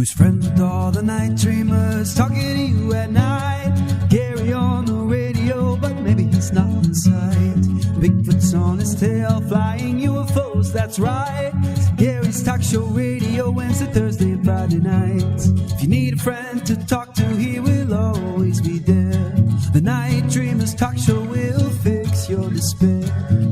Who's friends with all the night dreamers, talking to you at night. Gary on the radio, but maybe he's not in sight. Bigfoot's on his tail, flying UFOs, that's right. Gary's talk show radio, Wednesday, Thursday, and Friday nights. If you need a friend to talk to, he will always be there. The Night Dreamers talk show will fix your despair.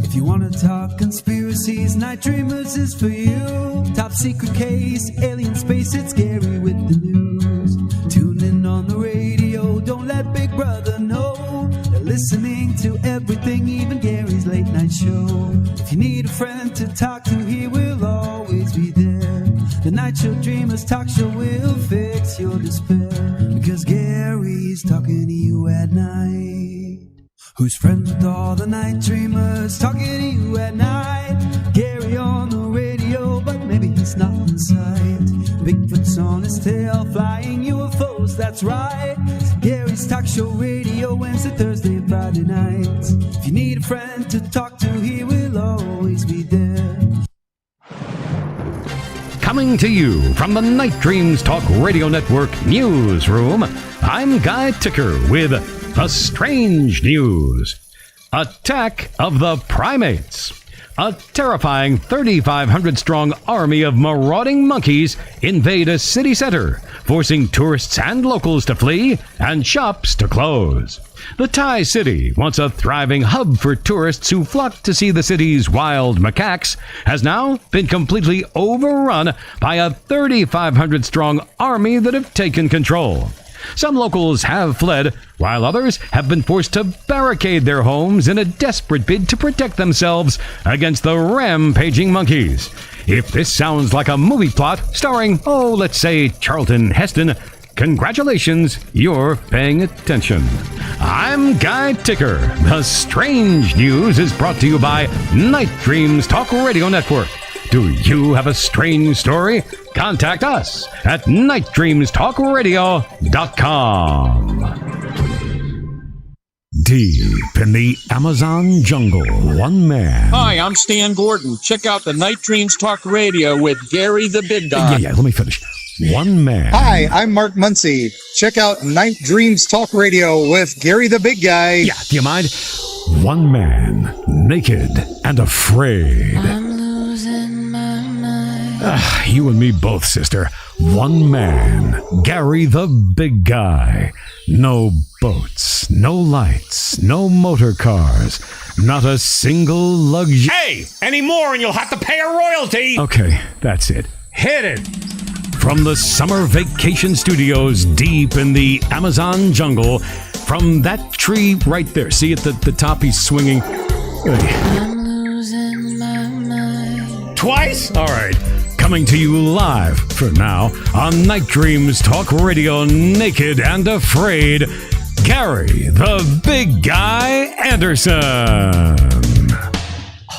If you want to talk conspiracies, Night Dreamers is for you. Top secret case, alien space, it's Gary with the news. Tune in on the radio, don't let Big Brother know. They're listening to everything, even Gary's late night show. If you need a friend to talk to, he will always be there. The Night Show Dreamers talk show will fix your despair. Because Gary's talking to you at night. Who's friends with all the night dreamers, talking to you at night. Gary on the radio, but maybe he's not in sight. Bigfoot's on his tail, flying UFOs, that's right. Gary's talk show radio, Wednesday, Thursday, and Friday nights. If you need a friend to talk to, he will always be there. Coming to you from the Night Dreams Talk Radio Network newsroom, I'm Guy Ticker with the strange news. Attack of the primates. A terrifying 3,500-strong army of marauding monkeys invade a city center, forcing tourists and locals to flee and shops to close. The Thai city, once a thriving hub for tourists who flock to see the city's wild macaques, has now been completely overrun by a 3,500-strong army that have taken control. Some locals have fled, while others have been forced to barricade their homes in a desperate bid to protect themselves against the rampaging monkeys. If this sounds like a movie plot starring, let's say Charlton Heston, congratulations, you're paying attention. I'm Guy Ticker. The strange news is brought to you by Night Dreams Talk Radio Network. Do you have a strange story? Contact us at nightdreamstalkradio.com. Deep in the Amazon jungle, one man. Hi, I'm Stan Gordon. Check out the Night Dreams Talk Radio with Gary the Big Guy. Yeah, let me finish. One man. Hi, I'm Mark Muncy. Check out Night Dreams Talk Radio with Gary the Big Guy. Yeah, do you mind? One man, naked and afraid. You and me both, sister. One man, Gary the Big Guy. No boats, no lights, no motor cars, not a single luxury. Hey, any more and you'll have to pay a royalty. Okay, that's it. Hit it. From the summer vacation studios deep in the Amazon jungle, from that tree right there. See at the top, he's swinging. I'm losing my mind. Twice? All right. Coming to you live, for now, on Night Dreams Talk Radio, naked and afraid, Gary, the Big Guy Anderson.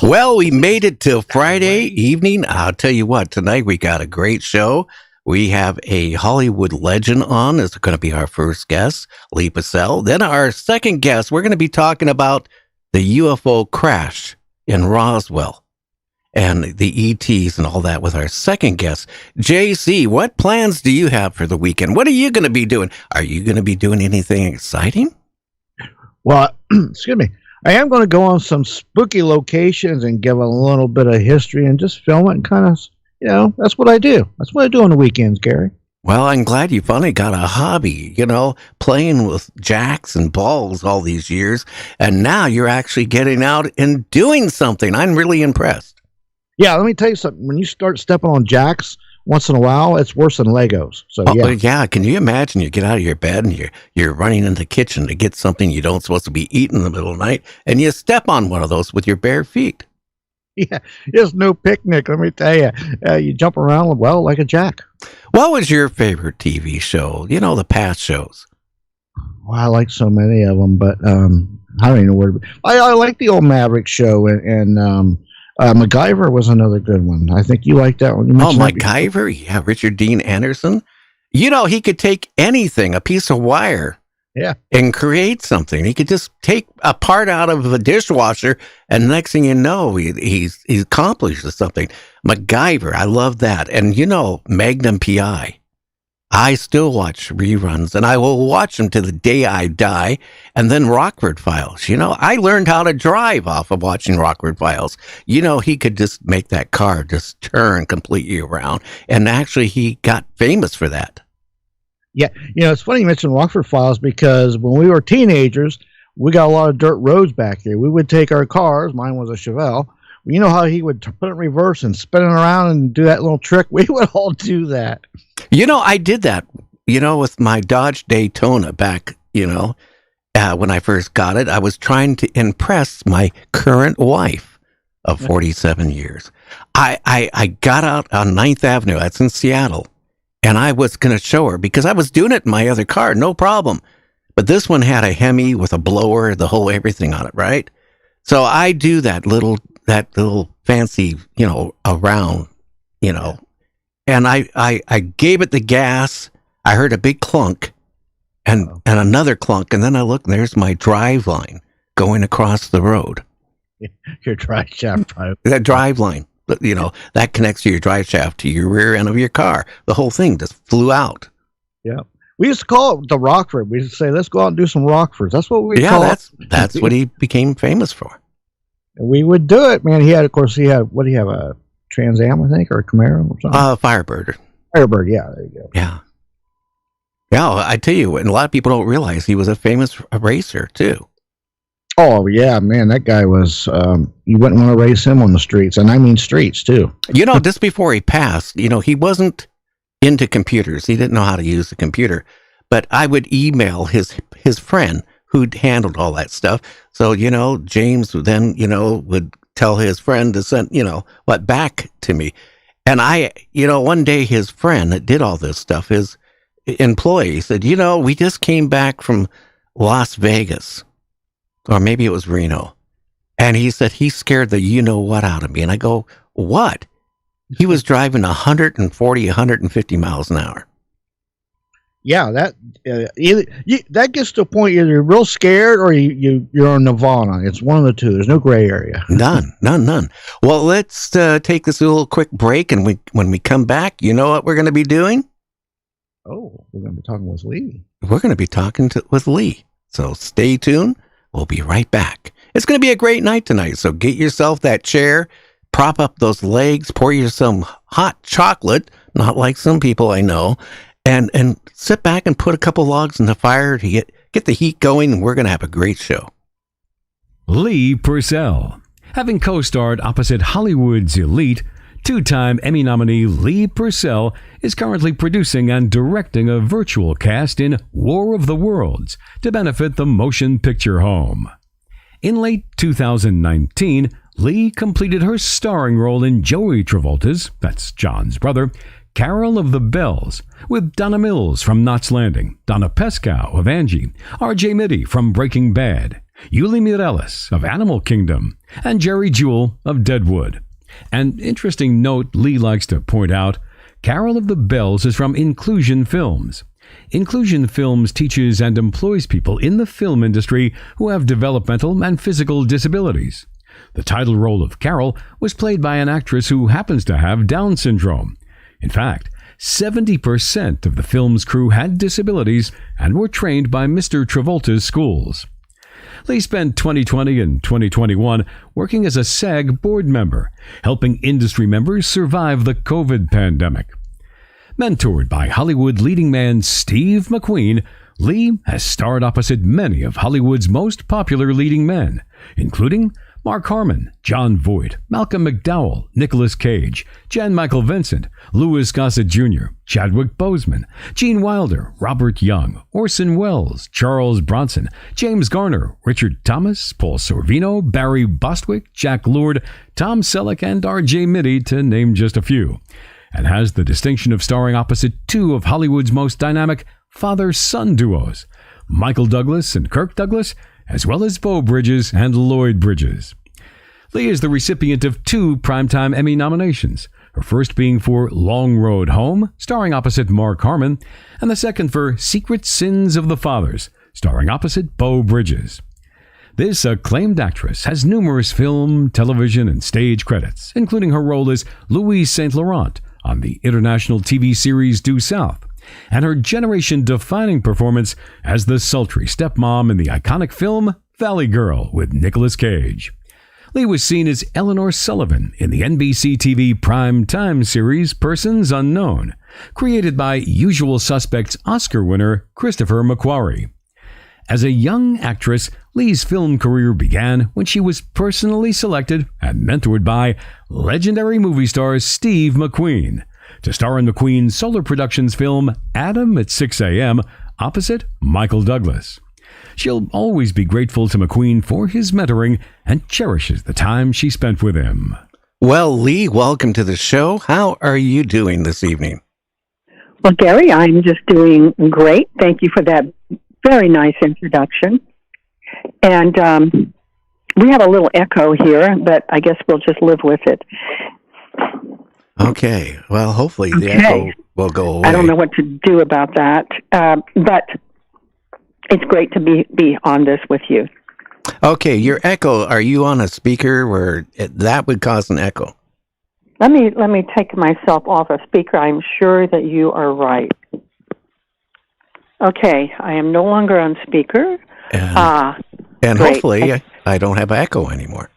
Well, we made it till Friday evening. I'll tell you what, tonight we got a great show. We have a Hollywood legend on. It's going to be our first guest, Lee Purcell. Then our second guest, we're going to be talking about the UFO crash in Roswell and the ETs and all that with our second guest, JC. What plans do you have for the weekend? What are you going to be doing? Are you going to be doing anything exciting? Well, excuse me. I am going to go on some spooky locations and give a little bit of history and just film it and kind of, that's what I do. That's what I do on the weekends, Gary. Well, I'm glad you finally got a hobby, playing with jacks and balls all these years. And now you're actually getting out and doing something. I'm really impressed. Yeah, let me tell you something. When you start stepping on jacks once in a while, it's worse than Legos. So yeah. Can you imagine? You get out of your bed and you're running in the kitchen to get something you don't supposed to be eating in the middle of the night, and you step on one of those with your bare feet. Yeah, it's no picnic. Let me tell you, you jump around like a jack. What was your favorite TV show? The past shows. Well, I like so many of them, but I don't even know where. I like the old Maverick show and MacGyver was another good one. I think you liked that one. MacGyver? Yeah, Richard Dean Anderson. He could take anything, a piece of wire, and create something. He could just take a part out of a dishwasher, and next thing you know, he's accomplished something. MacGyver, I love that. And Magnum P.I. I still watch reruns, and I will watch them to the day I die. And then Rockford Files. I learned how to drive off of watching Rockford Files. He could just make that car just turn completely around. And actually, he got famous for that. Yeah, it's funny you mentioned Rockford Files because when we were teenagers, we got a lot of dirt roads back here. We would take our cars. Mine was a Chevelle. You know how he would put it in reverse and spin it around and do that little trick? We would all do that. I did that, with my Dodge Daytona back, when I first got it. I was trying to impress my current wife of 47 years. I got out on 9th Avenue. That's in Seattle. And I was going to show her because I was doing it in my other car. No problem. But this one had a Hemi with a blower, the whole everything on it, right? So I do that little fancy, around, and I gave it the gas. I heard a big clunk and another clunk. And then I looked and there's my drive line going across the road. Your drive shaft. That drive line, that connects your drive shaft to your rear end of your car. The whole thing just flew out. Yeah. We used to call it the Rockford. We used to say, let's go out and do some Rockfords. That's what we call it. That's what he became famous for. We would do it, man. He had, what do you have, a Trans Am, I think, or a Camaro or something? Firebird. Firebird, yeah, there you go. Yeah. Yeah, I tell you, and a lot of people don't realize he was a famous racer, too. Oh, yeah, man, that guy was, you wouldn't want to race him on the streets, and I mean streets, too. Just before he passed, he wasn't into computers. He didn't know how to use the computer, but I would email his friend who'd handled all that stuff. So, James then, would tell his friend to send, back to me. And one day his friend that did all this stuff, his employee said, we just came back from Las Vegas, or maybe it was Reno. And he said, he scared the you-know-what out of me. And I go, what? He was driving 140, 150 miles an hour. Yeah, that gets to a point either you're real scared or you're on Nirvana. It's one of the two. There's no gray area. None. Well, let's take this little quick break, and when we come back, you know what we're going to be doing? Oh, we're going to be talking with Lee. We're going to be talking with Lee. So stay tuned. We'll be right back. It's going to be a great night tonight, so get yourself that chair, prop up those legs, pour you some hot chocolate, not like some people I know, and sit back and put a couple logs in the fire to get the heat going, and we're going to have a great show. Lee Purcell. Having co-starred opposite Hollywood's elite, two-time Emmy nominee Lee Purcell is currently producing and directing a virtual cast in War of the Worlds to benefit the motion picture home. In late 2019, Lee completed her starring role in Joey Travolta's, that's John's brother, Carol of the Bells, with Donna Mills from Knots Landing, Donna Pescow of Angie, R.J. Mitte from Breaking Bad, Yule Mireless of Animal Kingdom, and Jewell of Deadwood. An interesting note Lee likes to point out, Carol of the Bells is from Inclusion Films. Inclusion Films teaches and employs people in the film industry who have developmental and physical disabilities. The title role of Carol was played by an actress who happens to have Down syndrome. In fact, 70% of the film's crew had disabilities and were trained by Mr. Travolta's schools. Lee spent 2020 and 2021 working as a SAG board member, helping industry members survive the COVID pandemic. Mentored by Hollywood leading man Steve McQueen, Lee has starred opposite many of Hollywood's most popular leading men, including Mark Harmon, Jon Voight, Malcolm McDowell, Nicolas Cage, Michael Vincent, Gosett Jr., Chadwick Boseman, Gene Wilder, Robert Young, Orson Welles, Charles Bronson, James Garner, Richard Thomas, Paul Sorvino, Barry Bostwick, Jack Lord, Tom Selleck, and R.J. Mitte, to name just a few, and has the distinction of starring opposite two of Hollywood's most dynamic father-son duos, Michael Douglas and Kirk Douglas, as well as Beau Bridges and Lloyd Bridges. Lee is the recipient of 2 Primetime Emmy nominations, her first being for Long Road Home, starring opposite Mark Harmon, and the second for Secret Sins of the Fathers, starring opposite Beau Bridges. This acclaimed actress has numerous film, television, and stage credits, including her role as Louise St. Laurent on the international TV series Due South, and her generation-defining performance as the sultry stepmom in the iconic film Valley Girl with Nicolas Cage. Lee was seen as Eleanor Sullivan in the NBC TV prime-time series Persons Unknown, created by Usual Suspects Oscar winner Christopher McQuarrie. As a young actress, Lee's film career began when she was personally selected and mentored by legendary movie star Steve McQueen to star in McQueen's Solar Productions film Adam at 6 a.m. opposite Michael Douglas. She'll always be grateful to McQueen for his mentoring and cherishes the time she spent with him. Well, Lee, welcome to the show. How are you doing this evening? Well, Geri, I'm just doing great. Thank you for that very nice introduction. And we have a little echo here, but I guess we'll just live with it. Okay. Well, hopefully the echo will go away. I don't know what to do about that, but it's great to be on this with you. Okay, your echo, are you on a speaker where that would cause an echo? Let me take myself off a speaker. I'm sure that you are right. Okay, I am no longer on speaker. And great. hopefully I don't have echo anymore.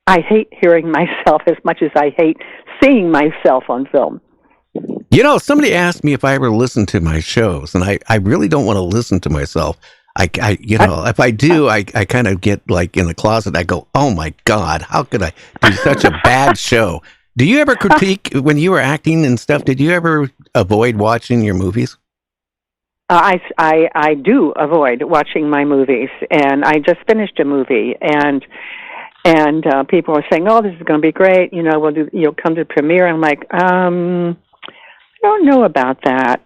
I hate hearing myself as much as I hate seeing myself on film. You know, somebody asked me if I ever listen to my shows, and I really don't want to listen to myself. If I do, I kind of get like in the closet. I go, oh my God, how could I do such a bad show? Do you ever critique when you were acting and stuff? Did you ever avoid watching your movies? I do avoid watching my movies, and I just finished a movie, and people are saying, "Oh, this is going to be great." You know, you'll come to the premiere. I'm like, I don't know about that,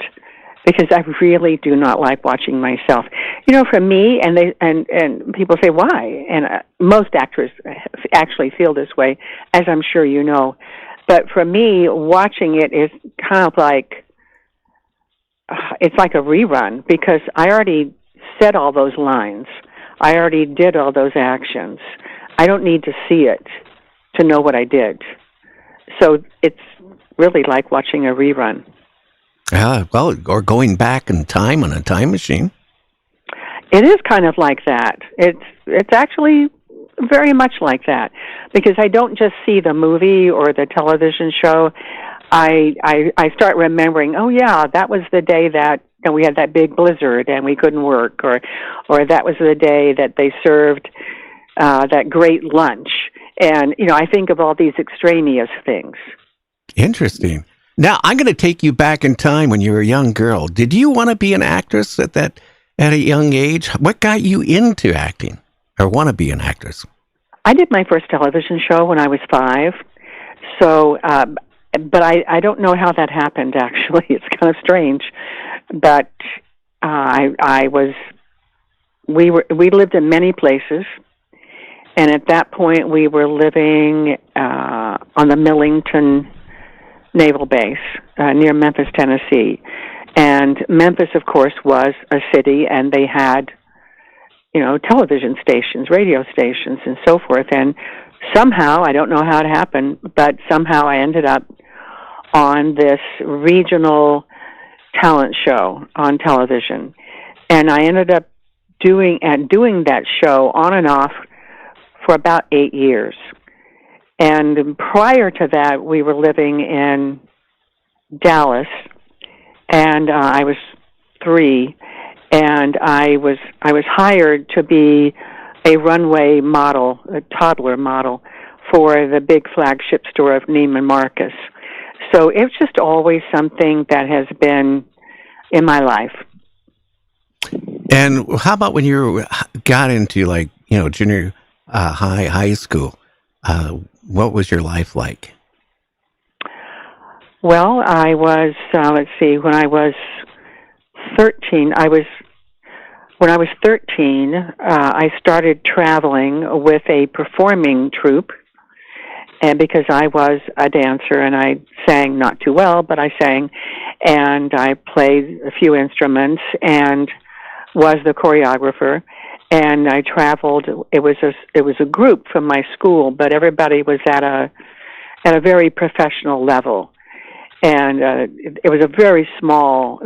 because I really do not like watching myself. You know, for me, and people say why, and most actors actually feel this way, as I'm sure you know. But for me, watching it is kind of like it's like a rerun, because I already said all those lines. I already did all those actions. I don't need to see it to know what I did. So it's really like watching a rerun. Well, or going back in time on a time machine. It is kind of like that. It's actually very much like that, because I don't just see the movie or the television show. I start remembering, oh yeah, that was the day that we had that big blizzard and we couldn't work, or that was the day that they served that great lunch. And, you know, I think of all these extraneous things. Interesting. Now, I'm going to take you back in time when you were a young girl. Did you want to be an actress at a young age? What got you into acting or want to be an actress? I did my first television show when I was 5. So, but I don't know how that happened, actually. It's kind of strange. But we lived in many places. And at that point, we were living on the Millington Naval Base near Memphis, Tennessee. And Memphis, of course, was a city, and they had, you know, television stations, radio stations, and so forth. And somehow, I don't know how it happened, but somehow I ended up on this regional talent show on television. And I ended up doing that show on and off for about 8 years. And prior to that, we were living in Dallas, and I was 3, and I was hired to be a runway model, a toddler model, for the big flagship store of Neiman Marcus. So it's just always something that has been in my life. And how about when you got into, like, you know, junior high school? What was your life like? Well, I was, when I was 13, I started traveling with a performing troupe, and because I was a dancer and I sang not too well, but I sang, and I played a few instruments and was the choreographer. And I traveled. It was a group from my school, but everybody was at a very professional level. and it was a very small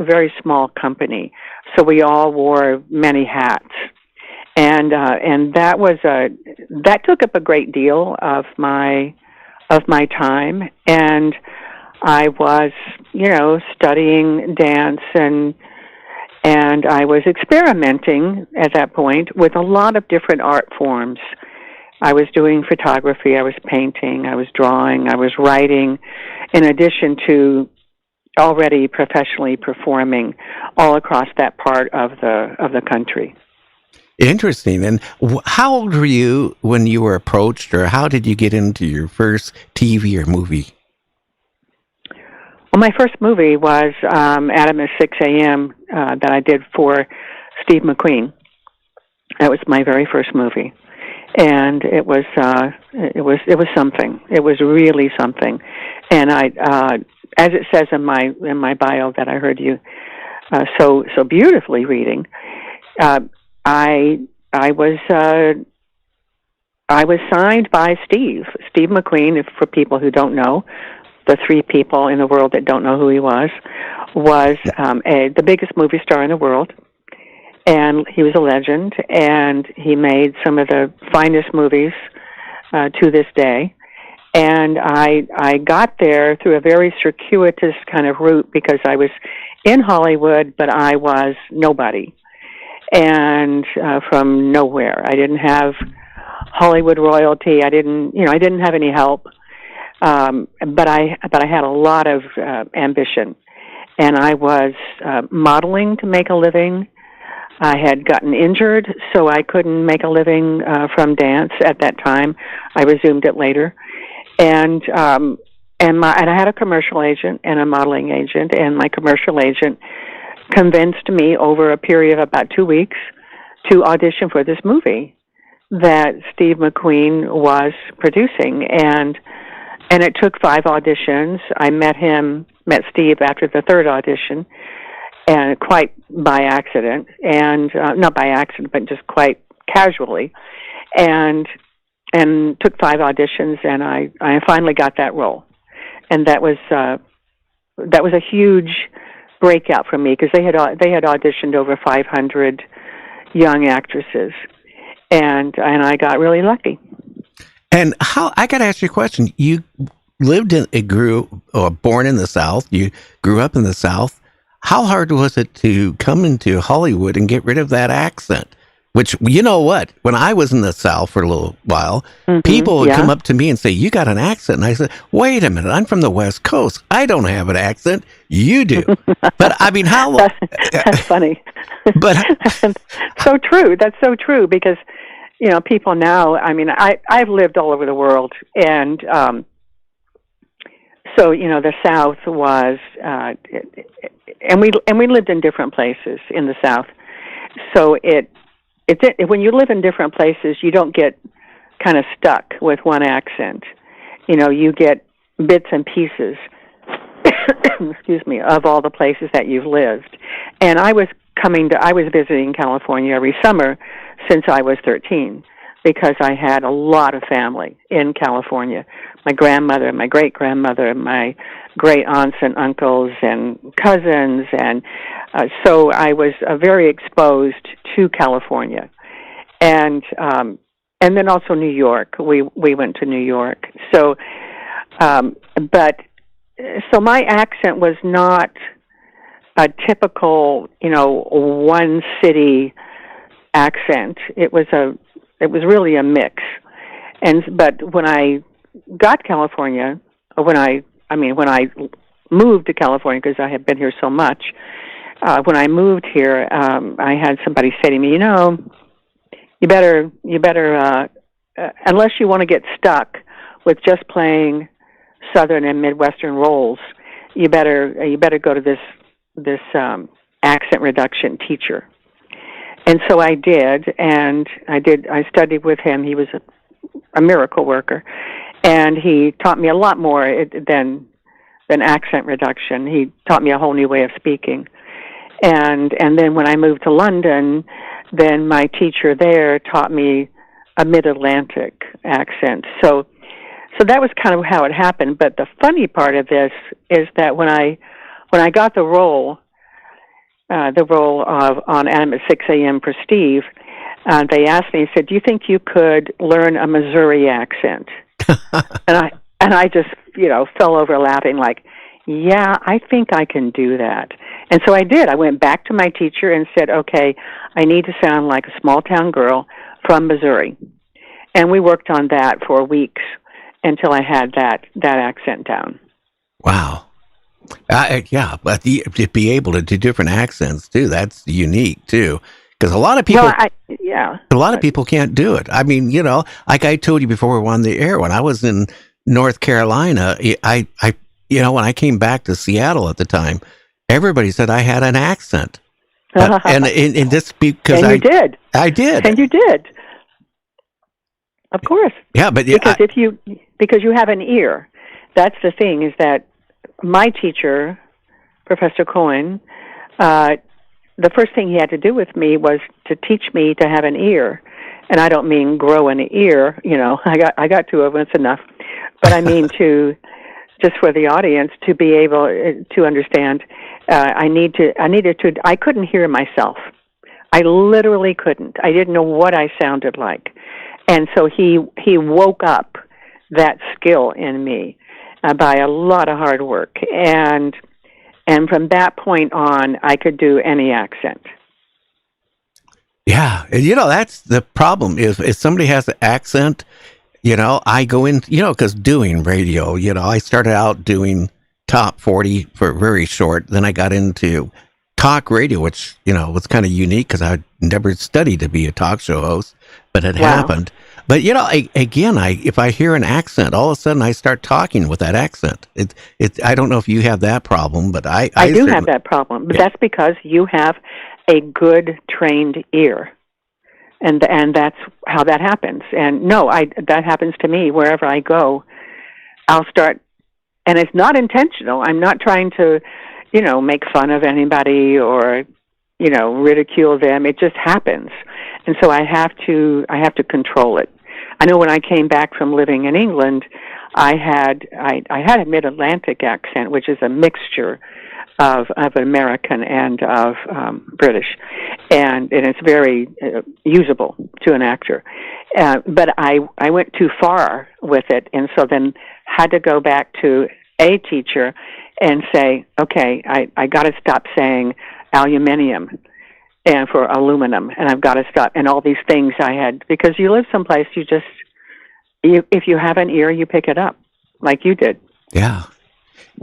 company. So we all wore many hats, and that took up a great deal of my time, and I was, studying dance, and I was experimenting at that point with a lot of different art forms. I was doing photography, I was painting, I was drawing, I was writing, in addition to already professionally performing all across that part of the country. Interesting. And how old were you when you were approached, or how did you get into your first TV or movie? Well, my first movie was Adam at 6 a.m. That I did for Steve McQueen. That was my very first movie, and it was something. It was really something, and I, as it says in my bio that I heard you so beautifully reading, I was signed by Steve McQueen. For people who don't know, the three people in the world that don't know who he was the biggest movie star in the world, and he was a legend, and he made some of the finest movies to this day. And I got there through a very circuitous kind of route, because I was in Hollywood, but I was nobody, and from nowhere. I didn't have Hollywood royalty. I didn't have any help. But I had a lot of ambition, and I was modeling to make a living. I had gotten injured, so I couldn't make a living from dance at that time. I resumed it later, and I had a commercial agent and a modeling agent, and my commercial agent convinced me over a period of about 2 weeks to audition for this movie that Steve McQueen was producing, and it took 5 auditions. I met Steve after the 3rd audition, and quite by accident, and not by accident, but just quite casually, and took 5 auditions, and I finally got that role, and that was a huge breakout for me, because they had auditioned over 500 young actresses, and I got really lucky. And how, I got to ask you a question. You lived born in the South. You grew up in the South. How hard was it to come into Hollywood and get rid of that accent? Which, you know what? When I was in the South for a little while, people would come up to me and say, "You got an accent." And I said, "Wait a minute, I'm from the West Coast. I don't have an accent. You do." But I mean, how long? That's funny. But so true. That's so true, because people now, I mean, I've lived all over the world, and so the South was, and we lived in different places in the South. So when you live in different places, you don't get kind of stuck with one accent. You get bits and pieces, excuse me, of all the places that you've lived. And I was visiting California every summer since I was 13, because I had a lot of family in California. My grandmother, my great-grandmother, my great aunts and uncles and cousins, and so I was very exposed to California. And then also New York. We went to New York. So my accent was not a typical, one city accent. It was really a mix. But when I got California, when I moved to California, because I had been here so much, when I moved here, I had somebody say to me, you better, unless you want to get stuck with just playing Southern and Midwestern roles, you better go to this accent reduction teacher. And so I did, and I studied with him. He was a miracle worker, and he taught me a lot more than accent reduction. He taught me a whole new way of speaking. And then when I moved to London, then my teacher there taught me a mid-Atlantic accent. So So that was kind of how it happened. But the funny part of this is that when I got the role of on Adam at 6 a.m. for Steve, they asked me, said, "Do you think you could learn a Missouri accent?" and I just, fell over laughing like, "Yeah, I think I can do that." And so I did. I went back to my teacher and said, "Okay, I need to sound like a small-town girl from Missouri." And we worked on that for weeks until I had that accent down. Wow. Yeah, but to be able to do different accents, too, that's unique, too. Because a lot of people, a lot of people can't do it. I mean, like I told you before we were on the air, when I was in North Carolina, I when I came back to Seattle at the time, everybody said I had an accent. And this because you did. I did. And you did. Of course. Yeah, but because you have an ear. That's the thing, is that my teacher, Professor Cohen, the first thing he had to do with me was to teach me to have an ear. And I don't mean grow an ear, I got two of them, it's enough. But I mean to, just for the audience, to be able to understand, I couldn't hear myself. I literally couldn't. I didn't know what I sounded like. And so he woke up that skill in me by a lot of hard work. And from that point on, I could do any accent. Yeah. And, that's the problem is if somebody has an accent, I go in, because doing radio, I started out doing top 40 for very short. Then I got into talk radio, which, was kind of unique because I never studied to be a talk show host, but it happened. But, if I hear an accent, all of a sudden I start talking with that accent. I don't know if you have that problem, but I do have that problem. But that's because you have a good trained ear. And that's how that happens. And no, that happens to me wherever I go. I'll start, and it's not intentional. I'm not trying to, make fun of anybody or, ridicule them. It just happens. And so I have to control it. I know when I came back from living in England, I had a mid-Atlantic accent, which is a mixture of American and of British, and it's very usable to an actor. But I went too far with it, and so then had to go back to a teacher and say, okay, I got to stop saying aluminium and for aluminum, and I've got to stop, and all these things I had, because you live someplace, if you have an ear, you pick it up, like you did. Yeah.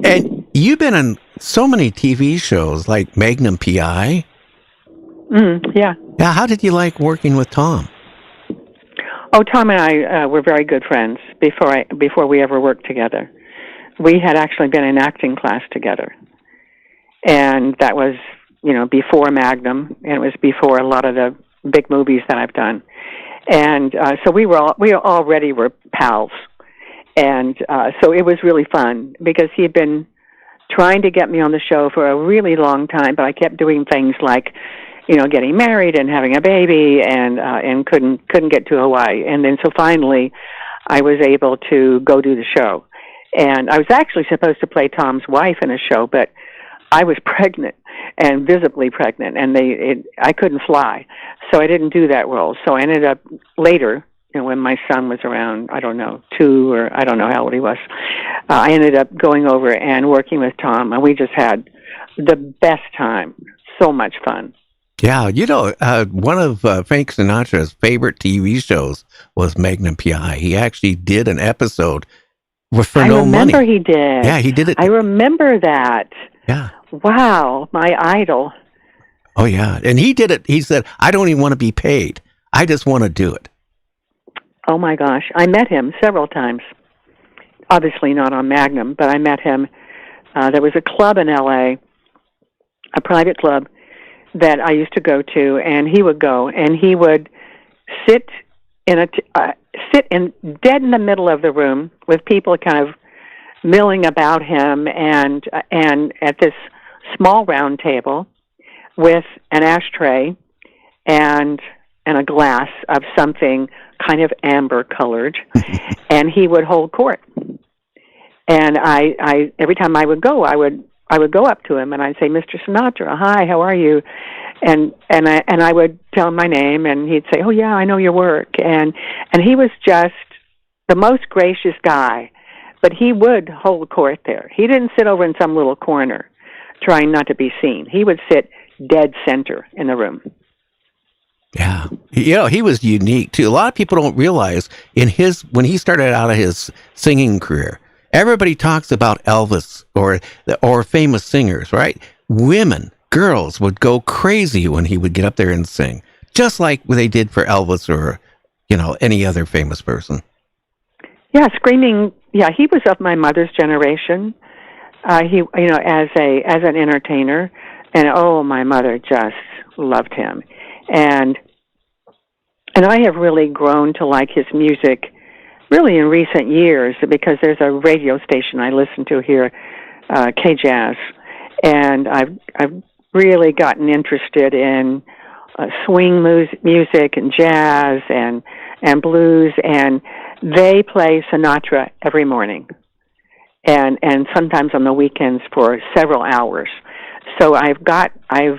And you've been on so many TV shows like Magnum P.I. Yeah. Yeah. How did you like working with Tom? Oh, Tom and I were very good friends before we ever worked together. We had actually been in acting class together, and that was before Magnum, and it was before a lot of the big movies that I've done, and so we already were pals. And so it was really fun because he had been trying to get me on the show for a really long time, but I kept doing things like, getting married and having a baby, and couldn't get to Hawaii. And then so finally, I was able to go do the show. And I was actually supposed to play Tom's wife in a show, but I was pregnant and visibly pregnant, and I couldn't fly, so I didn't do that role. So I ended up later. When my son was around, 2, or I don't know how old he was, I ended up going over and working with Tom, and we just had the best time. So much fun. Yeah, one of Frank Sinatra's favorite TV shows was Magnum P.I. He actually did an episode for no money. I remember he did. Yeah, he did it. I remember that. Yeah. Wow, my idol. Oh, yeah. And he did it. He said, I don't even want to be paid. I just want to do it. Oh, my gosh. I met him several times. Obviously not on Magnum, but I met him. There was a club in L.A., a private club, that I used to go to, and he would go, and he would sit dead in the middle of the room with people kind of milling about him, and at this small round table with an ashtray and a glass of something kind of amber colored, and he would hold court. And I every time I would go go up to him and I'd say, "Mr. Sinatra, hi, how are you?" And I would tell him my name, and he'd say, "Oh yeah, I know your work." And he was just the most gracious guy, but he would hold court there. He didn't sit over in some little corner trying not to be seen. He would sit dead center in the room. Yeah. He was unique too. A lot of people don't realize when he started out of his singing career, everybody talks about Elvis or famous singers, right? Women, girls would go crazy when he would get up there and sing, just like they did for Elvis or, any other famous person. Yeah, screaming. Yeah, he was of my mother's generation. He, as an entertainer, and my mother just loved him, and I have really grown to like his music, really in recent years, because there's a radio station I listen to here, K-Jazz, and I've really gotten interested in swing music and jazz and blues, and they play Sinatra every morning, and sometimes on the weekends for several hours. So I've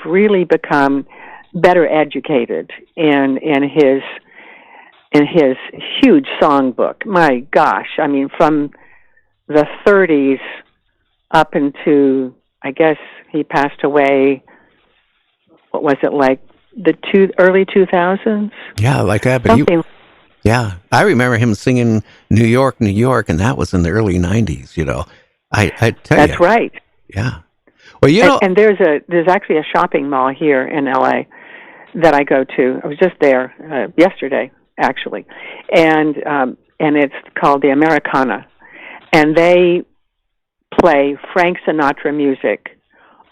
really become better educated in his huge songbook. My gosh, I mean, from the 30s up into, I guess he passed away, what was it, like the early 2000s? Yeah, like that. But I remember him singing New York, New York, and that was in the early 90s, I tell you. That's right. Yeah. Well, and there's actually a shopping mall here in LA that I go to. I was just there yesterday, actually, and it's called the Americana, and they play Frank Sinatra music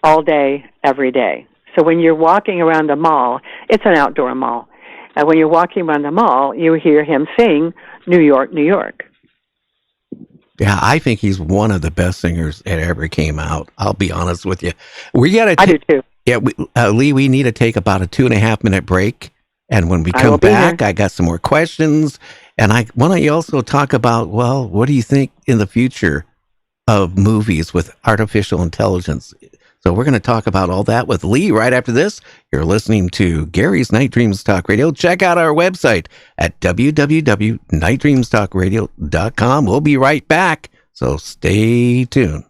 all day, every day. So when you're walking around the mall, it's an outdoor mall. And when you're walking around the mall, you hear him sing New York, New York. Yeah, I think he's one of the best singers that ever came out. I'll be honest with you. I do too. Yeah, Lee, we need to take about a 2.5-minute break. And when we come back, I got some more questions. And why don't you also talk about, what do you think in the future of movies with artificial intelligence? So we're going to talk about all that with Lee right after this. You're listening to Gary's Night Dreams Talk Radio. Check out our website at www.nightdreamstalkradio.com. We'll be right back, so stay tuned.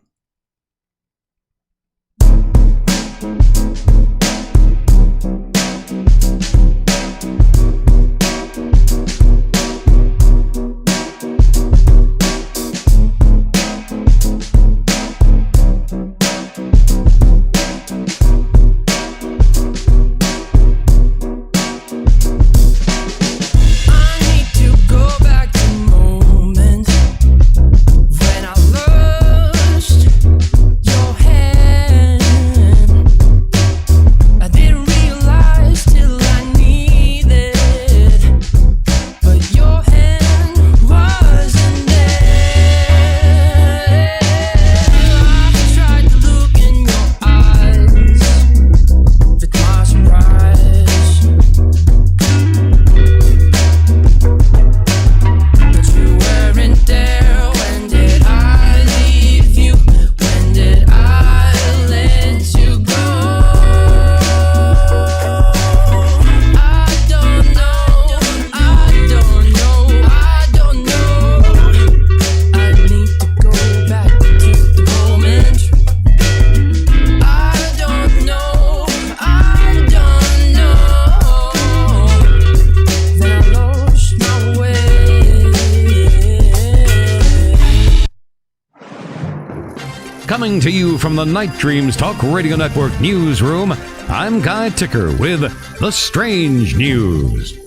Coming to you from the Night Dreams Talk Radio Network newsroom, I'm Guy Ticker with the Strange News.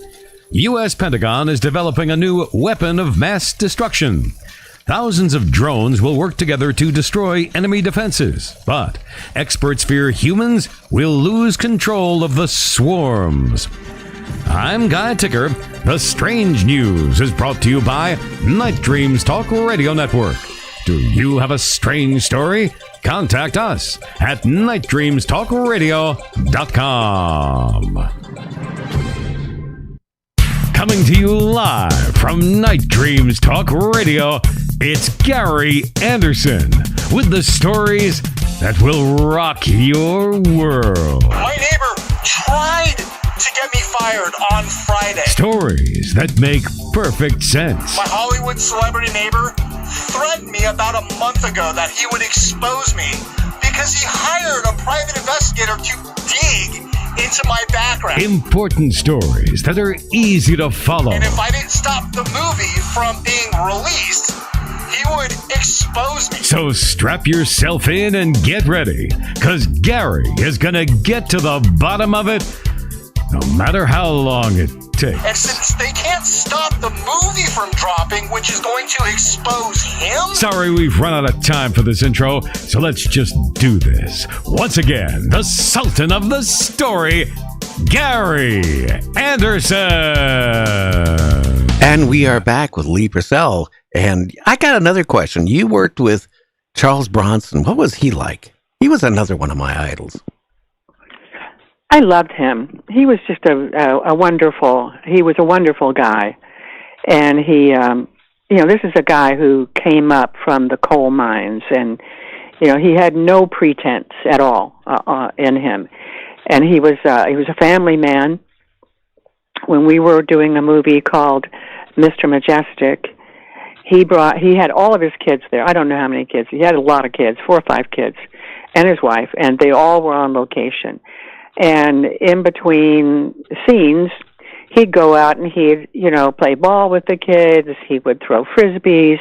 U.S. Pentagon is developing a new weapon of mass destruction. Thousands of drones will work together to destroy enemy defenses, but experts fear humans will lose control of the swarms. I'm Guy Ticker. The Strange News is brought to you by Night Dreams Talk Radio Network. Do you have a strange story? Contact us at nightdreamstalkradio.com. Coming to you live from Night Dreams Talk Radio, it's Gary Anderson with the stories that will rock your world. My neighbor tried to get me fired on Friday. Stories that make perfect sense. My Hollywood celebrity neighbor threatened me about a month ago that he would expose me because he hired a private investigator to dig into my background. Important stories that are easy to follow. And if I didn't stop the movie from being released, he would expose me. So strap yourself in and get ready, because Gary is going to get to the bottom of it, no matter how long it takes. And since they can't stop the movie from dropping, which is going to expose him... Sorry, we've run out of time for this intro, so let's just do this. Once again, the Sultan of the Story, Gary Anderson. And we are back with Lee Purcell. And I got another question. You worked with Charles Bronson. What was he like? He was another one of my idols. I loved him. He was just a wonderful guy. And he, this is a guy who came up from the coal mines, and, he had no pretense at all in him. And he was a family man. When we were doing a movie called Mr. Majestic, he had all of his kids there. I don't know how many kids. He had a lot of kids, 4 or 5 kids, and his wife, and they all were on location. And in between scenes, he'd go out and he'd, play ball with the kids. He would throw frisbees.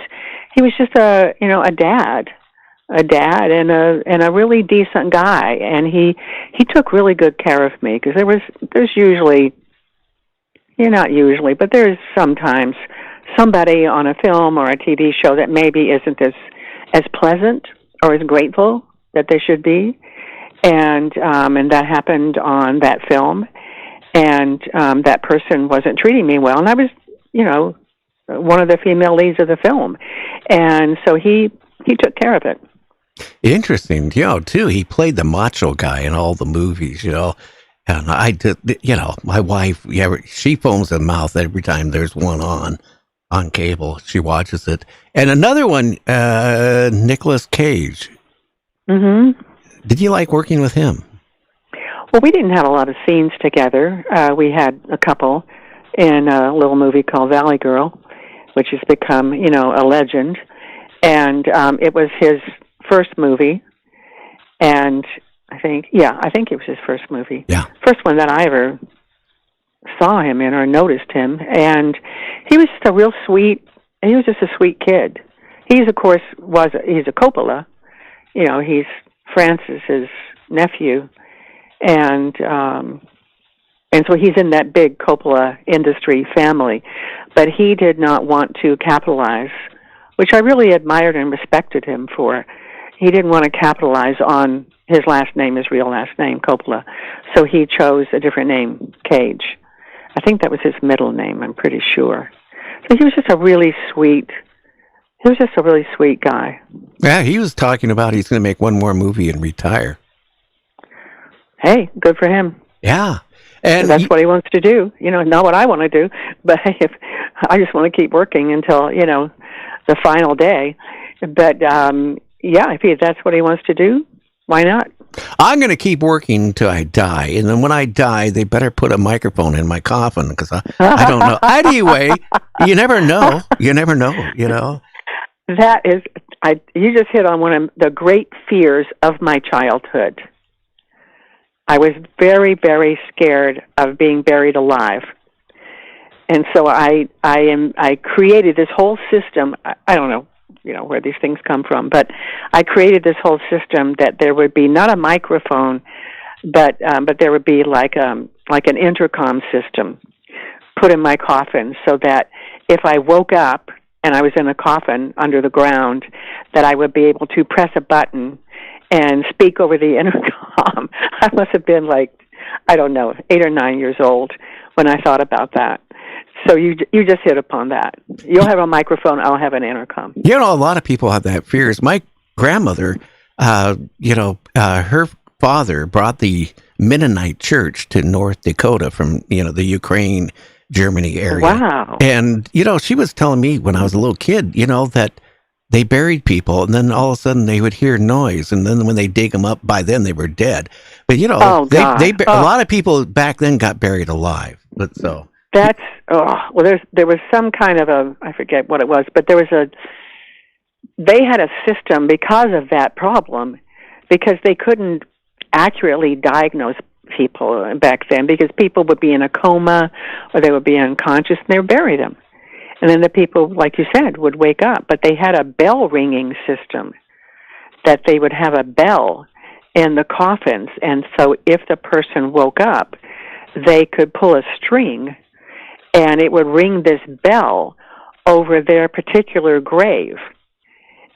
He was just a dad and a really decent guy. And he took really good care of me, because there's usually, not usually, but there's sometimes somebody on a film or a TV show that maybe isn't as pleasant or as grateful that they should be. And that happened on that film, and that person wasn't treating me well, and I was, one of the female leads of the film, and so he took care of it. Interesting, too. He played the macho guy in all the movies, and I did, my wife, she foams her mouth every time there's one on cable. She watches it. And another one, Nicolas Cage. Mm-hmm. Did you like working with him? Well, we didn't have a lot of scenes together. We had a couple in a little movie called Valley Girl, which has become, a legend. And it was his first movie. And I think it was his first movie. Yeah. First one that I ever saw him in or noticed him. And he was just he was just a sweet kid. He's, of course, he's a Coppola. He's Francis's nephew, and so he's in that big Coppola industry family, but he did not want to capitalize, which I really admired and respected him for. He didn't want to capitalize on his last name, his real last name, Coppola, so he chose a different name, Cage. I think that was his middle name, I'm pretty sure. So he was just a really sweet guy. Yeah, he was talking about he's going to make one more movie and retire. Hey, good for him. Yeah. And that's what he wants to do. Not what I want to do, but if I just want to keep working until, the final day. But, if that's what he wants to do, why not? I'm going to keep working until I die. And then when I die, they better put a microphone in my coffin, because I don't know. Anyway, you never know. You never know, That is, you just hit on one of the great fears of my childhood. I was very, very scared of being buried alive. And so I created this whole system. I don't know, where these things come from, but I created this whole system that there would be not a microphone, but there would be like an intercom system put in my coffin, so that if I woke up and I was in a coffin under the ground, that I would be able to press a button and speak over the intercom. I must have been 8 or 9 years old when I thought about that. So you just hit upon that. You'll have a microphone, I'll have an intercom. A lot of people have that fears. My grandmother, her father brought the Mennonite church to North Dakota from, the Ukraine, Germany area. Wow. And, she was telling me when I was a little kid, that they buried people, and then all of a sudden they would hear noise, and then when they dig them up, by then they were dead. But, a lot of people back then got buried alive. But so... That's, there was some kind of I forget what it was, but they had a system because of that problem, because they couldn't accurately diagnose people back then, because people would be in a coma or they would be unconscious and they would bury them. And then the people, like you said, would wake up. But they had a bell ringing system that they would have a bell in the coffins. And so if the person woke up, they could pull a string and it would ring this bell over their particular grave.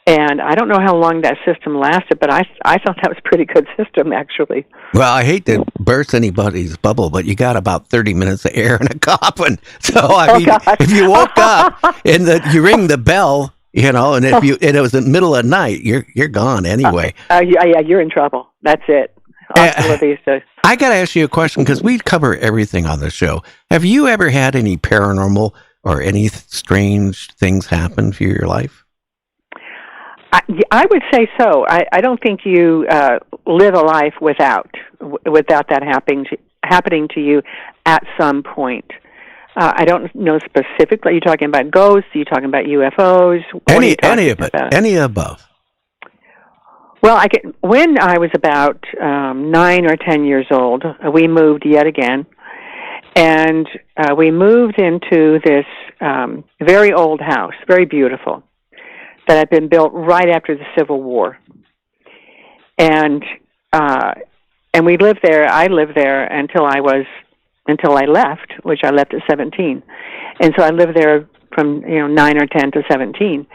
And I don't know how long that system lasted, but I thought that was a pretty good system, actually. Well, I hate to burst anybody's bubble, but you got about 30 minutes of air in a coffin. So, I mean, if you woke up and you ring the bell, and if it was in the middle of the night, you're gone anyway. Yeah, you're in trouble. That's it. I got to ask you a question, because we cover everything on the show. Have you ever had any paranormal or any strange things happen for your life? I would say so. I don't think you live a life without that happening to you at some point. I don't know specifically. Are you talking about ghosts? Are you talking about UFOs? Any above. Well, when I was about 9 or 10 years old, we moved yet again, and we moved into this very old house, very beautiful, that had been built right after the Civil War, and we lived there. I lived there until I left, which I left at 17, and so I lived there from 9 or 10 to 17.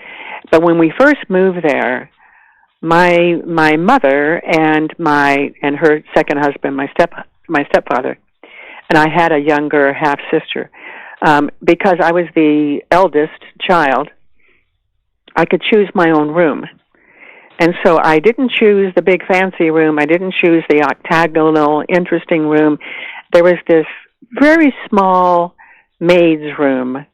But when we first moved there, my mother and her second husband, my stepfather, and I had a younger half sister. Because I was the eldest child, I could choose my own room. And so I didn't choose the big fancy room. I didn't choose the octagonal, interesting room. There was this very small maid's room,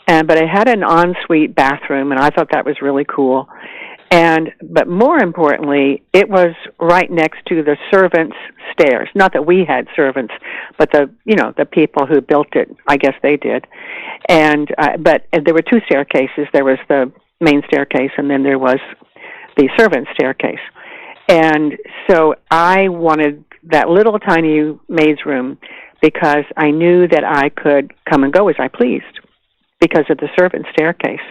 but it had an ensuite bathroom, and I thought that was really cool. But more importantly, it was right next to the servants' stairs. Not that we had servants, but the people who built it, I guess they did. But there were two staircases. There was the main staircase, and then there was the servants' staircase. And so I wanted that little tiny maid's room because I knew that I could come and go as I pleased, because of the servant staircase,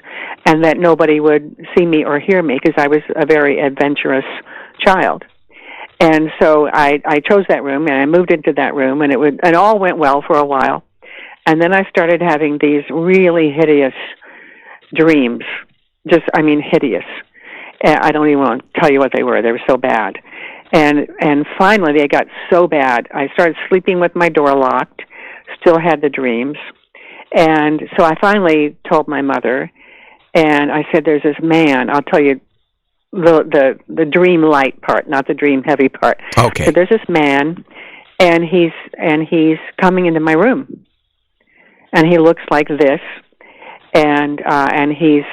and that nobody would see me or hear me, because I was a very adventurous child. And so I chose that room, and I moved into that room, and it all went well for a while. And then I started having these really hideous dreams, hideous. I don't even want to tell you what they were. They were so bad. And finally, they got so bad, I started sleeping with my door locked, still had the dreams. And so I finally told my mother, and I said, "There's this man." I'll tell you the dream light part, not the dream heavy part. Okay. So there's this man, and he's coming into my room, and he looks like this, and he's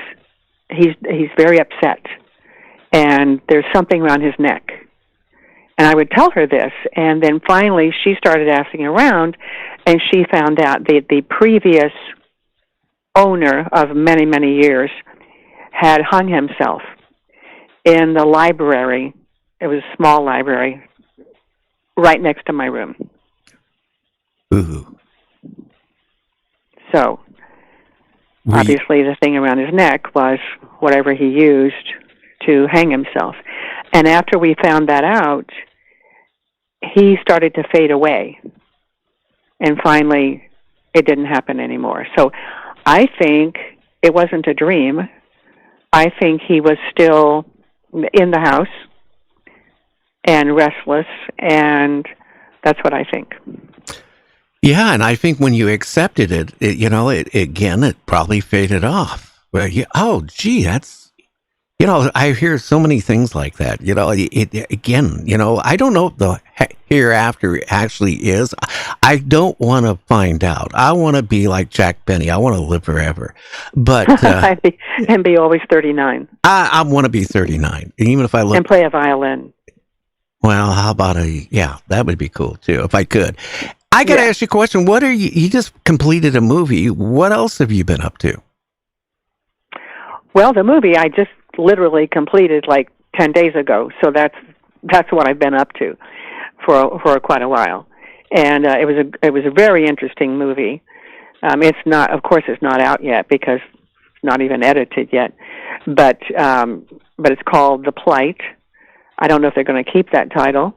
very upset, and there's something around his neck. And I would tell her this, and then finally she started asking around, and she found out that the previous owner of many, many years had hung himself in the library. It was a small library right next to my room. Ooh. So, obviously the thing around his neck was whatever he used to hang himself. And after we found that out, he started to fade away. And finally, it didn't happen anymore. So I think it wasn't a dream. I think he was still in the house and restless, and that's what I think. Yeah, and I think when you accepted it probably faded off. Well, You know, I hear so many things like that. You know, again, you know, I don't know if the hereafter actually is. I don't want to find out. I want to be like Jack Benny. I want to live forever. But and be always 39. I want to be 39, even if I look and play a violin. Well, how about that would be cool too, if I could. I got to ask you a question. What are you just completed a movie. What else have you been up to? Well, the movie I just literally completed like 10 days ago. So that's what I've been up to for quite a while. And it was a very interesting movie. It's not, of course, it's not out yet because it's not even edited yet. But it's called The Plight. I don't know if they're going to keep that title,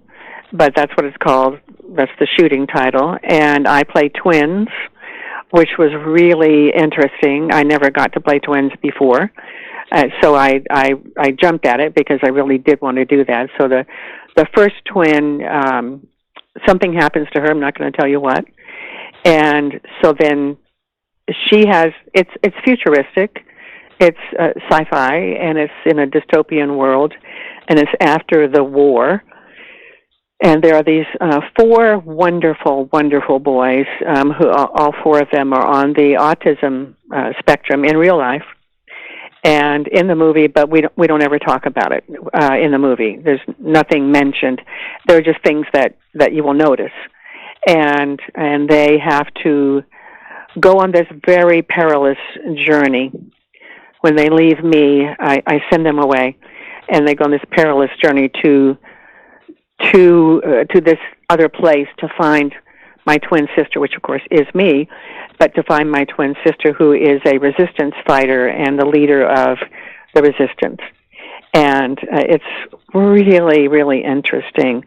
but that's what it's called. That's the shooting title. And I play twins, which was really interesting. I never got to play twins before. So I jumped at it because I really did want to do that. So the first twin, something happens to her. I'm not going to tell you what. And so then she has, it's futuristic. It's sci-fi, and it's in a dystopian world, and it's after the war. And there are these 4 wonderful, wonderful boys who all 4 of them are on the autism spectrum in real life and in the movie, but we don't ever talk about it in the movie. There's nothing mentioned. There are just things that you will notice. And they have to go on this very perilous journey. When they leave me, I send them away, and they go on this perilous journey to this other place to find my twin sister, which of course is me, but to find my twin sister who is a resistance fighter and the leader of the resistance. And it's really, really interesting.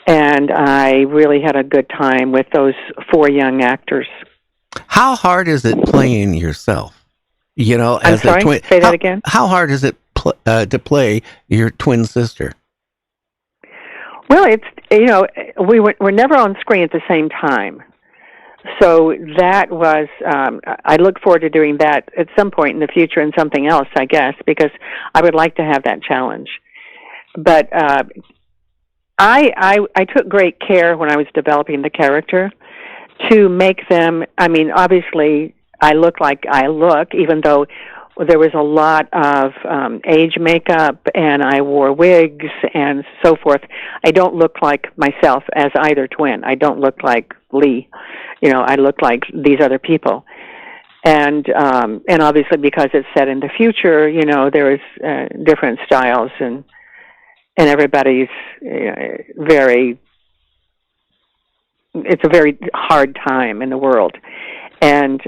And I really had a good time with those 4 young actors. How hard is it playing yourself? You know, as a twin. Say that again. How hard is it to play your twin sister? Well, it's we're never on screen at the same time, so that was. I look forward to doing that at some point in the future and something else, I guess, because I would like to have that challenge. But I took great care when I was developing the character to make them. I mean, obviously, I look like I look, even though there was a lot of age makeup, and I wore wigs and so forth. I don't look like myself as either twin. I don't look like Lee. You know, I look like these other people. And obviously because it's set in the future, you know, there is different styles, and everybody's very. It's a very hard time in the world, and.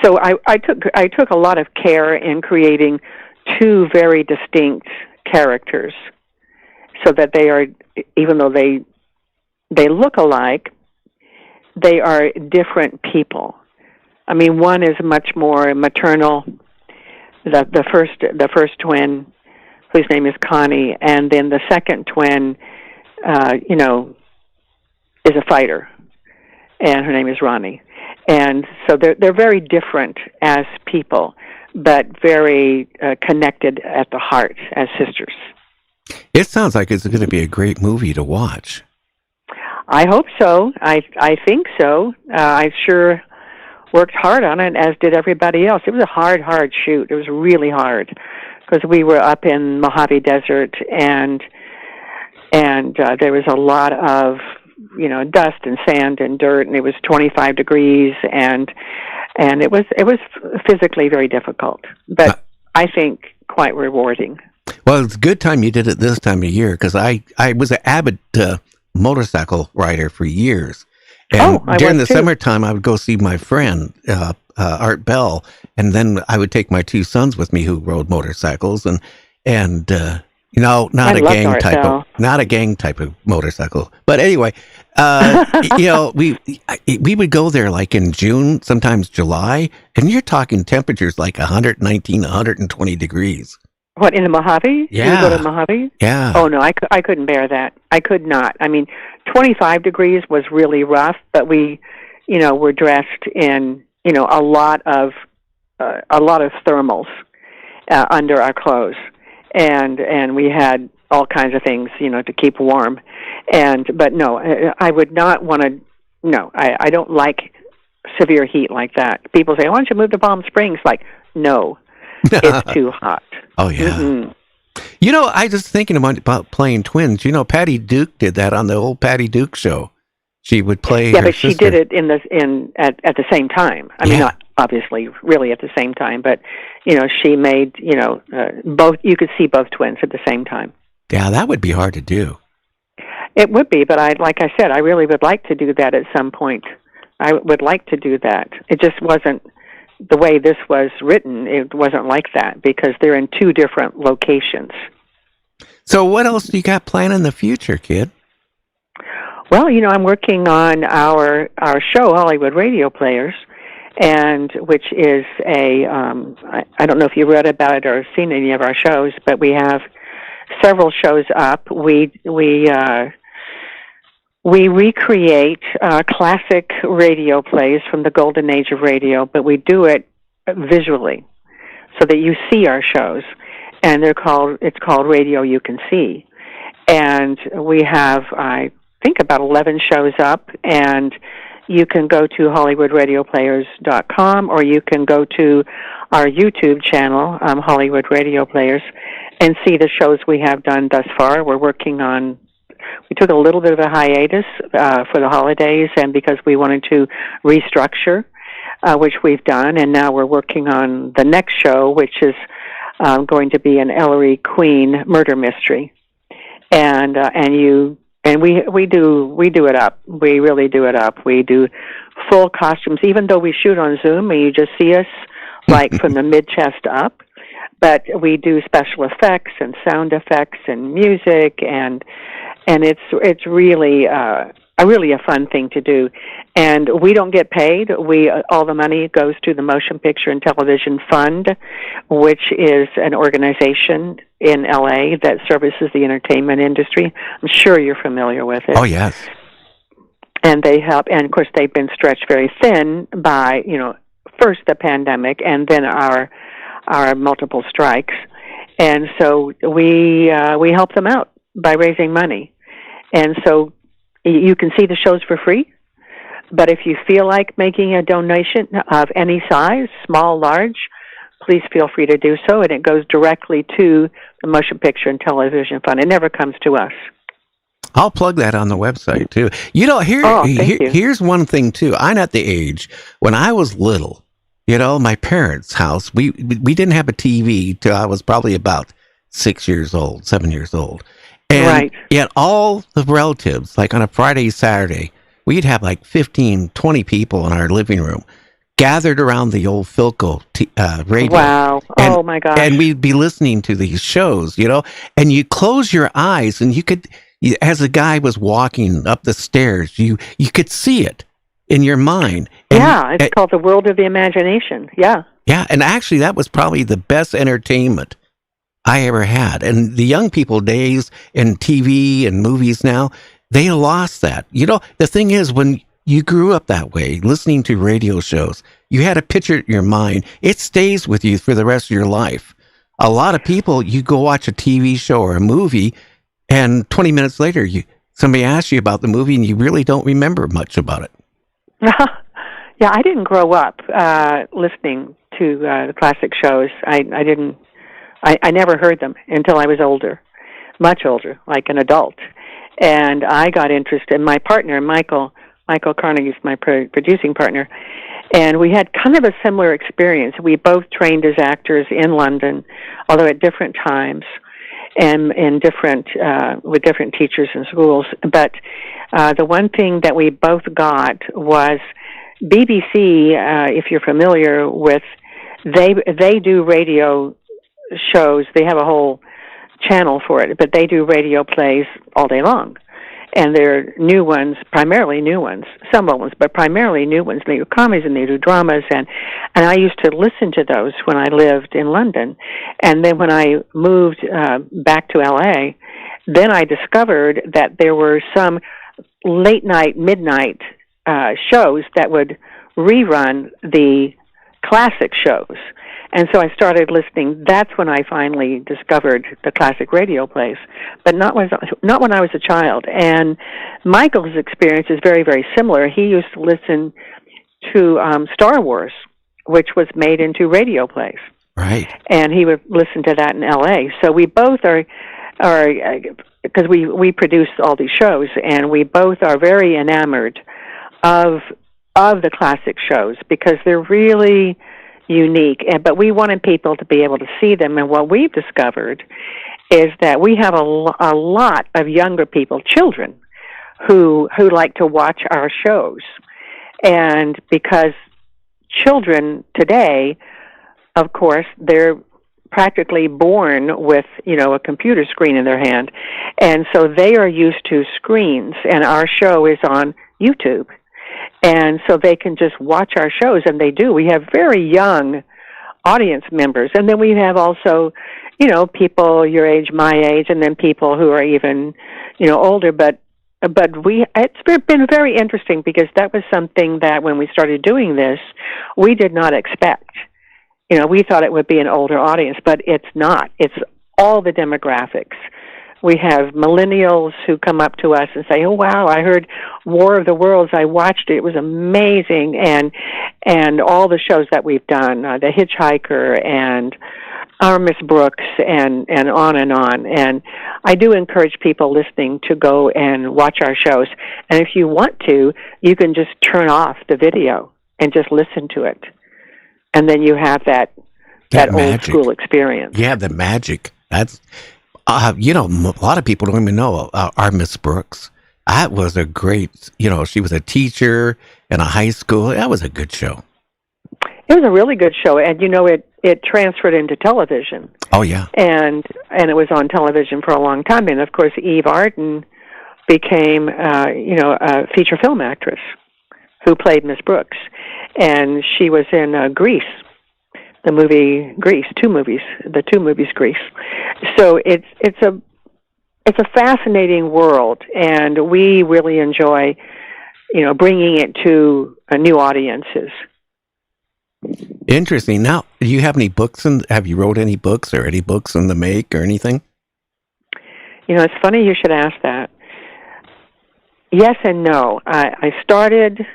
So I took a lot of care in creating 2 very distinct characters, so that they are, even though they look alike, they are different people. I mean, one is much more maternal. The first twin, whose name is Connie, and then the second twin, is a fighter, and her name is Ronnie. And so they're very different as people, but very connected at the heart as sisters. It sounds like it's going to be a great movie to watch. I hope so. I think so. I sure worked hard on it, as did everybody else. It was a hard shoot. It was really hard because we were up in Mojave Desert, and there was a lot of dust and sand and dirt, and it was 25 degrees, and it was physically very difficult, but I think quite rewarding. Well, it's a good time you did it this time of year, because I was an avid motorcycle rider for years, and during the summertime I would go see my friend Art Bell, and then I would take my 2 sons with me who rode motorcycles, and not a gang type of motorcycle. But anyway, we would go there like in June, sometimes July, and you're talking temperatures like 119, 120 degrees. What, in the Mojave? Yeah. You go to Mojave? Yeah. Oh, no, I couldn't bear that. I could not. I mean, 25 degrees was really rough, but we, were dressed in, a lot of thermals. under our clothes, and we had all kinds of things, to keep warm. But no, I would not want to. No, I don't like severe heat like that. People say, "Why don't you move to Palm Springs?" Like, no, it's too hot. Oh yeah. Mm-mm. I was thinking about playing twins. Patty Duke did that on the old Patty Duke show. She would play. Yeah, her but she sister. did it at the same time. I mean, not obviously really at the same time, but she made both. You could see both twins at the same time. Yeah, that would be hard to do. It would be, but like I said, I really would like to do that at some point. I would like to do that. It just wasn't the way this was written. It wasn't like that because they're in two different locations. So what else do you got planned in the future, kid? Well, I'm working on our show, Hollywood Radio Players, and which is I don't know if you read about it or seen any of our shows, but we have several shows up. We recreate classic radio plays from the golden age of radio, but we do it visually so that you see our shows, and it's called Radio You Can See. And we have, I think, about 11 shows up, and you can go to HollywoodRadioPlayers.com, or you can go to our YouTube channel, Hollywood Radio Players, and see the shows we have done thus far. We took a little bit of a hiatus for the holidays, and because we wanted to restructure, which we've done, and now we're working on the next show, which is going to be an Ellery Queen murder mystery, and we do it up. We really do it up. We do full costumes, even though we shoot on Zoom, and you just see us like from the mid chest up. But we do special effects and sound effects and music, and it's really a fun thing to do. And we don't get paid. All the money goes to the Motion Picture and Television Fund, which is an organization in LA that services the entertainment industry. I'm sure you're familiar with it. Oh yes. And they help, and of course they've been stretched very thin by first the pandemic and then our multiple strikes, and so we help them out by raising money. And so you can see the shows for free, but if you feel like making a donation of any size, small, large, please feel free to do so, and it goes directly to the Motion Picture and Television Fund. It never comes to us. I'll plug that on the website too. Here's one thing too. I'm at the age when I was little. My parents' house, we didn't have a TV till I was probably about 7 years old. And right. Yet all the relatives, like on a Friday, Saturday, we'd have like 15, 20 people in our living room gathered around the old Philco radio. Wow. Oh my gosh. And we'd be listening to these shows, and you close your eyes and you could, as a guy was walking up the stairs, you could see it in your mind. And, it's called the world of the imagination. Yeah. Yeah, and actually that was probably the best entertainment I ever had. And the young people days in TV and movies now, they lost that. The thing is, when you grew up that way, listening to radio shows, you had a picture in your mind. It stays with you for the rest of your life. A lot of people, you go watch a TV show or a movie, and 20 minutes later, somebody asks you about the movie, and you really don't remember much about it. Yeah, I didn't grow up listening to the classic shows. I didn't. I never heard them until I was older, much older, like an adult. And I got interested. My partner, Michael Carnegie, is my producing partner, and we had kind of a similar experience. We both trained as actors in London, although at different times and in different with different teachers and schools. But the one thing that we both got was BBC. If you're familiar with, they do radio shows. They have a whole channel for it, but they do radio plays all day long, and they're new ones, primarily new ones, some old ones, but primarily new ones. They do comedies and they do dramas, and I used to listen to those when I lived in London. And then when I moved back to LA, then I discovered that there were some late night, midnight shows that would rerun the classic shows. And so I started listening. That's when I finally discovered the classic radio plays, but not when I was a child. And Michael's experience is very, very similar. He used to listen to Star Wars, which was made into radio plays. Right. And he would listen to that in L.A. So we both are because we produce all these shows, and we both are very enamored of the classic shows because they're really unique. But we wanted people to be able to see them, and what we've discovered is that we have a lot of younger people, children, who like to watch our shows. And because children today, of course, they're practically born with, a computer screen in their hand. And so they are used to screens, and our show is on YouTube. And so they can just watch our shows, and they do. We have very young audience members. And then we have also, people your age, my age, and then people who are even, older. But it's been very interesting because that was something that when we started doing this, we did not expect. We thought it would be an older audience, but it's not. It's all the demographics. We have millennials who come up to us and say, "Oh, wow, I heard War of the Worlds. I watched it. It was amazing." And all the shows that we've done, The Hitchhiker and Our Miss Brooks and on and on. And I do encourage people listening to go and watch our shows. And if you want to, you can just turn off the video and just listen to it. And then you have that old school experience. Yeah, the magic. That's, a lot of people don't even know our Miss Brooks. That was a great, she was a teacher in a high school. That was a good show. It was a really good show. And, it transferred into television. Oh, yeah. And it was on television for a long time. And, of course, Eve Arden became, a feature film actress who played Miss Brooks. And she was in Grease, the movie Grease, the two movies Grease. So it's a fascinating world, and we really enjoy, bringing it to new audiences. Interesting. Now, do you have any books, have you wrote any books or any books in the make or anything? It's funny you should ask that. Yes and no. I started...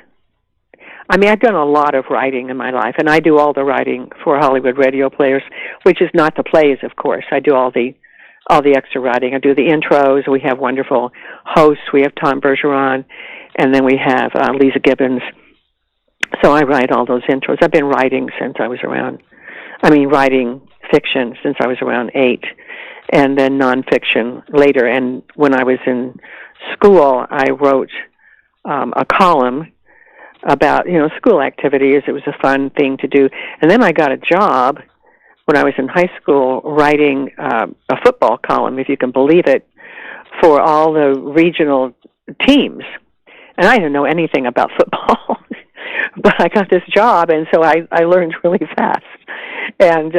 I've done a lot of writing in my life, and I do all the writing for Hollywood Radio Players, which is not the plays, of course. I do all the extra writing. I do the intros. We have wonderful hosts. We have Tom Bergeron, and then we have Lisa Gibbons. So I write all those intros. I've been writing since I was writing fiction since I was around 8, and then nonfiction later. And when I was in school, I wrote a column about, school activities. It was a fun thing to do. And then I got a job when I was in high school writing a football column, if you can believe it, for all the regional teams. And I didn't know anything about football, but I got this job, and so I learned really fast. And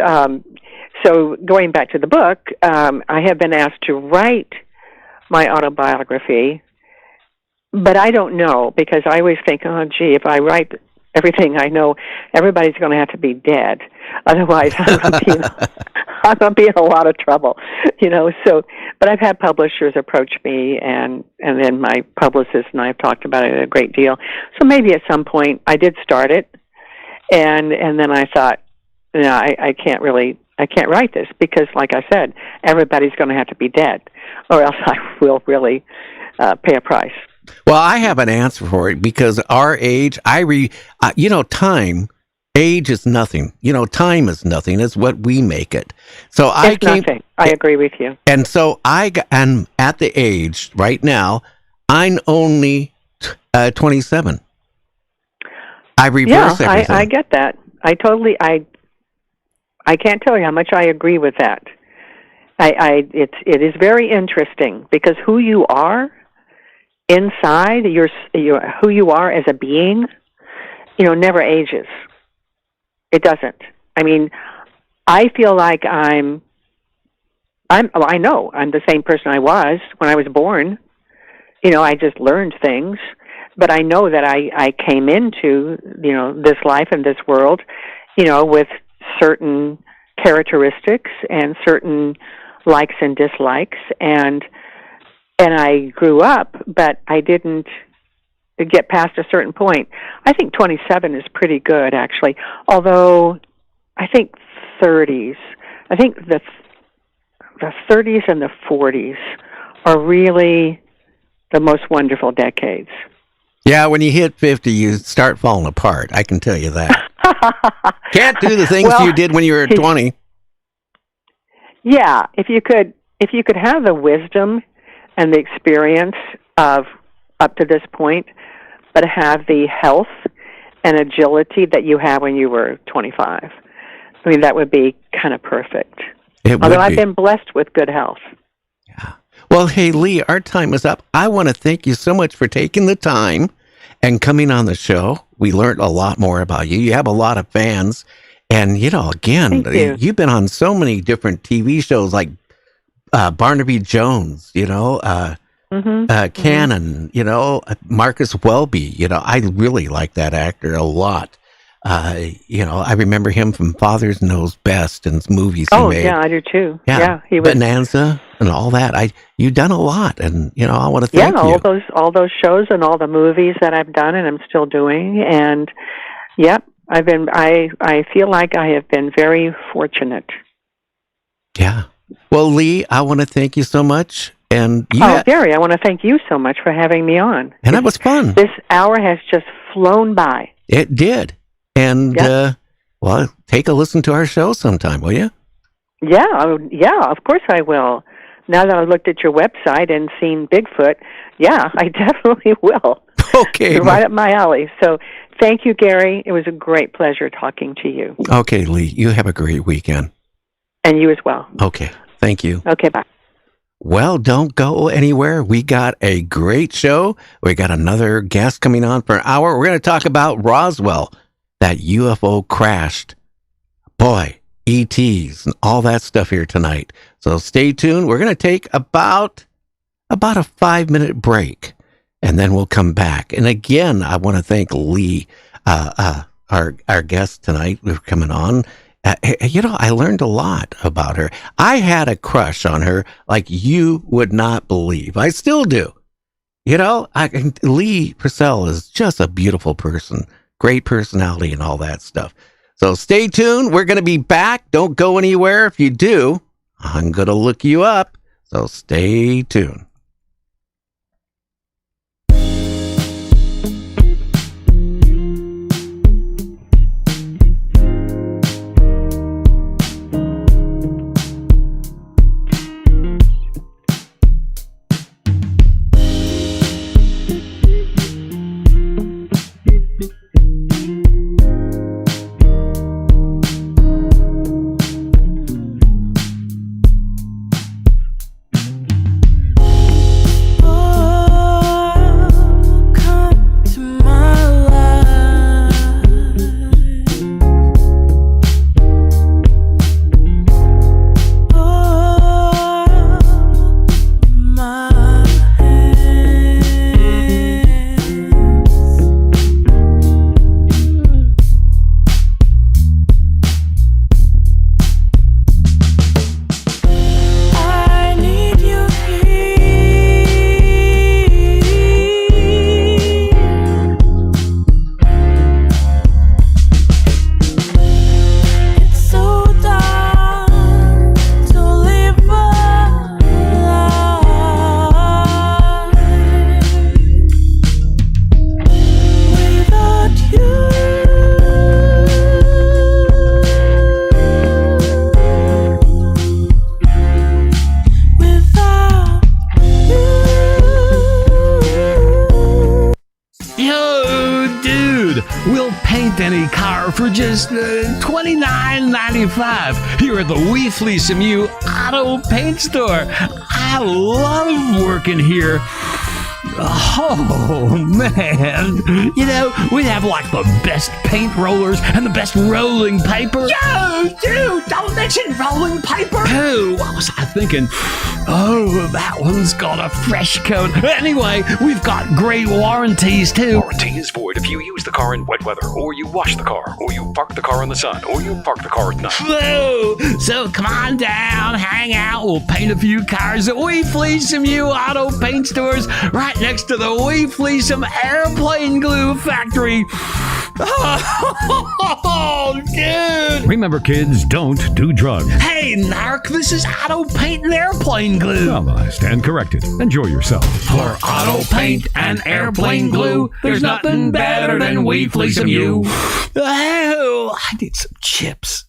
so going back to the book, I have been asked to write my autobiography, but I don't know, because I always think, oh, gee, if I write everything I know, everybody's going to have to be dead. Otherwise, I'm going to be in a lot of trouble, So, but I've had publishers approach me, and then my publicist and I have talked about it a great deal. So maybe at some point I did start it, and then I thought, I can't write this, because, like I said, everybody's going to have to be dead, or else I will really pay a price. Well, I have an answer for it, because our age, time, age is nothing. Time is nothing. It's what we make it. So nothing. I agree with you. And so I'm at the age right now, I'm only 27. I reverse everything. I get that. I can't tell you how much I agree with that. It is very interesting, because who you are inside, who you are as a being, never ages. It doesn't. I feel like I know I'm the same person I was when I was born. I just learned things, but I know that I came into, this life and this world, with certain characteristics and certain likes and dislikes, and I grew up, but I didn't get past a certain point. I think 27 is pretty good, actually, although I think 30s. I think the 30s and the 40s are really the most wonderful decades. Yeah, when you hit 50, you start falling apart. I can tell you that. Can't do the things you did when you were 20. Yeah, if you could have the wisdom and the experience of up to this point, but have the health and agility that you had when you were 25. I mean, that would be kind of perfect. Although I've been blessed with good health. Yeah. Well, hey, Lee, our time is up. I want to thank you so much for taking the time and coming on the show. We learned a lot more about you. You have a lot of fans. And, again, you've been on so many different TV shows like Barnaby Jones, Cannon, Marcus Welby. I really like that actor a lot. I remember him from Father Knows Best and movies he made. Yeah, I do too. Yeah, he was Bonanza and all that. You've done a lot, and I want to thank you. Yeah, all those shows and all the movies that I've done and I'm still doing, and yep, I feel like I have been very fortunate. Yeah. Well, Lee, I want to thank you so much. And Geri, I want to thank you so much for having me on. And that was fun. This hour has just flown by. It did. And, take a listen to our show sometime, will you? Yeah, of course I will. Now that I've looked at your website and seen Bigfoot, yeah, I definitely will. Okay. You're right up my alley. So thank you, Geri. It was a great pleasure talking to you. Okay, Lee, you have a great weekend. And you as well. Okay, thank you. Okay, bye. Well, don't go anywhere. We got a great show. We got another guest coming on for an hour. We're going to talk about Roswell, that UFO crashed. Boy, ETs and all that stuff here tonight. So stay tuned. We're going to take about a 5-minute break, and then we'll come back. And again, I want to thank Lee, our guest tonight, who's coming on. I learned a lot about her. I had a crush on her like you would not believe. I still do. Lee Purcell is just a beautiful person, great personality and all that stuff. So stay tuned. We're going to be back. Don't go anywhere. If you do, I'm going to look you up. So stay tuned. For just $29.95 here at the We Fleece You Auto Paint Store. I love working here. Oh, man. You know, we'd have like the best paint rollers and the best rolling paper. Yo, dude, don't mention rolling paper. Oh, what was I thinking? Oh, that one's got a fresh coat. Anyway, we've got great warranties, too. Warranty is void if you use the car in wet weather, or you wash the car, or you park the car in the sun, or you park the car at night. Whoa! So come on down, hang out, we'll paint a few cars at Wee Fleecem U Auto Paint Stores right next to the Wee Fleecem Airplane Glue Factory. Oh, dude! Remember, kids, don't do drugs. Hey, narc, this is auto paint and airplane glue. Come on, stand corrected. Enjoy yourself. For auto paint and airplane glue, there's nothing better than Wee Fleecem U. Oh, I need some chips.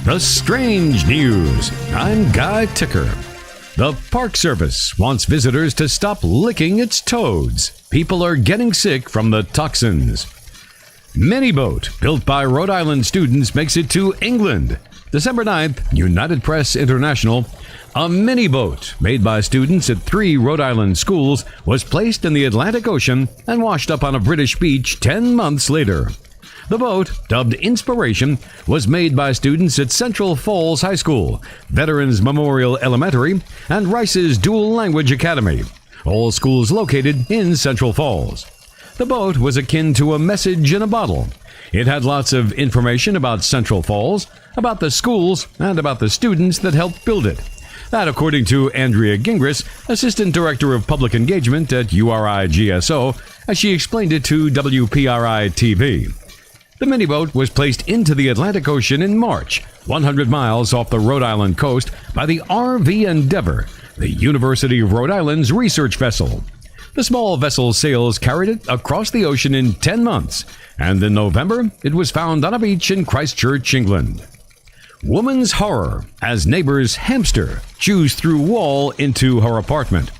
The Strange News. I'm Guy Ticker. The Park Service wants visitors to stop licking its toads. People are getting sick from the toxins. Mini boat built by Rhode Island students makes it to England. December 9th, United Press International. A mini boat made by students at 3 Rhode Island schools was placed in the Atlantic Ocean and washed up on a British beach 10 months later. The boat, dubbed Inspiration, was made by students at Central Falls High School, Veterans Memorial Elementary, and Rice's Dual Language Academy, all schools located in Central Falls. The boat was akin to a message in a bottle. It had lots of information about Central Falls, about the schools, and about the students that helped build it. That, according to Andrea Gingras, Assistant Director of Public Engagement at URI-GSO, as she explained it to WPRI-TV. The mini-boat was placed into the Atlantic Ocean in March, 100 miles off the Rhode Island coast, by the RV Endeavour, the University of Rhode Island's research vessel. The small vessel's sails carried it across the ocean in 10 months, and in November, it was found on a beach in Christchurch, England. Woman's horror as neighbor's hamster chews through wall into her apartment.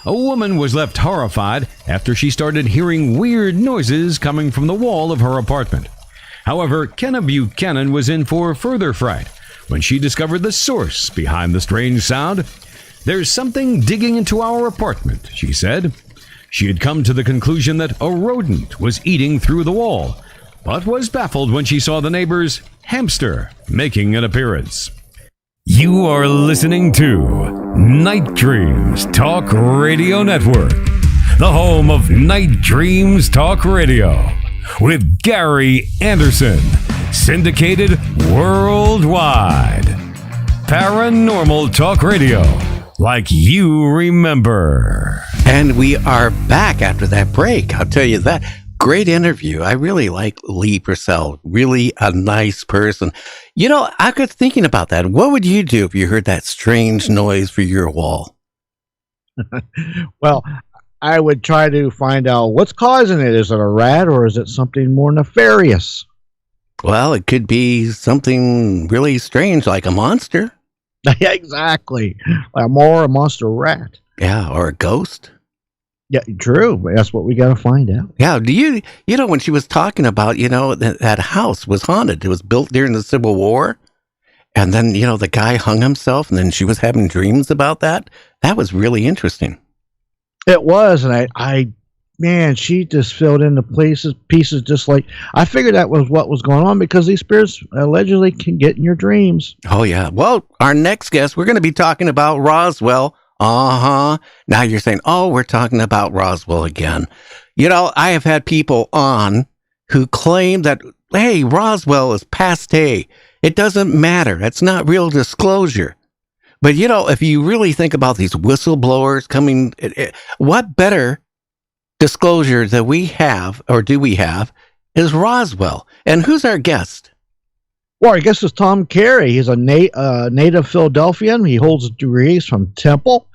A woman was left horrified after she started hearing weird noises coming from the wall of her apartment. However, Kenna Buchanan was in for further fright when she discovered the source behind the strange sound. "There's something digging into our apartment," she said. She had come to the conclusion that a rodent was eating through the wall, but was baffled when she saw the neighbor's hamster making an appearance. You are listening to Night Dreams Talk Radio Network, the home of Night Dreams Talk Radio, with Gary Anderson, syndicated worldwide. Paranormal Talk Radio, like you remember. And we are back after that break. I'll tell you that. Great interview. I really like Lee Purcell. Really a nice person. You know, I got thinking about that. What would you do if you heard that strange noise for your wall? Well, I would try to find out what's causing it. Is it a rat or is it something more nefarious? Well, it could be something really strange, like a monster. Yeah, exactly. A monster rat. Yeah, or a ghost. Yeah, true. That's what we got to find out. Yeah, do you know, when she was talking about, that house was haunted. It was built during the Civil War. And then, the guy hung himself and then she was having dreams about that. That was really interesting. It was. And man, she just filled in the pieces just like, I figured that was what was going on because these spirits allegedly can get in your dreams. Oh, yeah. Well, our next guest, we're going to be talking about Roswell. Now you're saying, oh, we're talking about Roswell again. I have had people on who claim that, hey, Roswell is passe. It doesn't matter. It's not real disclosure. But, if you really think about these whistleblowers coming, what better disclosure that we have, or do we have, is Roswell. And who's our guest? Well, I guess it's Tom Carey. He's a native Philadelphian. He holds degrees from Temple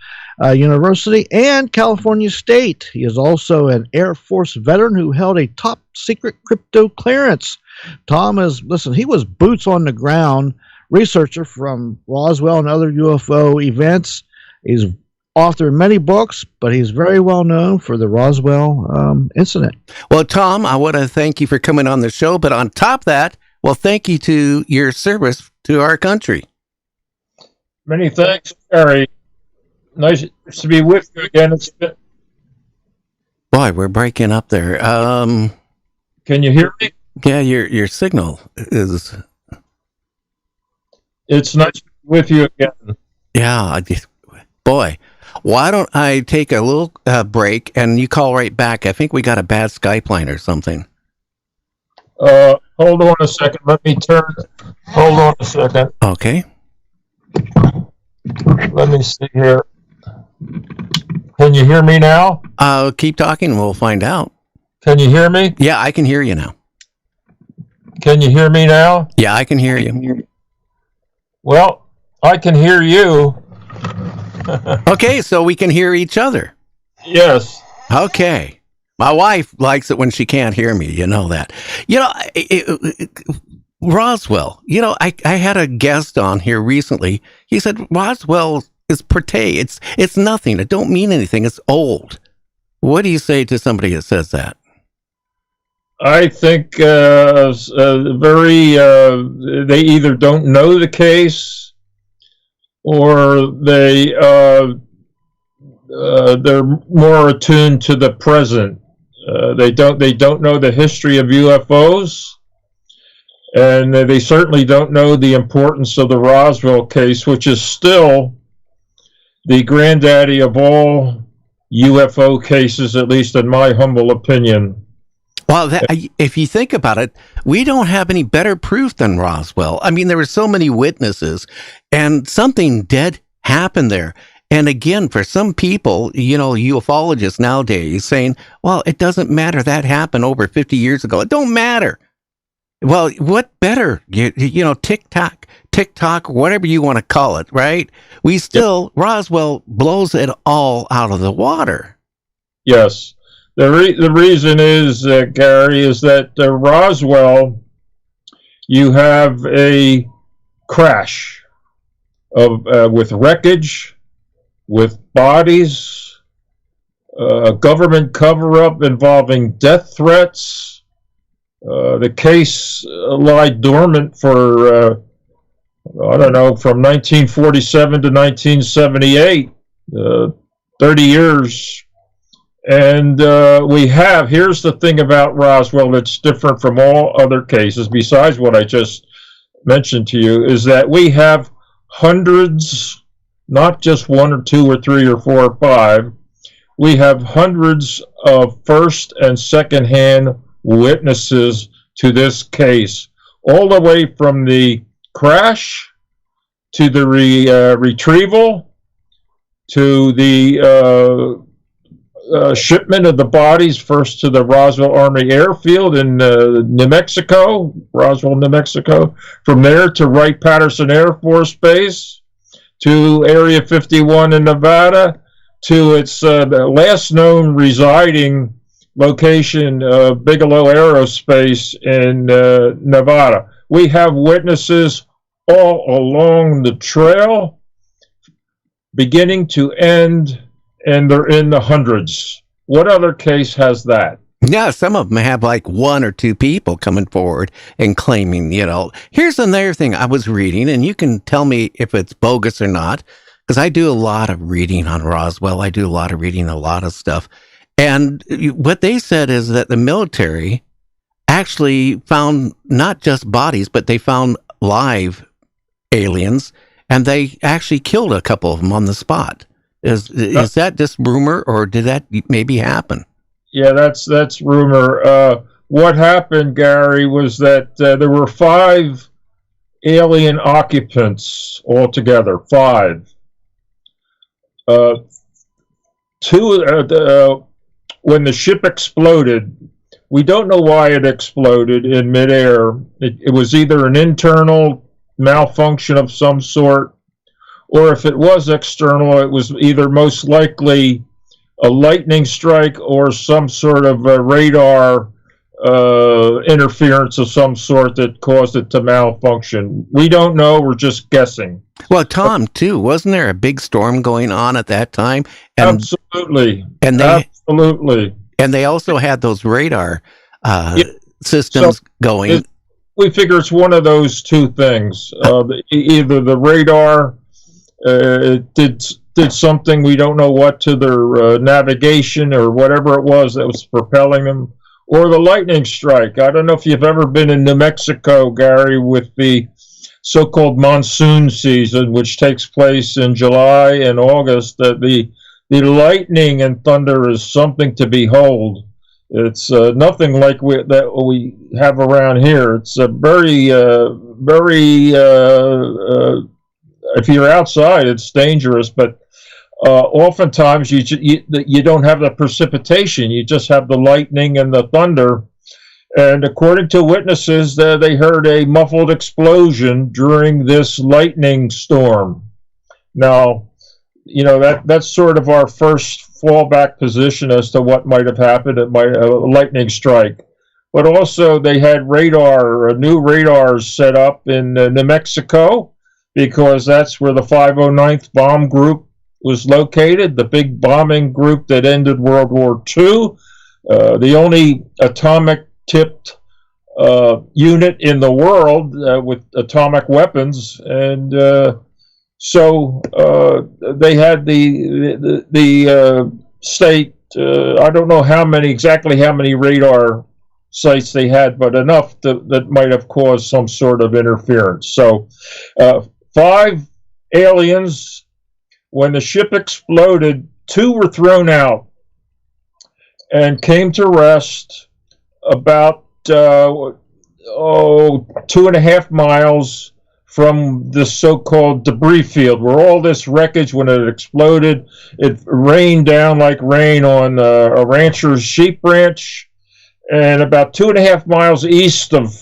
University and California State. He is also an Air Force veteran who held a top secret crypto clearance. Tom he was boots on the ground researcher from Roswell and other UFO events. He's authored many books, but he's very well known for the Roswell incident. Well, Tom, I want to thank you for coming on the show. But on top of that, well, thank you to your service to our country. Many thanks, Carey. Nice to be with you again. Boy, we're breaking up there. Can you hear me? Yeah, your signal is... It's nice to be with you again. Yeah, boy. Why don't I take a little break and you call right back? I think we got a bad Skype line or something. Hold on a second. Let me turn. Hold on a second. Okay. Let me see here. Can you hear me now? Keep talking and we'll find out. Can you hear me? Yeah, I can hear you now. Can you hear me now? Yeah, I can hear you. Well, I can hear you. Okay, so we can hear each other. Yes. Okay. My wife likes it when she can't hear me. You know that. Roswell. I had a guest on here recently. He said Roswell is Pertay. It's nothing. It don't mean anything. It's old. What do you say to somebody that says that? I think they either don't know the case, or they're more attuned to the present. They don't know the history of UFOs, and they certainly don't know the importance of the Roswell case, which is still the granddaddy of all UFO cases, at least in my humble opinion. Well, if you think about it, we don't have any better proof than Roswell. I mean, there were so many witnesses, and something dead happened there. And again, for some people, ufologists nowadays saying, well, it doesn't matter. That happened over 50 years ago. It don't matter. Well, what better? TikTok, whatever you want to call it, right? Roswell blows it all out of the water. Yes. The reason is, Gary, is that Roswell, you have a crash with wreckage, with bodies, a government cover-up involving death threats. The case lied dormant for, from 1947 to 1978, 30 years. And here's the thing about Roswell that's different from all other cases, besides what I just mentioned to you, is that we have hundreds, not just one or two or three or four or five, we have hundreds of first and second-hand witnesses to this case, all the way from the crash to the retrieval to the shipment of the bodies, first to the Roswell Army Airfield in New Mexico, Roswell, New Mexico, from there to Wright-Patterson Air Force Base, to Area 51 in Nevada, to its last known residing location, Bigelow Aerospace in Nevada. We have witnesses all along the trail, beginning to end, and they're in the hundreds. What other case has that? Yeah, some of them have like one or two people coming forward and claiming, Here's another thing I was reading, and you can tell me if it's bogus or not, because I do a lot of reading on Roswell. I do a lot of reading, a lot of stuff. And what they said is that the military actually found not just bodies, but they found live aliens, and they actually killed a couple of them on the spot. Is that just rumor, or did that maybe happen? Yeah, that's rumor. What happened, Gary, was that there were 5 alien occupants altogether. 5. 2 when the ship exploded. We don't know why it exploded in midair. It was either an internal malfunction of some sort, or if it was external, it was either most likely a lightning strike or some sort of radar interference of some sort that caused it to malfunction. We don't know. We're just guessing. Well, Tom, too, wasn't there a big storm going on at that time? Absolutely. Absolutely. And they also had those radar systems going. We figure it's one of those two things. Either the radar did something, we don't know what, to their navigation or whatever it was that was propelling them, or the lightning strike. I don't know if you've ever been in New Mexico, Gary, with the so-called monsoon season, which takes place in July and August. That the lightning and thunder is something to behold. It's nothing like that we have around here. It's a very if you're outside, it's dangerous, but oftentimes you don't have the precipitation. You just have the lightning and the thunder. And according to witnesses, they heard a muffled explosion during this lightning storm. Now, that's sort of our first fallback position as to what might have happened. It might a lightning strike. But also they had new radars set up in New Mexico, because that's where the 509th Bomb Group was located, the big bombing group that ended World War II, the only atomic-tipped unit in the world with atomic weapons, and so they had the state. I don't know exactly how many radar sites they had, but enough that might have caused some sort of interference. So 5 aliens. When the ship exploded, 2 were thrown out and came to rest about 2.5 miles from the so-called debris field, where all this wreckage, when it exploded, it rained down like rain on a rancher's sheep ranch. And about 2.5 miles east of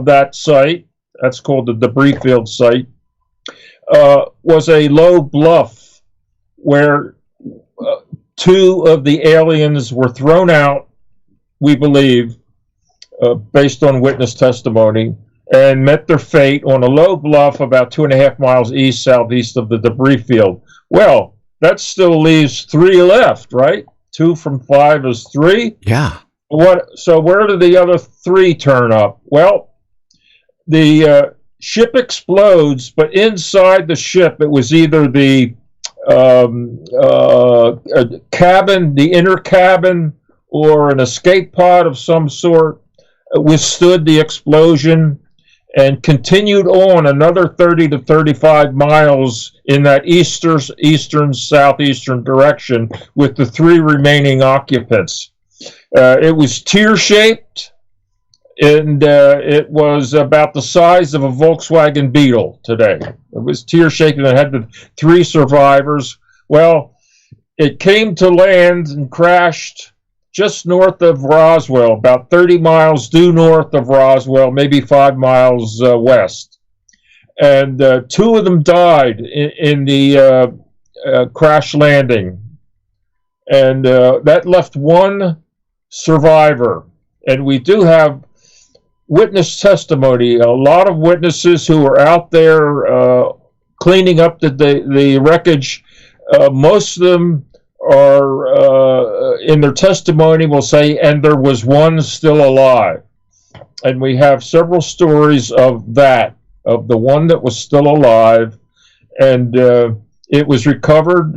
that site, that's called the debris field site, was a low bluff where 2 of the aliens were thrown out, we believe, based on witness testimony, and met their fate on a low bluff about 2.5 miles southeast of the debris field. Well, that still leaves 3 left, right? 2 from 5 is 3. Yeah. So where did the other 3 turn up? Well, the ship explodes, but inside the ship, it was either the cabin, the inner cabin, or an escape pod of some sort, withstood the explosion and continued on another 30 to 35 miles in that eastern southeastern direction with the 3 remaining occupants. It was tear-shaped, and it was about the size of a Volkswagen Beetle today. It was tear-shaped, and it had the 3 survivors. Well, it came to land and crashed just north of Roswell, about 30 miles due north of Roswell, maybe 5 miles west. And 2 of them died in the crash landing. And that left 1 survivor. And we do have witness testimony, a lot of witnesses who were out there cleaning up the wreckage. Most of them are in their testimony will say, and there was 1 still alive. And we have several stories of that, of the 1 that was still alive, and it was recovered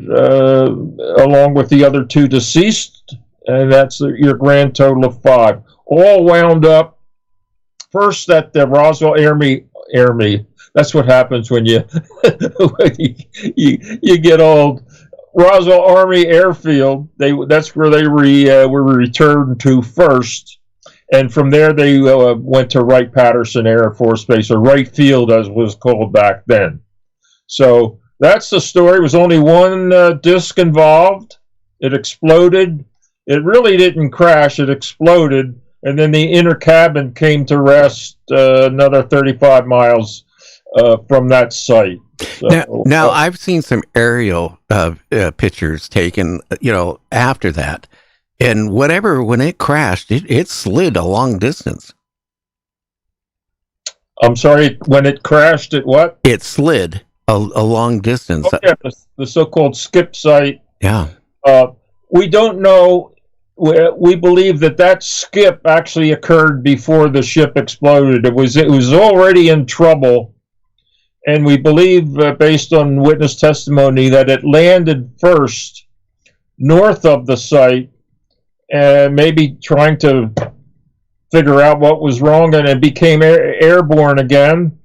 along with the other 2 deceased, and that's your grand total of 5. All wound up first at the Roswell EMMY. That's what happens when you you get old. Roswell Army Airfield. That's where they were returned to first, and from there they went to Wright-Patterson Air Force Base, or Wright Field as it was called back then. So that's the story. It was only 1 disc involved. It exploded. It really didn't crash. It exploded, and then the inner cabin came to rest another 35 miles from that site. So, now I've seen some aerial pictures taken, after that, and when it crashed, it slid a long distance. I'm sorry, when it crashed, it what? It slid a long distance. Oh, yeah, the so-called skip site. Yeah. We don't know. We believe that skip actually occurred before the ship exploded. It was already in trouble. And we believe, based on witness testimony, that it landed first north of the site, and maybe trying to figure out what was wrong, and it became airborne again.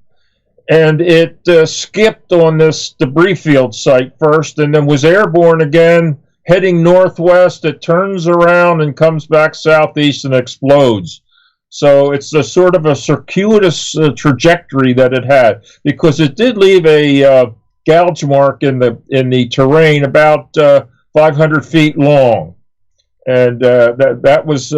And it skipped on this debris field site first, and then was airborne again, heading northwest. It turns around and comes back southeast and explodes. So it's a sort of a circuitous trajectory that it had, because it did leave a gouge mark in the terrain about 500 feet long, and that was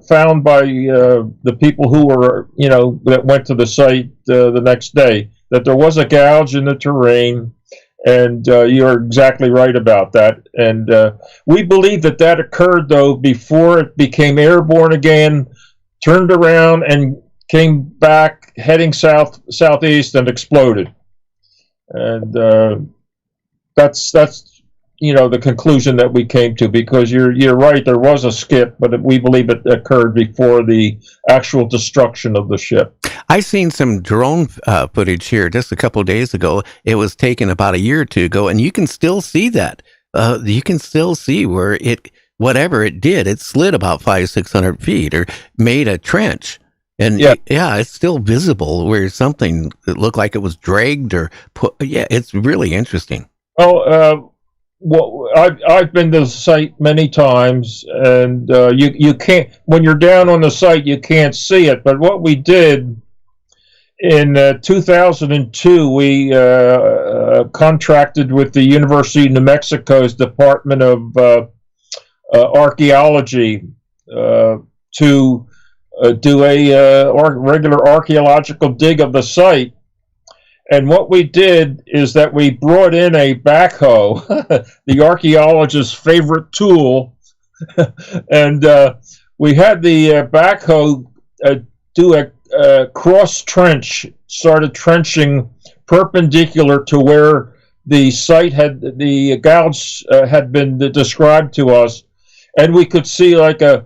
found by the people who were that went to the site the next day, that there was a gouge in the terrain, and you're exactly right about that. And we believe that occurred though before it became airborne again, turned around and came back heading southeast and exploded. and that's the conclusion that we came to, because you're right, there was a skip, but we believe it occurred before the actual destruction of the ship. I seen some drone footage here just a couple of days ago. It was taken about a year or two ago, and you can still see that. You can still see where whatever it did, it slid about 500-600 feet or made a trench. And it's still visible where something that looked like it was dragged or put. Yeah, it's really interesting. Well, I've been to the site many times, and you can't, when you're down on the site, you can't see it. But what we did in 2002, we contracted with the University of New Mexico's Department of Archaeology to do a regular archaeological dig of the site. And what we did is that we brought in a backhoe, the archaeologist's favorite tool, and we had the backhoe do a cross trench, started trenching perpendicular to where the site the gouge had been described to us, and we could see like a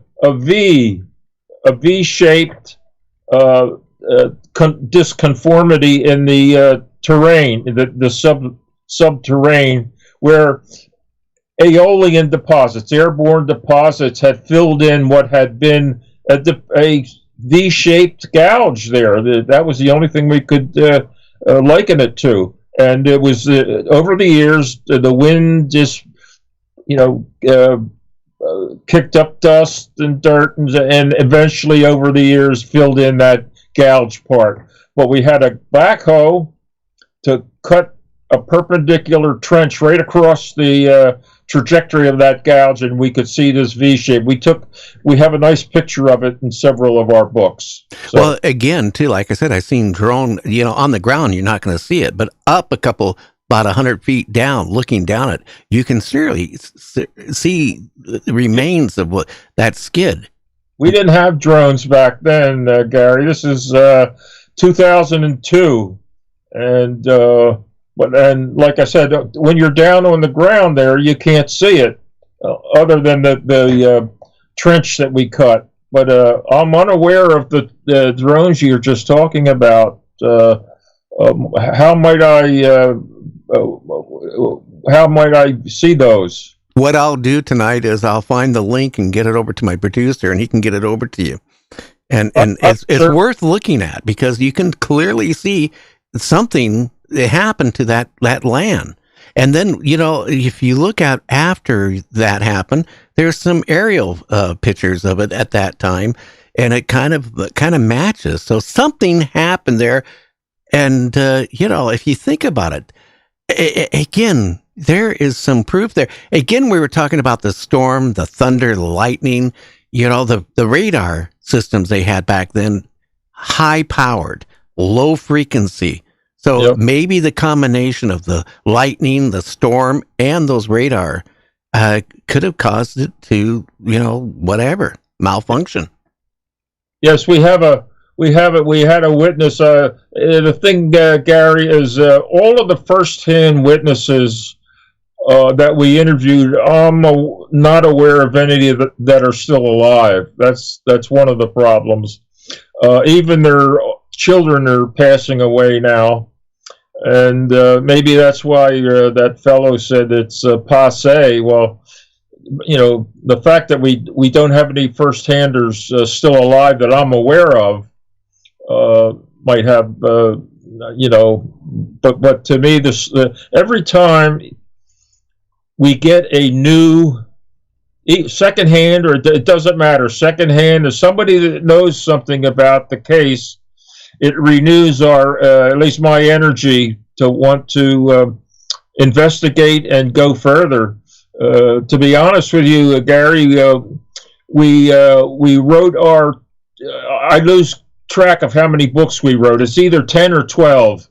V-shaped disconformity in the terrain, the subterranean, where aeolian deposits, airborne deposits, had filled in what had been a V-shaped gouge there. That was the only thing we could liken it to. And it was over the years, the wind just, kicked up dust and dirt, and eventually over the years filled in that gouge part. But we had a backhoe to cut a perpendicular trench right across the trajectory of that gouge, and we could see this V shape. We have a nice picture of it in several of our books. So, well, again, too, like I said, I seen drone. On the ground, you're not going to see it, but up about 100 feet down, looking down it, you can surely see the remains of that skid. We didn't have drones back then, Gary. This is 2002, and like I said, when you're down on the ground there, you can't see it, other than the trench that we cut. But I'm unaware of the drones you're just talking about. How might I see those? What I'll do tonight is I'll find the link and get it over to my producer, and he can get it over to you. And it's worth looking at, because you can clearly see something that happened to that land. And then, if you look at after that happened, there's some aerial pictures of it at that time, and it kind of matches. So something happened there. And, if you think about it, again, there is some proof there. Again, we were talking about the storm, the thunder, the lightning, the radar systems they had back then, high powered, low frequency. So maybe the combination of the lightning, the storm, and those radar could have caused it to, whatever, malfunction. Yes, we had a witness. The thing, Gary, is all of the first-hand witnesses that we interviewed, I'm not aware of any that are still alive. That's one of the problems. Even their children are passing away now, and maybe that's why that fellow said it's passé. Well, the fact that we don't have any first-handers still alive that I'm aware of might have, but to me, every time we get a new secondhand, or it doesn't matter, secondhand, is somebody that knows something about the case, it renews at least my energy to want to investigate and go further. To be honest with you, Gary, we wrote I lose track of how many books we wrote. It's either 10 or 12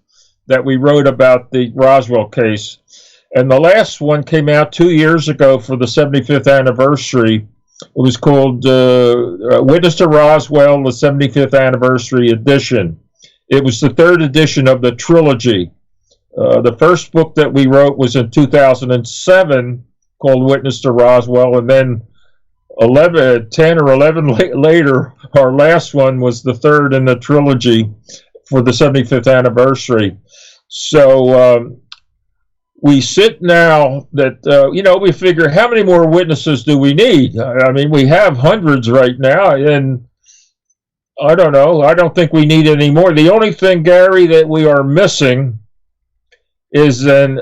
that we wrote about the Roswell case. And the last one came out 2 years ago for the 75th anniversary. It was called Witness to Roswell, the 75th anniversary edition. It was the third edition of the trilogy. The first book that we wrote was in 2007 called Witness to Roswell, and then 10 or 11 later, our last one was the third in the trilogy for the 75th anniversary. So we sit now that, we figure how many more witnesses do we need? I mean, we have hundreds right now, and I don't know. I don't think we need any more. The only thing, Gary, that we are missing is an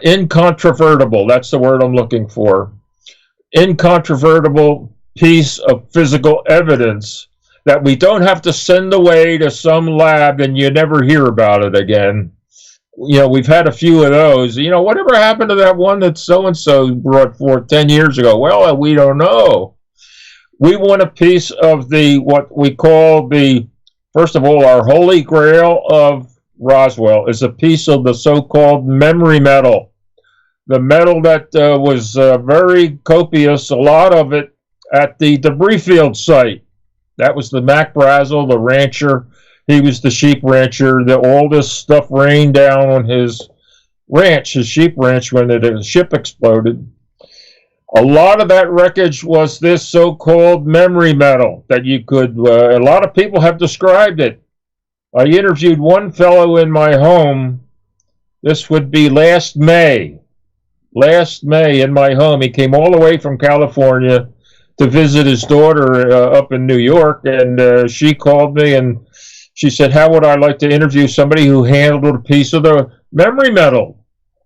incontrovertible, that's the word I'm looking for, incontrovertible piece of physical evidence that we don't have to send away to some lab and you never hear about it again. We've had a few of those. Whatever happened to that one that so-and-so brought forth 10 years ago? Well, we don't know. We want a piece of what we call first of all, our holy grail of Roswell is a piece of the so-called memory metal. The metal that was very copious, a lot of it at the debris field site. That was the Mac Brazel, the rancher. He was the sheep rancher. All this stuff rained down on his ranch, his sheep ranch, when the ship exploded. A lot of that wreckage was this so-called memory metal that you could, a lot of people have described it. I interviewed one fellow in my home. This would be last May in my home. He came all the way from California to visit his daughter up in New York, and she called me and she said, how would I like to interview somebody who handled a piece of the memory metal?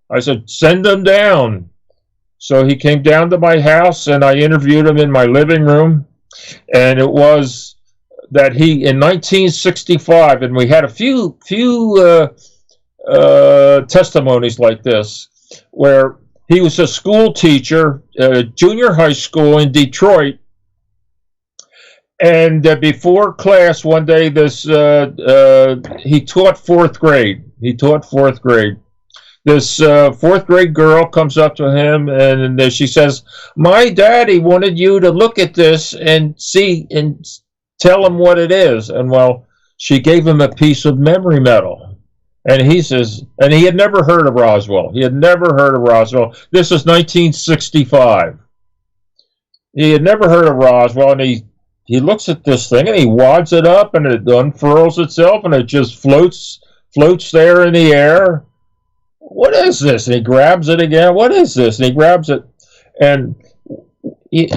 I said, send them down. So he came down to my house, and I interviewed him in my living room, and it was that he, in 1965, and we had a few testimonies like this, where he was a school teacher, junior high school in Detroit, and before class one day, he taught fourth grade. This fourth grade girl comes up to him and she says, my daddy wanted you to look at this and see and tell him what it is. And well, she gave him a piece of memory metal. And he says, and he had never heard of Roswell. This is 1965. He had never heard of Roswell, and he looks at this thing and he wads it up and it unfurls itself and it just floats there in the air. What is this? And he grabs it again. What is this? And he grabs it. And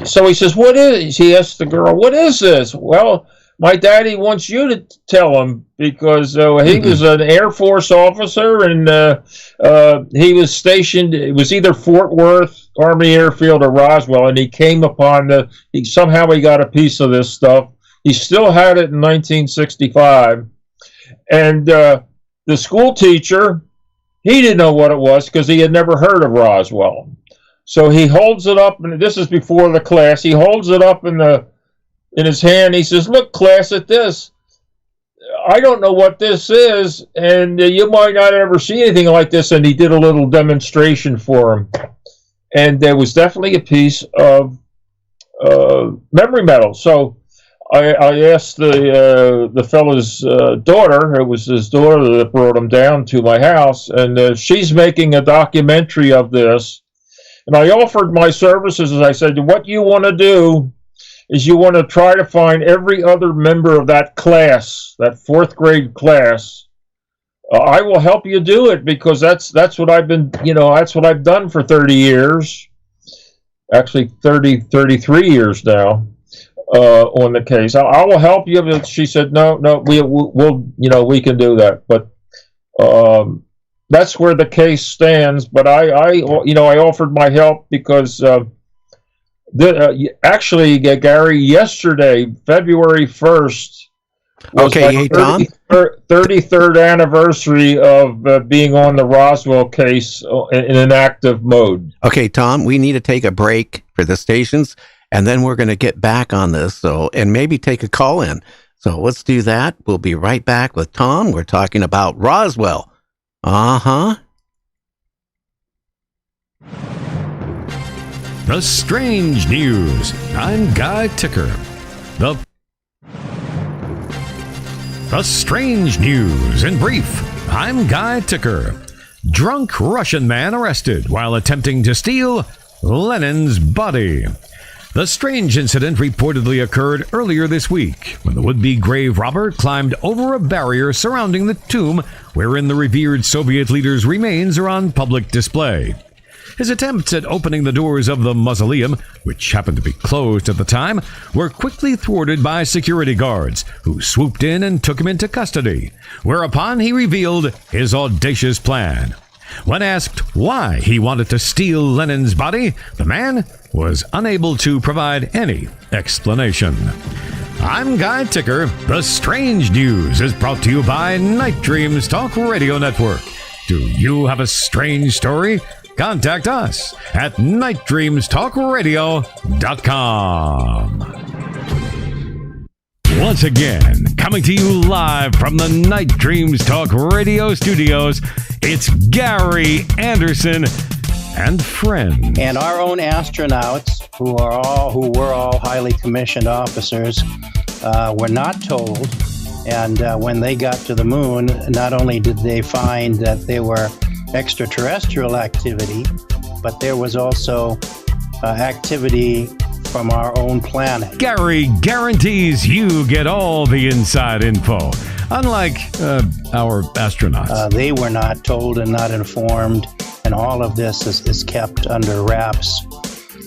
so he says, what is? He asks the girl, what is this? Well, my daddy wants you to tell him because he was an Air Force officer and he was stationed, it was either Fort Worth, Army Airfield, or Roswell, and he came upon somehow he got a piece of this stuff. He still had it in 1965. And the school teacher, he didn't know what it was because he had never heard of Roswell. So he holds it up, and this is before the class. He holds it up in his hand. He says, look, class, at this. I don't know what this is, and you might not ever see anything like this. And he did a little demonstration for him. And there was definitely a piece of memory metal. So I asked the fellow's daughter, it was his daughter that brought him down to my house, and she's making a documentary of this. And I offered my services, as I said, what you want to do is you want to try to find every other member of that class, that fourth grade class. I will help you do it because that's what I've been, that's what I've done for 30 years. Actually, 33 years now. On the case, I will help you. But she said, no, we'll we can do that. But that's where the case stands. But I offered my help because actually, Gary, yesterday, February 1st, was my 33rd anniversary of being on the Roswell case in an active mode. Okay, Tom, we need to take a break for the stations. And then we're going to get back on this, and maybe take a call in. So let's do that. We'll be right back with Tom. We're talking about Roswell. The Strange News. I'm Guy Ticker. The strange news in brief. I'm Guy Ticker. Drunk Russian man arrested while attempting to steal Lenin's body. The strange incident reportedly occurred earlier this week when the would-be grave robber climbed over a barrier surrounding the tomb wherein the revered Soviet leader's remains are on public display. His attempts at opening the doors of the mausoleum, which happened to be closed at the time, were quickly thwarted by security guards, who swooped in and took him into custody, whereupon he revealed his audacious plan. When asked why he wanted to steal Lenin's body, the man was unable to provide any explanation. I'm Guy Ticker. The strange news is brought to you by Night Dreams Talk Radio Network. Do you have a strange story? Contact us at nightdreamstalkradio.com. Once again, coming to you live from the Night Dreams Talk Radio studios, it's Gary Anderson and friends. And our own astronauts, who were all highly commissioned officers, were not told. And when they got to the moon, not only did they find that there were extraterrestrial activity, but there was also activity from our own planet. Gary guarantees you get all the inside info, unlike our astronauts. They were not told and not informed, and all of this is kept under wraps.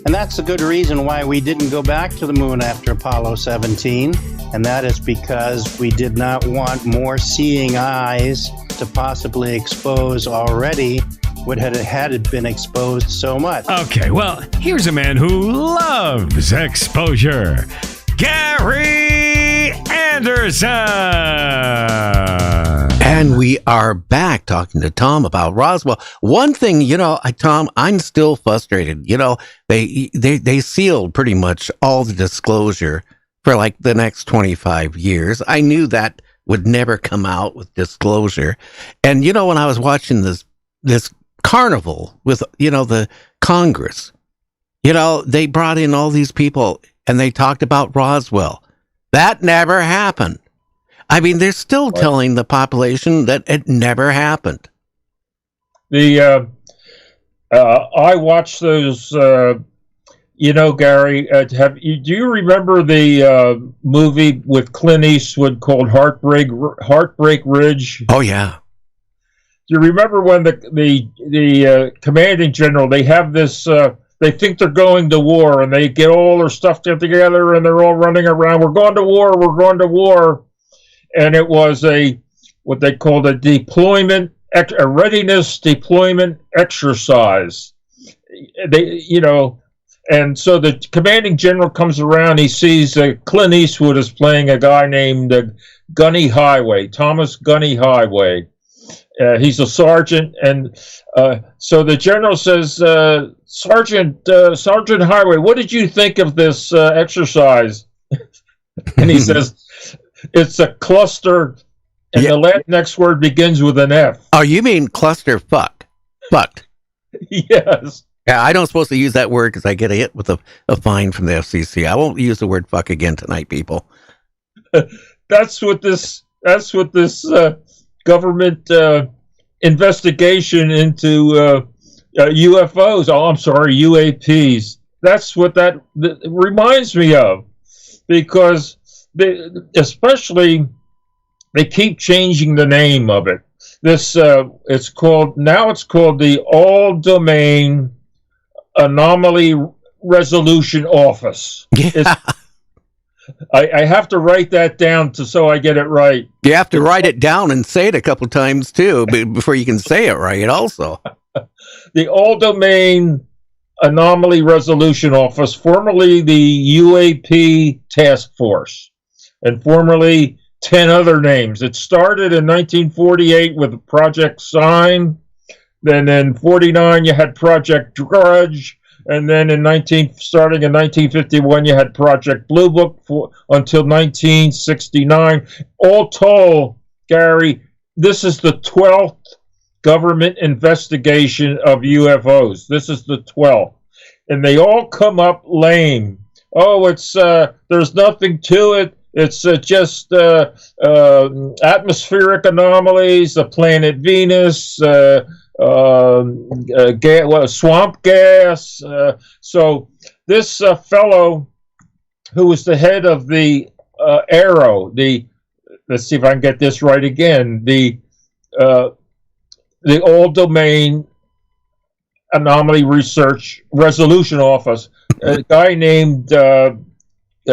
And that's a good reason why we didn't go back to the moon after Apollo 17, and that is because we did not want more seeing eyes to possibly expose already what had been exposed so much. Okay, well, here's a man who loves exposure. Gary Anderson! And we are back talking to Tom about Roswell. One thing, Tom, I'm still frustrated. They sealed pretty much all the disclosure for like the next 25 years. I knew that would never come out with disclosure. And, when I was watching this carnival with, the Congress, they brought in all these people and they talked about Roswell. That never happened. I mean, they're still telling the population that it never happened. I watched those, Gary, do you remember the movie with Clint Eastwood called Heartbreak Ridge? Oh, yeah. Do you remember when the commanding general, they have this, they think they're going to war, and they get all their stuff together, and they're all running around, we're going to war. And it was what they called a readiness deployment exercise. And so the commanding general comes around, he sees Clint Eastwood is playing a guy named Gunny Highway, Thomas Gunny Highway. He's a sergeant, and so the general says, Sergeant Highway, what did you think of this exercise? And he says, it's a cluster, and the next word begins with an F. Oh, you mean cluster fuck? Fucked. Yes. Yeah, I don't supposed to use that word because I get hit with a fine from the FCC. I won't use the word fuck again tonight, people. That's what this government investigation into UFOs. Oh, I'm sorry, UAPs. That's what that reminds me of, because they keep changing the name of it. It's called the All Domain Anomaly Resolution Office. Yeah. I have to write that down so I get it right. You have to write it down and say it a couple times too before you can say it right also. The All Domain Anomaly Resolution Office, formerly the UAP Task Force, and formerly 10 other names. It started in 1948 with Project Sign. Then in 49 you had Project Grudge, and then starting in 1951 you had Project Blue Book until 1969. All told, Gary, this is the 12th government investigation of UFOs. This is the 12th, and they all come up lame. Oh, it's there's nothing to it. It's just atmospheric anomalies, the planet Venus, swamp gas. So this fellow, who was the head of the ARROW, let's see if I can get this right again, the All Domain Anomaly Research Resolution Office, a guy named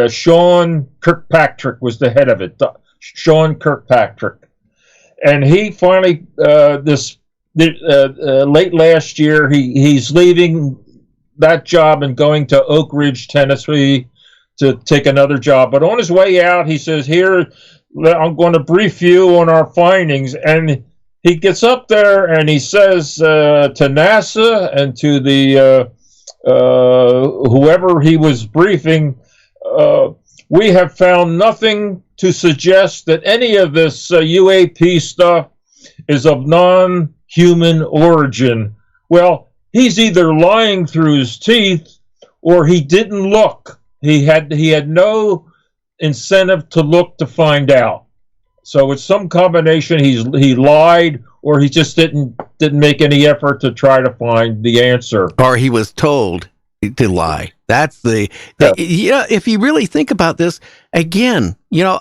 Sean Kirkpatrick was the head of it. Sean Kirkpatrick, and he finally late last year he's leaving that job and going to Oak Ridge, Tennessee, to take another job. But on his way out, he says, "Here, I'm going to brief you on our findings." And he gets up there and he says to NASA and to the whoever he was briefing, "We have found nothing to suggest that any of this UAP stuff is of non-human origin." Well, he's either lying through his teeth or he didn't look. He had no incentive to look to find out. So it's some combination. He lied, or he just didn't make any effort to try to find the answer, or he was told to lie. That's if you really think about this, again,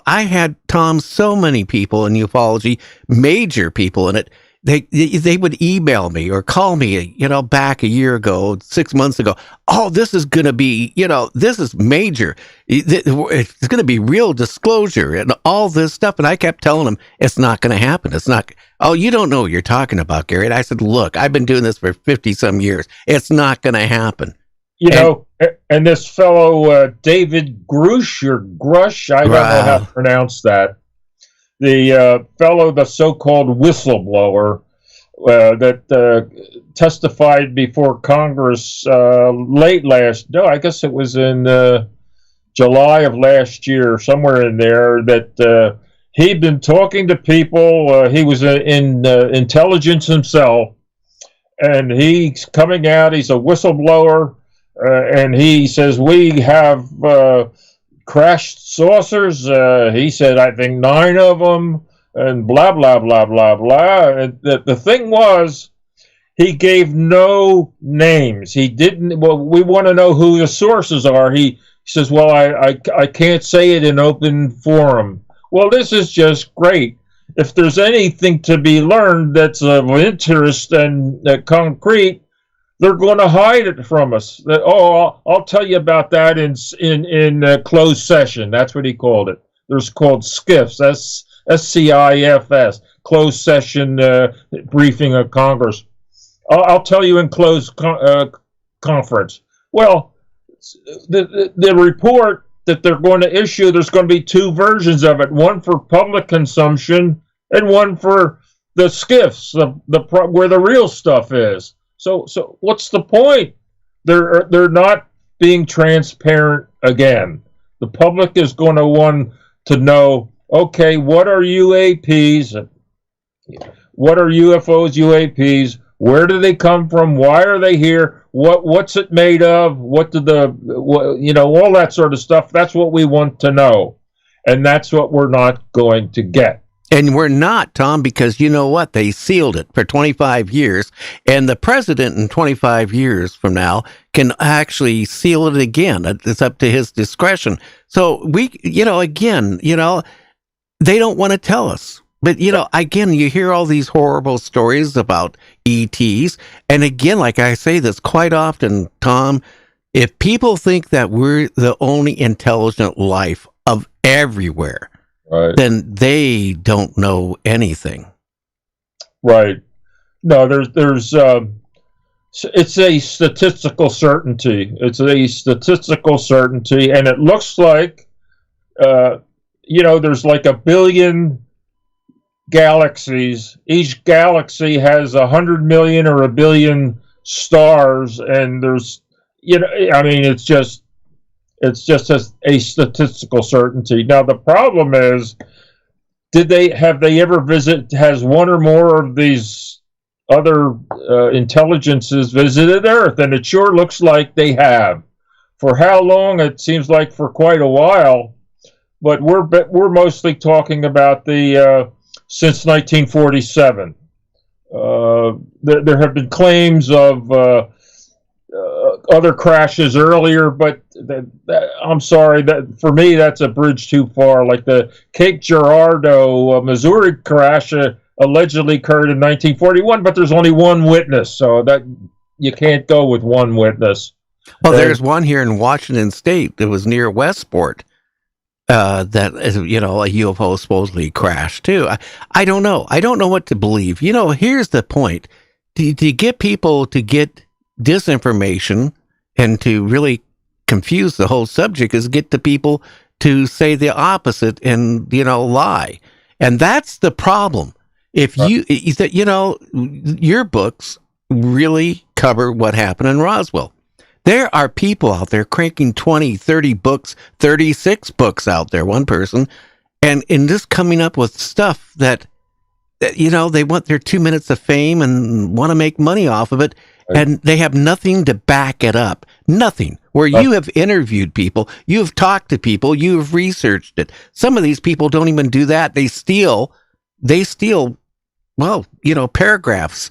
I had, Tom, so many people in ufology, major people in it. They would email me or call me, back a year ago, 6 months ago. "Oh, this is going to be, this is major. It's going to be real disclosure and all this stuff." And I kept telling them, it's not going to happen. It's not. "Oh, you don't know what you're talking about, Gary." And I said, "Look, I've been doing this for 50 some years. It's not going to happen." And this fellow, David Grush, I don't know how to pronounce that. The fellow, the so-called whistleblower that testified before Congress I guess it was in July of last year, somewhere in there, that he'd been talking to people. He was in intelligence himself, and he's coming out. He's a whistleblower, and he says, "We have crashed saucers." He said, "I think 9 of them," and blah, blah, blah, blah, blah. And the thing was, he gave no names. He didn't, we want to know who the sources are. He says, "Well, I can't say it in open forum." Well, this is just great. If there's anything to be learned that's of interest and concrete, they're going to hide it from us. I'll tell you about that in closed session. That's what he called it. There's called SCIFs, SCIFS, closed session briefing of Congress. I'll tell you in closed conference. Well, the report that they're going to issue, there's going to be 2 versions of it, one for public consumption and one for the SCIFs, where the real stuff is. So what's the point? They're not being transparent again. The public is going to want to know, okay, what are UAPs? What are UFOs, UAPs? Where do they come from? Why are they here? What's it made of? all that sort of stuff. That's what we want to know. And that's what we're not going to get. And we're not, Tom, because you know what? They sealed it for 25 years. And the president in 25 years from now can actually seal it again. It's up to his discretion. So they don't want to tell us. But, again, you hear all these horrible stories about ETs. And again, like I say this quite often, Tom, if people think that we're the only intelligent life of everywhere, right, then they don't know anything. Right. No, there's it's a statistical certainty. It's a statistical certainty, and it looks like, there's like 1 billion galaxies. Each galaxy has 100 million or 1 billion stars, and there's, it's just a statistical certainty. Now the problem is, has one or more of these other intelligences visited Earth? And it sure looks like they have. For how long? It seems like for quite a while. but we're mostly talking about the since 1947. There have been claims of other crashes earlier, but I'm sorry, that for me that's a bridge too far. Like the Cape Girardeau, Missouri crash allegedly occurred in 1941, but there's only one witness, so that you can't go with one witness. Well, there's one here in Washington State that was near Westport that a UFO supposedly crashed too. I don't know. I don't know what to believe. Here's the point: to get people to get disinformation and to really confuse the whole subject is get the people to say the opposite and lie, and that's the problem. If your books really cover what happened in Roswell. There are people out there cranking 20, 30 books, 36 books out there, one person, and just coming up with stuff that they want their 2 minutes of fame and want to make money off of it, and they have nothing to back it up. Nothing. Where you have interviewed people, you have talked to people, you have researched it. Some of these people don't even do that. They steal, paragraphs,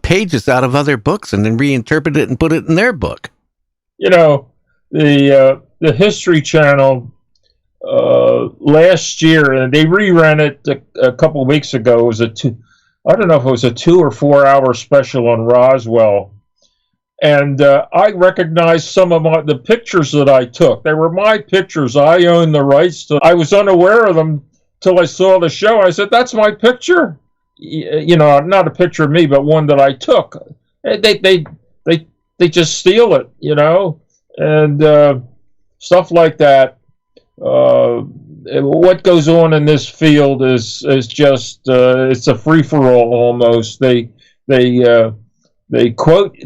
pages out of other books and then reinterpret it and put it in their book. The History Channel last year, and they reran it a couple of weeks ago. It was I don't know if it was a 2 or 4 hour special on Roswell. And I recognized some of the pictures that I took. They were my pictures. I own the rights to. I was unaware of them till I saw the show. I said, "That's my picture." Not a picture of me, but one that I took. They just steal it, and stuff like that. What goes on in this field is just it's a free for all almost. They quote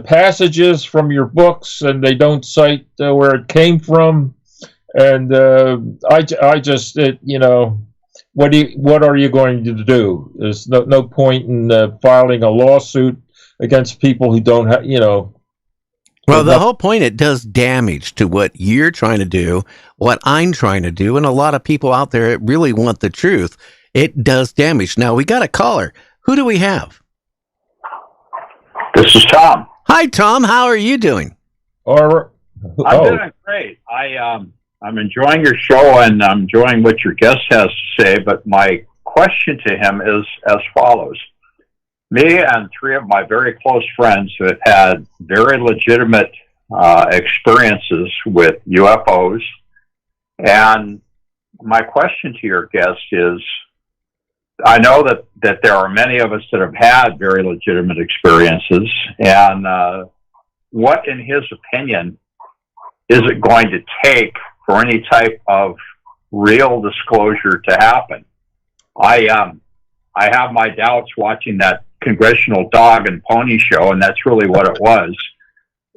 passages from your books, and they don't cite where it came from. And what are you going to do? There's no point in filing a lawsuit against people who don't have, Well, the whole point, it does damage to what you're trying to do, what I'm trying to do, and a lot of people out there that really want the truth. It does damage. Now, we got a caller. Who do we have? This is Tom. Hi, Tom. How are you doing? I'm doing great. I'm enjoying your show, and I'm enjoying what your guest has to say, but my question to him is as follows. Me and 3 of my very close friends who have had very legitimate experiences with UFOs, and my question to your guest is, I know that there are many of us that have had very legitimate experiences, and what, in his opinion, is it going to take for any type of real disclosure to happen? I have my doubts watching that Congressional Dog and Pony show, and that's really what it was,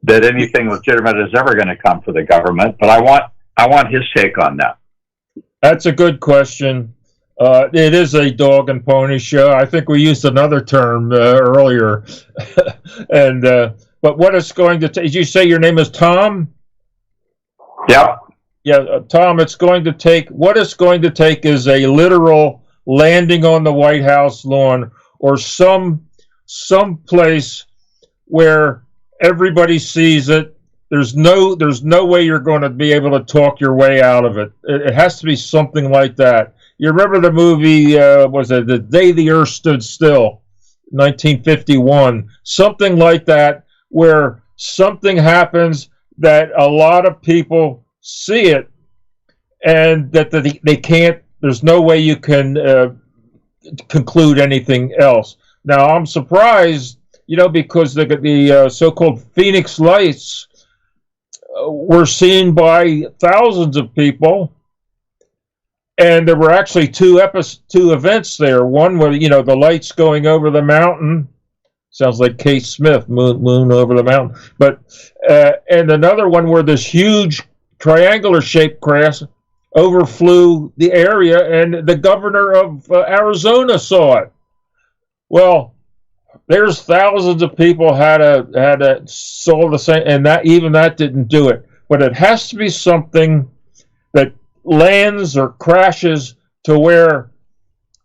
that anything legitimate is ever going to come for the government. But I want his take on that. That's a good question. It is a dog and pony show. I think we used another term earlier. And but what it's going to take, did you say your name is Tom? Yep. Yeah, Tom, what it's going to take is a literal landing on the White House lawn, or some place where everybody sees it. There's no way you're going to be able to talk your way out of it. It has to be something like that. You remember the movie, was it The Day the Earth Stood Still, 1951? Something like that, where something happens that a lot of people see it, and that they can't, there's no way you can conclude anything else. Now, I'm surprised, because the so-called Phoenix Lights were seen by thousands of people, and there were actually two events there. One where, the lights going over the mountain. Sounds like Kate Smith, moon over the mountain. But and another one where this huge triangular-shaped craft overflew the area, and the governor of Arizona saw it. Well, there's thousands of people saw the same, and that didn't do it. But it has to be something that lands or crashes to where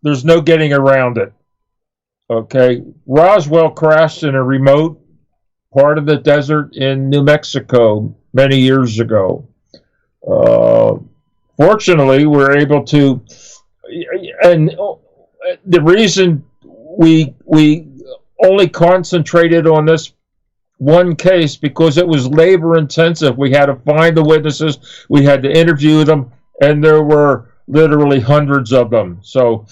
there's no getting around it. Okay, Roswell crashed in a remote part of the desert in New Mexico many years ago. Fortunately, we're able to, and the reason we only concentrated on this one case because it was labor intensive. We had to find the witnesses, we had to interview them, and there were literally hundreds of them. So,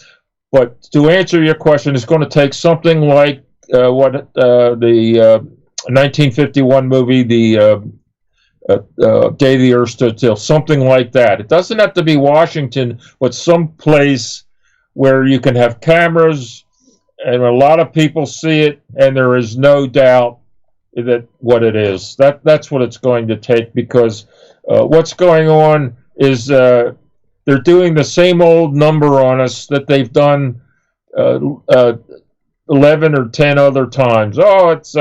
but to answer your question, it's going to take something like what the 1951 movie, the Day the Earth Stood Still, something like that. It doesn't have to be Washington, but some place where you can have cameras and a lot of people see it, and there is no doubt that what it is. That's what it's going to take, because what's going on is they're doing the same old number on us that they've done 11 or 10 other times. Oh, it's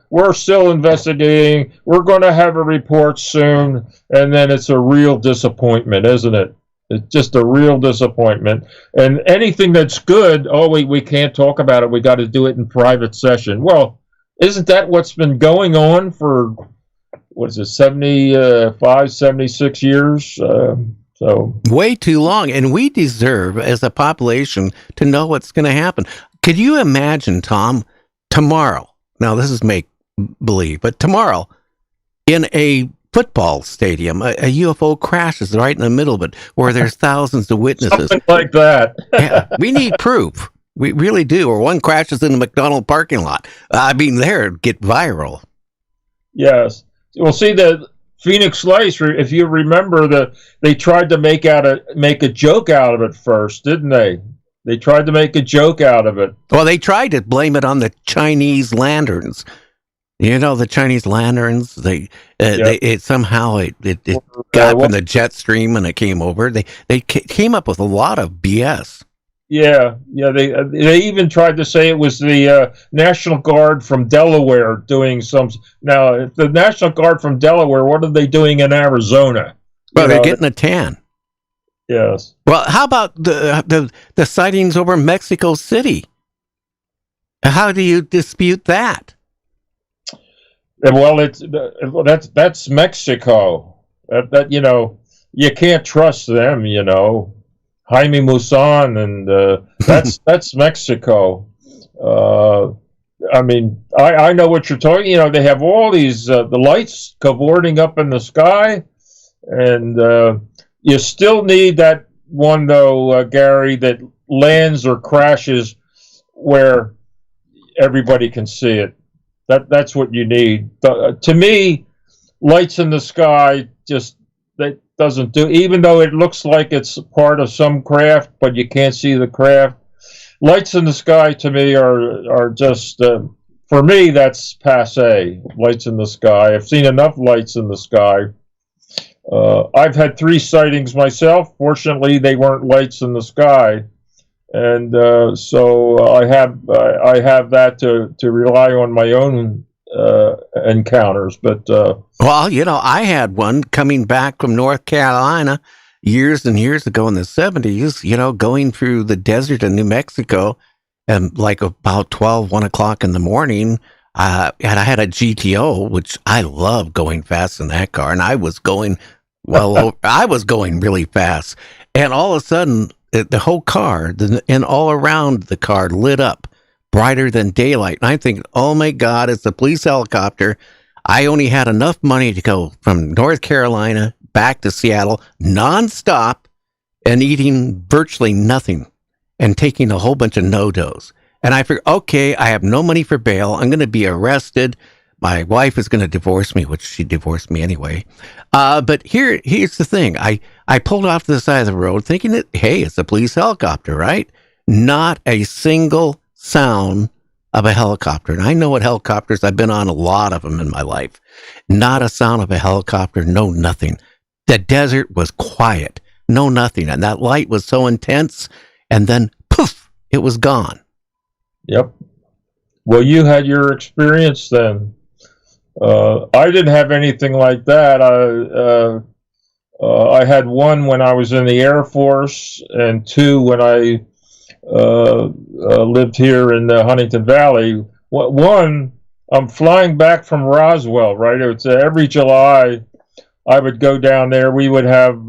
we're still investigating. We're going to have a report soon, and then it's a real disappointment, isn't it? It's just a real disappointment. And anything that's good, we can't talk about it. We got to do it in private session. Well, isn't that what's been going on for, 75, 76 years? So way too long, and we deserve, as a population, to know what's going to happen. Could you imagine, Tom, tomorrow? Now, this is make believe, but tomorrow, in a football stadium, a UFO crashes right in the middle of it, where there's thousands of witnesses. Something like that. Yeah, we need proof. We really do. Or one crashes in the McDonald's parking lot. It'd get viral. Yes. Well, see, the Phoenix Lights, if you remember, they tried to make a joke out of it first, didn't they? They tried to make a joke out of it. Well, they tried to blame it on the Chinese lanterns. You know, the Chinese lanterns, it somehow got up in the jet stream and it came over. They came up with a lot of BS. Yeah. They even tried to say it was the National Guard from Delaware doing some. Now, the National Guard from Delaware, what are they doing in Arizona? Well, they're getting a tan. Yes. Well, how about the sightings over Mexico City? How do you dispute that? Well, that's Mexico. You can't trust them. Jaime Maussan, and that's Mexico. I know what you're talking. They have all these the lights cavorting up in the sky, and you still need that one though, Gary, that lands or crashes where everybody can see it. That's what you need. To me, lights in the sky that doesn't do. Even though it looks like it's part of some craft, but you can't see the craft. Lights in the sky to me are just for me, that's passé. Lights in the sky. I've seen enough lights in the sky. I've had 3 sightings myself. Fortunately, they weren't lights in the sky. And so I have that to rely on my own encounters. But well, I had one coming back from North Carolina years and years ago in the 70s. Going through the desert in New Mexico, and like about 1 o'clock in the morning. And I had a GTO, which I love going fast in that car, and I was going I was going really fast, and all of a sudden, the whole car and all around the car lit up brighter than daylight. And I think, oh my God, it's a police helicopter. I only had enough money to go from North Carolina back to Seattle nonstop and eating virtually nothing and taking a whole bunch of no-dos. And I figured, okay, I have no money for bail. I'm going to be arrested. My wife is going to divorce me, which she divorced me anyway. But here's the thing. I pulled off to the side of the road thinking that, hey, it's a police helicopter, right? Not a single sound of a helicopter. And I know what helicopters, I've been on a lot of them in my life. Not a sound of a helicopter, no nothing. The desert was quiet, no nothing. And that light was so intense. And then, poof, it was gone. Yep. Well, you had your experience then. I didn't have anything like that. I had one when I was in the Air Force, and two when I lived here in the Huntington Valley. One, I'm flying back from Roswell, right? It's every July I would go down there. We would have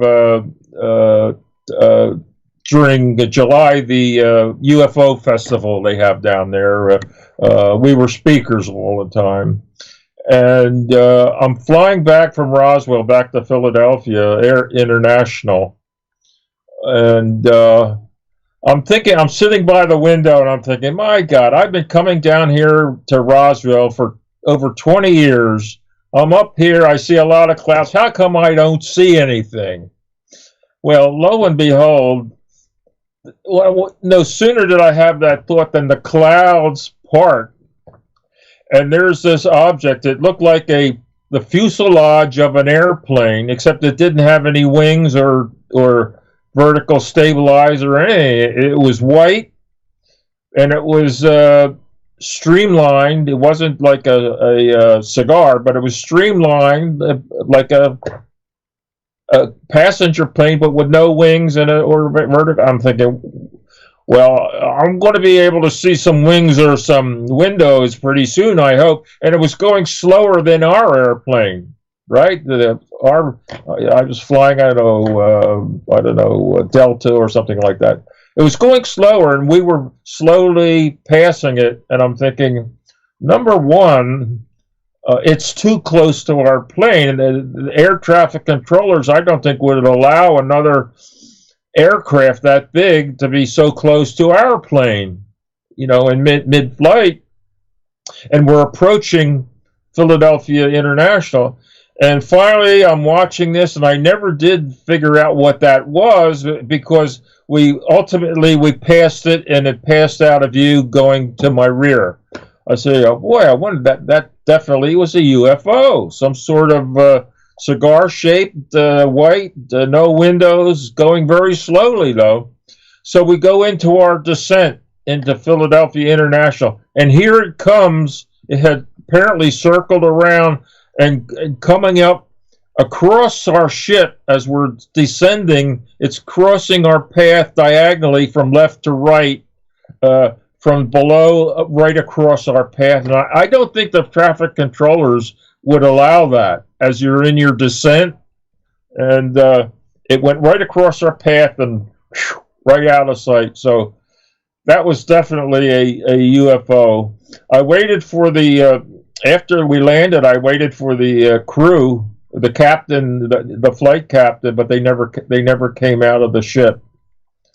during July the UFO festival they have down there. We were speakers all the time. And I'm flying back from Roswell back to Philadelphia Air International. And I'm sitting by the window and I'm thinking, my God, I've been coming down here to Roswell for over 20 years. I'm up here, I see a lot of clouds. How come I don't see anything? Well, lo and behold, no sooner did I have that thought than the clouds part. And there's this object. It looked like the fuselage of an airplane, except it didn't have any wings or vertical stabilizer or anything. It was white, and it was streamlined. It wasn't like a cigar, but it was streamlined like a passenger plane, but with no wings or vertical. I'm thinking, well, I'm going to be able to see some wings or some windows pretty soon, I hope. And it was going slower than our airplane, right? I was flying, I don't know, Delta or something like that. It was going slower, and we were slowly passing it. And I'm thinking, number one, it's too close to our plane. And the air traffic controllers, I don't think, would allow another aircraft that big to be so close to our plane, in mid-flight. And we're approaching Philadelphia International. And finally, I'm watching this, and I never did figure out what that was, because we passed it, and it passed out of view going to my rear. I say, oh boy, I wondered that definitely was a UFO, some sort of cigar-shaped, white, no windows, going very slowly, though. So we go into our descent into Philadelphia International, and here it comes. It had apparently circled around and coming up across our ship as we're descending. It's crossing our path diagonally from left to right, from below right across our path. And I don't think the traffic controllers would allow that as you're in your descent. And it went right across our path and right out of sight. So that was definitely a UFO. I waited for after we landed, I waited for the crew, the captain, the flight captain, but they never came out of the ship.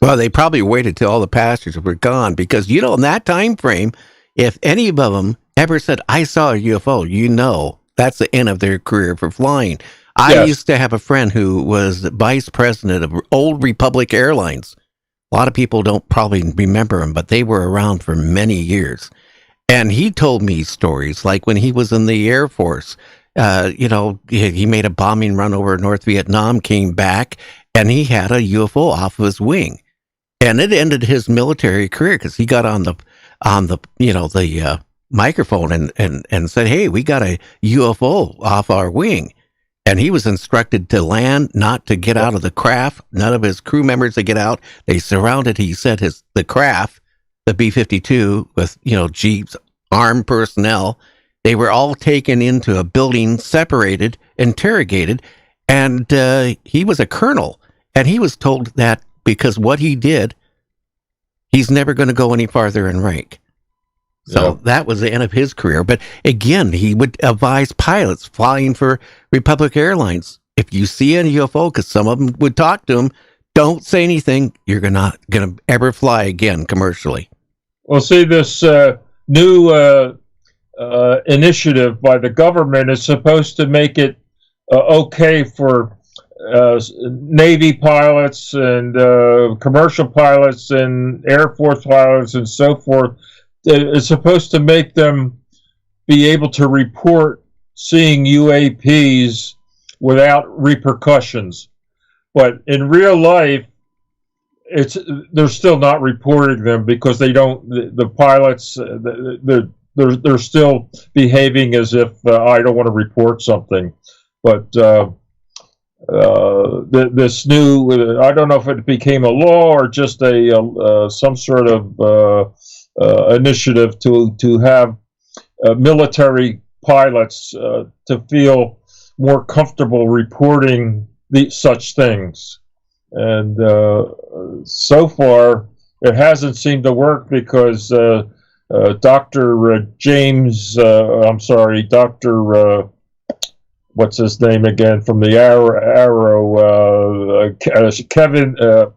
Well, they probably waited till all the passengers were gone, because in that time frame, if any of them ever said, "I saw a UFO," that's the end of their career for flying. I used to have a friend who was the vice president of Old Republic Airlines. A lot of people don't probably remember them, but they were around for many years. And he told me stories like when he was in the Air Force, he made a bombing run over North Vietnam, came back, and he had a UFO off of his wing. And it ended his military career, because he got on the microphone and said, "Hey, we got a UFO off our wing." And he was instructed to land, not to get out of the craft. None of his crew members to get out. They surrounded, he said, the craft, the B-52, with, jeeps, armed personnel. They were all taken into a building, separated, interrogated, and he was a colonel. And he was told that because what he did, he's never going to go any farther in rank. So that was the end of his career. But again, he would advise pilots flying for Republic Airlines, if you see any UFO, because some of them would talk to him, don't say anything. You're not going to ever fly again commercially. Well, see, this new initiative by the government is supposed to make it okay for Navy pilots and commercial pilots and Air Force pilots and so forth. It's supposed to make them be able to report seeing UAPs without repercussions. But in real life, they're still not reporting them, because they don't. The pilots, they're still behaving as if I don't want to report something. But this new, I don't know if it became a law or just some sort of initiative to have military pilots to feel more comfortable reporting such things. And so far, it hasn't seemed to work because Dr. What's his name again from the Arrow?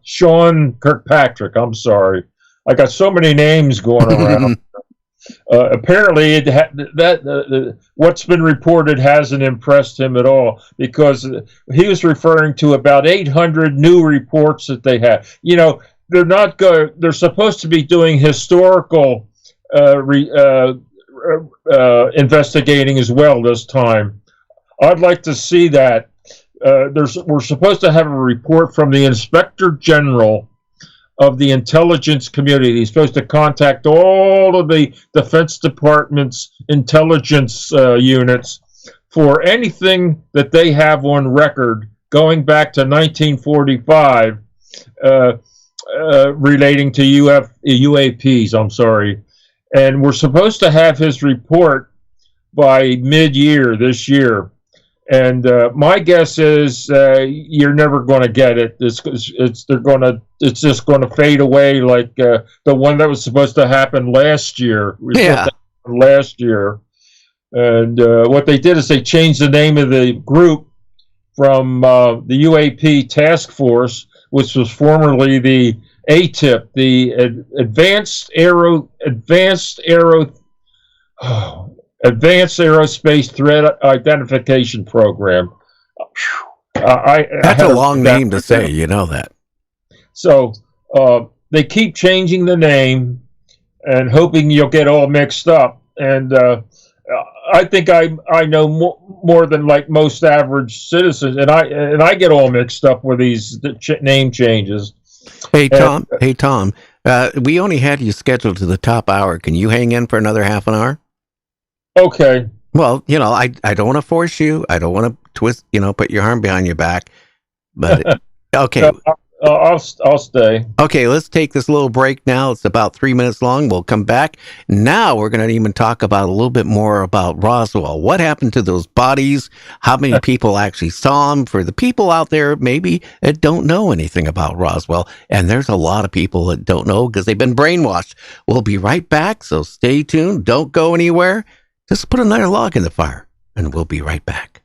Sean Kirkpatrick. I'm sorry, I got so many names going around. Apparently, what's been reported hasn't impressed him at all, because he was referring to about 800 new reports that they have. You know, they're not good. They're supposed to be doing historical investigating as well this time. I'd like to see that. We're supposed to have a report from the Inspector General of the intelligence community. He's supposed to contact all of the Defense Department's intelligence units for anything that they have on record going back to 1945 relating to UAPs. I'm sorry. And we're supposed to have his report by mid-year this year. And my guess is you're never going to get it. It's just going to fade away like the one that was supposed to happen last year. Last year, and what they did is they changed the name of the group from the UAP Task Force, which was formerly the ATIP, the Advanced Aerospace Threat Identification Program. That's a long name to say, you know that. So they keep changing the name and hoping you'll get all mixed up. And I think I know more than like most average citizens, and I get all mixed up with these name changes. Hey Tom, we only had you scheduled to the top hour. Can you hang in for another half an hour? Okay. Well, you know, I don't want to force you. I don't want to twist, put your arm behind your back. But okay. I'll stay. Okay, let's take this little break now. It's about 3 minutes long. We'll come back. Now we're going to even talk about a little bit more about Roswell. What happened to those bodies? How many people actually saw them? For the people out there maybe that don't know anything about Roswell, and there's a lot of people that don't know because they've been brainwashed. We'll be right back, so stay tuned. Don't go anywhere. Just put another log in the fire, and we'll be right back.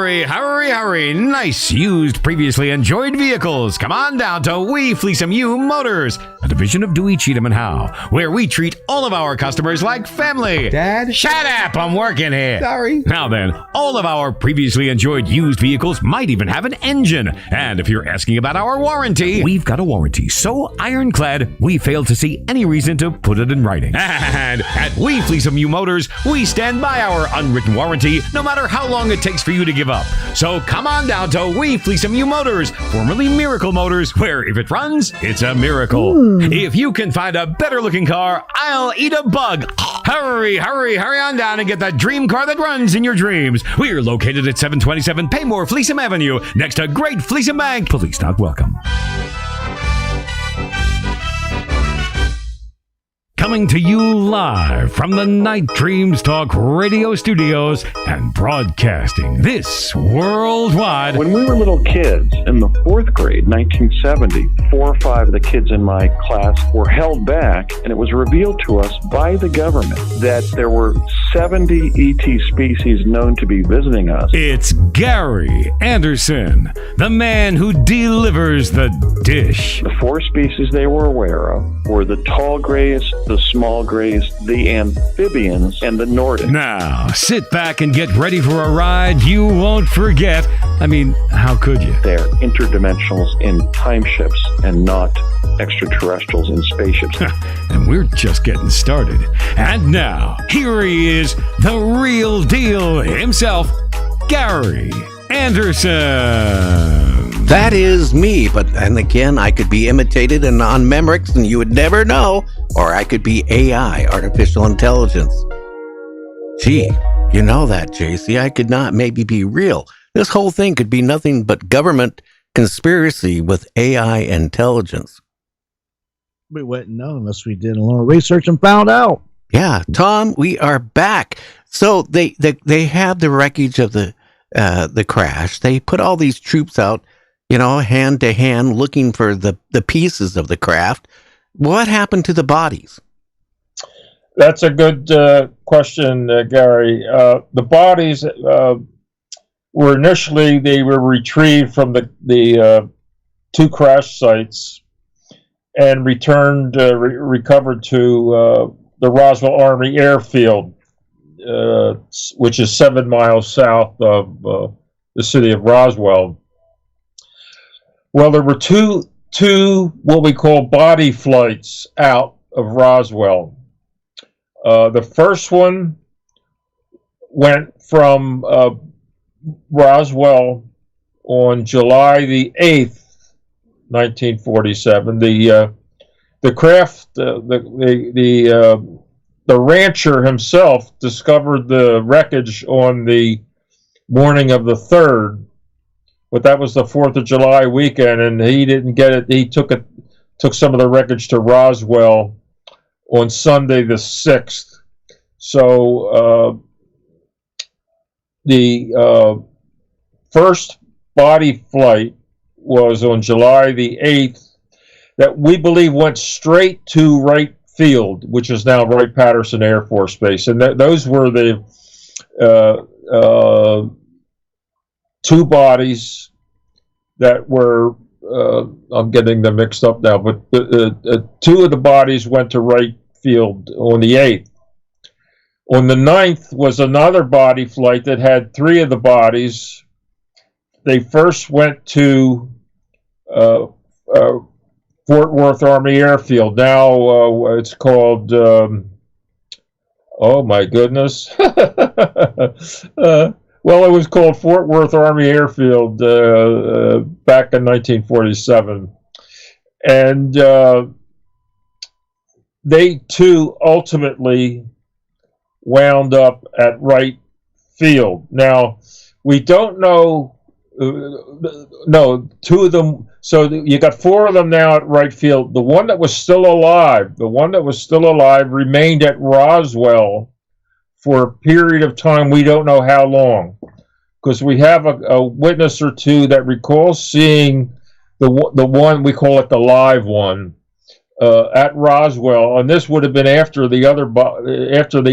Hurry, hurry, hurry. Nice used previously enjoyed vehicles. Come on down to We Fleece 'em You Motors, a division of Dewey, Cheatham and Howe, where we treat all of our customers like family. Dad? Shut up, I'm working here. Sorry. Now then, all of our previously enjoyed used vehicles might even have an engine. And if you're asking about our warranty, we've got a warranty so ironclad, we fail to see any reason to put it in writing. And at We Fleece 'em You Motors, we stand by our unwritten warranty, no matter how long it takes for you to give up. So come on down to We Fleece 'em You Motors, formerly Miracle Motors, where if it runs, it's a miracle. If you can find a better looking car, I'll eat a bug. Hurry, hurry, hurry on down and get that dream car that runs in your dreams. We're located at 727 Paymore Fleecem Avenue, next to Great Fleecem Bank. Police not welcome. Coming to you live from the Night Dreams Talk radio studios and broadcasting this worldwide. When we were little kids in the 4th grade, 1970, 4 or 5 of the kids in my class were held back, and it was revealed to us by the government that there were 70 ET species known to be visiting us. It's Gary Anderson, the man who delivers the dish. The 4 species they were aware of were the tall grays, the small grays, the amphibians, and the Nordic. Now, sit back and get ready for a ride you won't forget. I mean, how could you? They're interdimensionals in time ships and not extraterrestrials in spaceships. And we're just getting started. And now, here he is, the real deal himself, Gary Anderson. That is me, and again, I could be imitated and on Memorex and you would never know, or I could be AI, artificial intelligence. Gee, you know that, JC, I could not maybe be real. This whole thing could be nothing but government conspiracy with AI intelligence. We wouldn't know unless we did a little research and found out. Yeah, Tom, we are back. So they have the wreckage of the crash. They put all these troops out, hand to hand, looking for the pieces of the craft. What happened to the bodies? That's a good question, Gary. The bodies were initially they were retrieved from the 2 crash sites and returned, recovered to the Roswell Army Airfield, which is 7 miles south of the city of Roswell. Well, there were two what we call body flights out of Roswell. The first one went from Roswell on July the 8th, 1947. The craft, the rancher himself discovered the wreckage on the morning of the 3rd, but that was the 4th of July weekend, and he didn't get it. He took some of the wreckage to Roswell on Sunday the 6th. So the first body flight was on July the 8th that we believe went straight to Wright Field, which is now Wright-Patterson Air Force Base. And those were the 2 bodies that were, I'm getting them mixed up now, but 2 of the bodies went to Wright Field on the 8th. On the 9th was another body flight that had 3 of the bodies. They first went to Fort Worth Army Airfield. Now it's called, oh my goodness. Well, it was called Fort Worth Army Airfield back in 1947. And they too ultimately wound up at Wright Field. Now, we don't know, no, 2 of them, so you got 4 of them now at Wright Field. The one that was still alive remained at Roswell for a period of time, we don't know how long, because we have a witness or 2 that recalls seeing the one, we call it the live one, at Roswell, and this would have been after the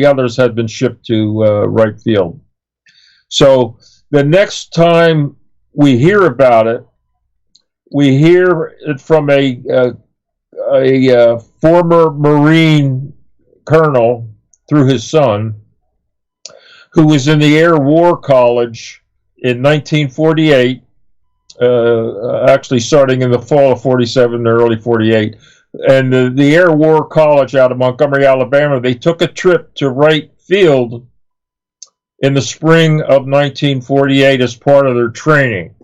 others had been shipped to Wright Field. So The next time we hear about it, we hear it from a former Marine colonel through his son, who was in the Air War College in 1948, actually starting in the fall of 47 or early 48. And the Air War College out of Montgomery, Alabama, they took a trip to Wright Field in the spring of 1948 as part of their training,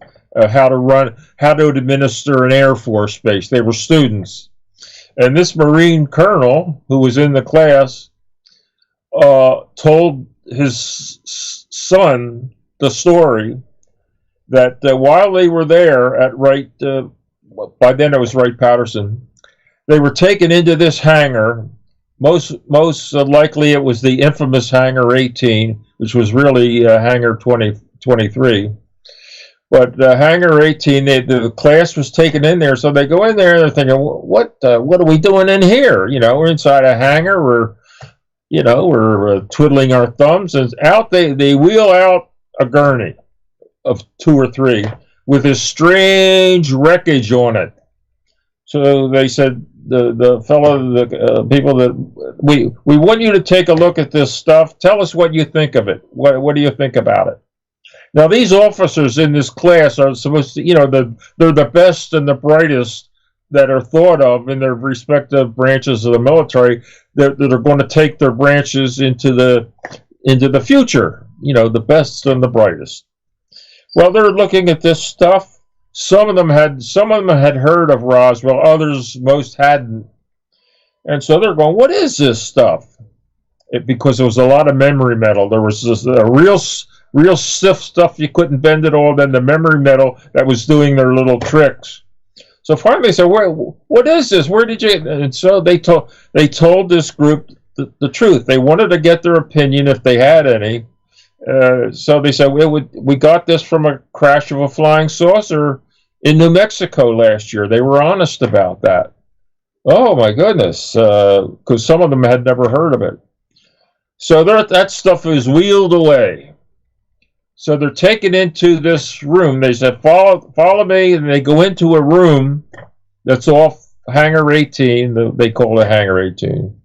how to administer an Air Force base. They were students. And this Marine colonel who was in the class told his son the story that while they were there at Wright, by then it was Wright-Patterson, they were taken into this hangar. Most likely it was the infamous Hangar 18, which was really Hangar 23. But Hangar 18, the class was taken in there, so they go in there and they're thinking, what are we doing in here? We're inside a hangar, we're twiddling our thumbs, and out they wheel out a gurney of 2 or 3 with this strange wreckage on it. So they said, the people that we want you to take a look at this stuff. Tell us what you think of it. What do you think about it? Now, these officers in this class are supposed to, they're the best and the brightest that are thought of in their respective branches of the military that are going to take their branches into the future. The best and the brightest. Well, they're looking at this stuff. Some of them had heard of Roswell. Most hadn't. And so they're going, what is this stuff? Because there was a lot of memory metal. There was a real stiff stuff. You couldn't bend it all. Then the memory metal that was doing their little tricks. So finally they said, what is this? Where did you? And so they told this group the truth. They wanted to get their opinion if they had any. So they said, we got this from a crash of a flying saucer in New Mexico last year. They were honest about that. Oh, my goodness, because some of them had never heard of it. So that stuff is wheeled away. So they're taken into this room. They said, follow me, and they go into a room that's off Hangar 18. They call it Hangar 18.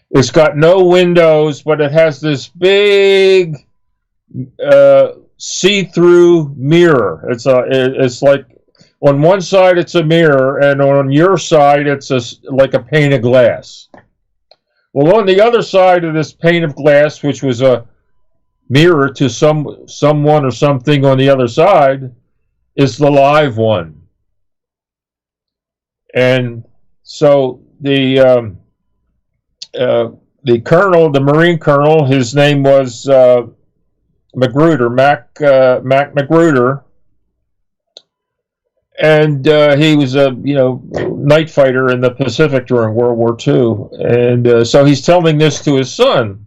It's got no windows, but it has this big see-through mirror. It's like on one side it's a mirror, and on your side it's like a pane of glass. Well, on the other side of this pane of glass, which was a mirror to someone or something on the other side, is the live one. And so the colonel, the Marine colonel, his name was Magruder, Mac Magruder, and he was a night fighter in the Pacific during World War II, and so he's telling this to his son.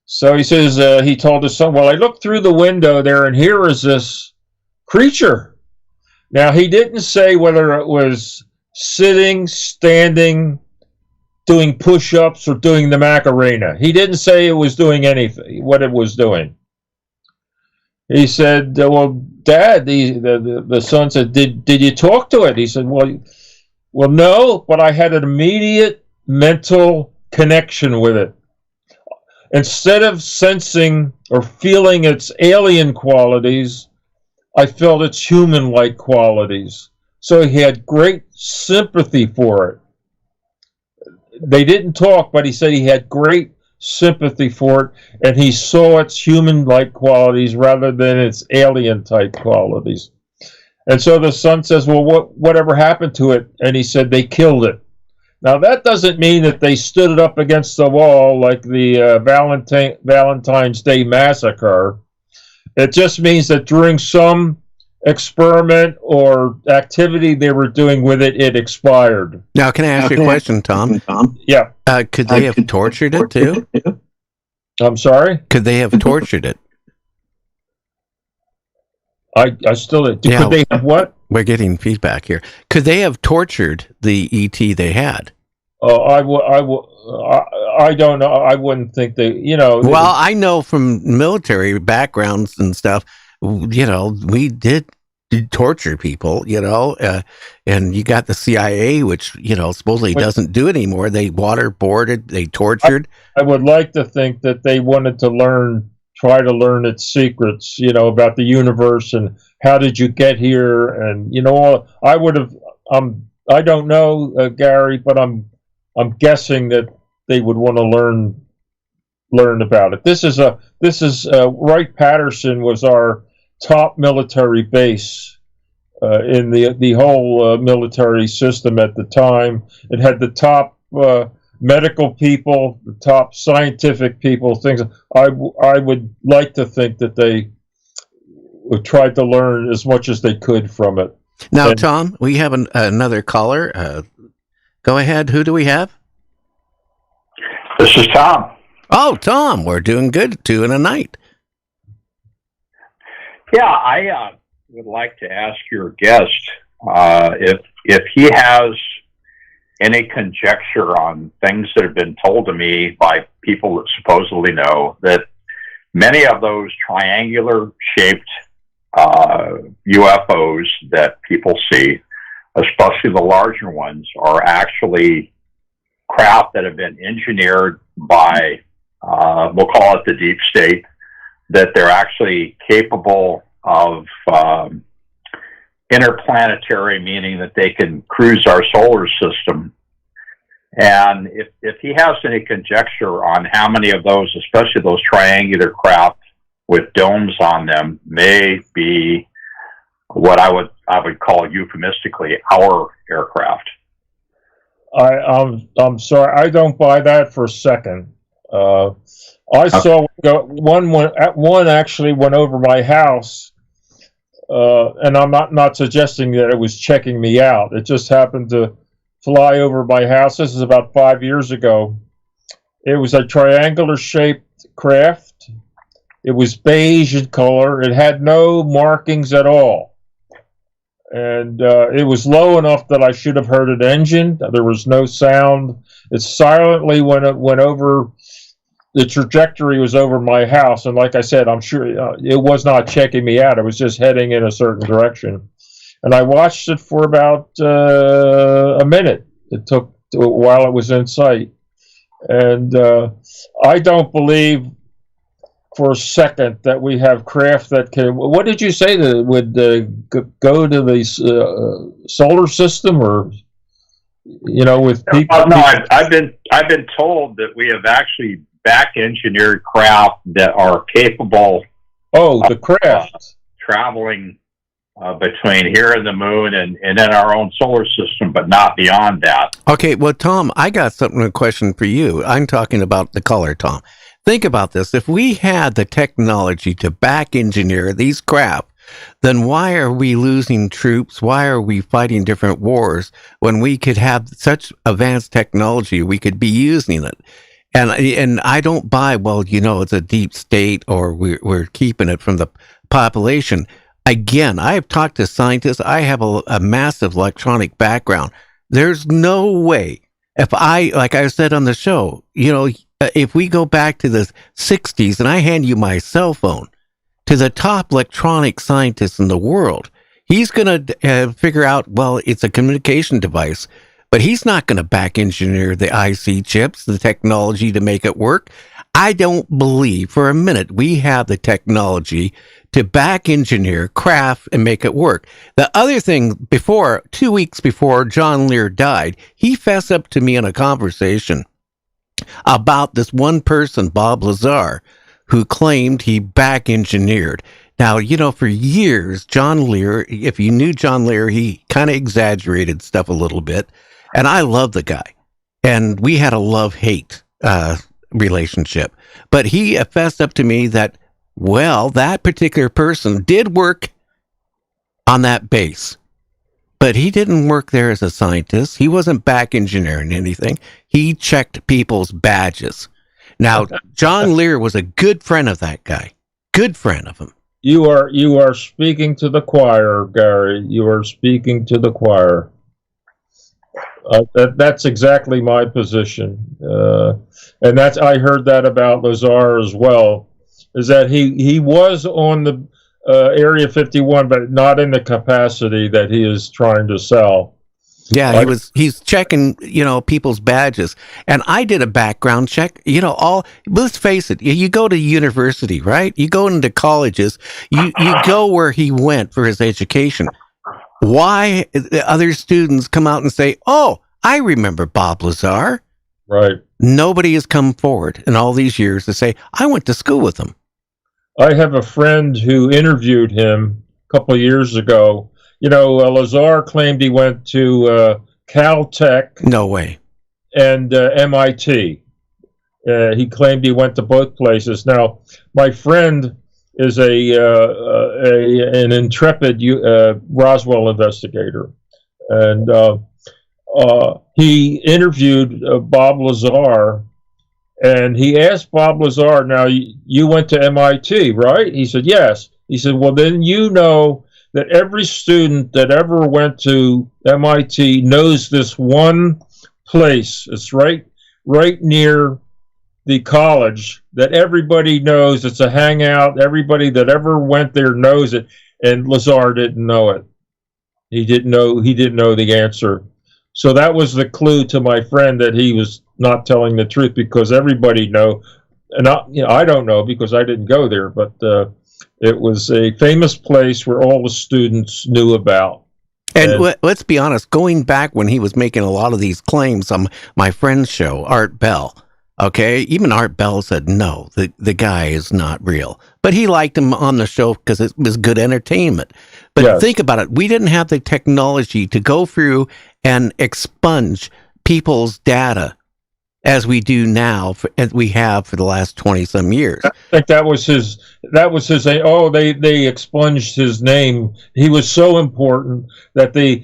So he says he told his son, "Well, I looked through the window there, and here is this creature." Now he didn't say whether it was sitting, standing, doing push-ups, or doing the Macarena. He didn't say it was doing anything, what it was doing. He said, well, Dad, the son said, did you talk to it? He said, well, no, but I had an immediate mental connection with it. Instead of sensing or feeling its alien qualities, I felt its human-like qualities. So he had great sympathy for it. They didn't talk, but he said he had great sympathy for it, and he saw its human-like qualities rather than its alien-type qualities. And so the son says, well, whatever happened to it? And he said, they killed it. Now, that doesn't mean that they stood it up against the wall like the Valentine's Day Massacre. It just means that during some experiment or activity they were doing with it, it expired. Now, can I ask you a question, Tom? Yeah. Could they have tortured it too? I'm sorry? Could they have tortured it? I still... Yeah, could they have what? We're getting feedback here. Could they have tortured the ET they had? Oh, I don't know. I wouldn't think they, Well, I know from military backgrounds and stuff, we did torture people, and you got the CIA, which, supposedly doesn't do it anymore. They waterboarded, they tortured. I would like to think that they wanted to try to learn its secrets, about the universe and how did you get here, and I would have. I don't know, Gary, but I'm guessing that they would want to learn about it. This is Wright-Patterson was our top military base in the whole military system at the time. It had the top medical people, the top scientific people, things. I would like to think that they tried to learn as much as they could from it. Now, Tom, we have another caller. Go ahead. Who do we have? This is Tom. Oh, Tom, we're doing good. 2 in a night. Yeah, I would like to ask your guest if he has any conjecture on things that have been told to me by people that supposedly know that many of those triangular-shaped UFOs that people see, especially the larger ones, are actually craft that have been engineered by, we'll call it the deep state, that they're actually capable of interplanetary, meaning that they can cruise our solar system. And if he has any conjecture on how many of those, especially those triangular craft with domes on them, may be what I would call euphemistically our aircraft. I'm sorry, I don't buy that for a second. I saw one actually went over my house, and I'm not suggesting that it was checking me out. It just happened to fly over my house. This is about 5 years ago. It was a triangular-shaped craft. It was beige in color. It had no markings at all. And it was low enough that I should have heard an engine. There was no sound. It silently went over. The trajectory was over my house, and like I said, I'm sure it was not checking me out. It was just heading in a certain direction. And I watched it for about a minute. It took while it was in sight. And I don't believe for a second that we have craft that can. What did you say that would go to the solar system, or with people? No, I've been told that we have actually back-engineered craft that are capable. The craft traveling between here and the moon and in our own solar system, but not beyond that. Okay, well, Tom, I got a question for you. I'm talking about the color, Tom. Think about this. If we had the technology to back-engineer these craft, then why are we losing troops? Why are we fighting different wars when we could have such advanced technology? We could be using it. And I don't buy, it's a deep state or we're keeping it from the population. Again, I have talked to scientists. I have a massive electronic background. There's no way. Like I said on the show, if we go back to the 60s and I hand you my cell phone to the top electronic scientist in the world, he's going to figure out, it's a communication device, but he's not going to back engineer the IC chips, the technology to make it work. I don't believe for a minute we have the technology to back engineer craft and make it work. The other thing, 2 weeks before John Lear died, he fessed up to me in a conversation about this one person, Bob Lazar, who claimed he back engineered. Now, for years, John Lear, if you knew John Lear, he kind of exaggerated stuff a little bit. And I love the guy. And we had a love-hate relationship. But he fessed up to me that, that particular person did work on that base. But he didn't work there as a scientist. He wasn't back engineering anything. He checked people's badges. Now, John Lear was a good friend of that guy. Good friend of him. You are speaking to the choir, Gary. You are speaking to the choir. That's exactly my position, and I heard that about Lazar as well. Is that he was on Area 51, but not in the capacity that he is trying to sell. Yeah, he's checking, people's badges. And I did a background check, let's face it, you go to university, right? You go into colleges, you go where he went for his education. Why other students come out and say, "Oh, I remember Bob Lazar." Right. Nobody has come forward in all these years to say, "I went to school with him." I have a friend who interviewed him a couple of years ago. Lazar claimed he went to Caltech. No way. And MIT. He claimed he went to both places. Now, my friend is an intrepid Roswell investigator, and he interviewed Bob Lazar, and he asked Bob Lazar, "Now, you went to MIT, right?" He said, "Yes." He said, "Well, then you know that every student that ever went to MIT knows this one place. It's right near the college that everybody knows. It's a hangout. Everybody that ever went there knows it." And Lazar didn't know it. He didn't know the answer. So that was the clue to my friend that he was not telling the truth, because everybody know, and I don't know because I didn't go there, but it was a famous place where all the students knew about. And let's be honest, going back when he was making a lot of these claims on my friend's show, Art Bell, okay, even Art Bell said, no, the guy is not real. But he liked him on the show because it was good entertainment. But Yes. Think about it. We didn't have the technology to go through and expunge people's data as we do now, as we have for the last 20-some years. I think that was his. They expunged his name. He was so important that they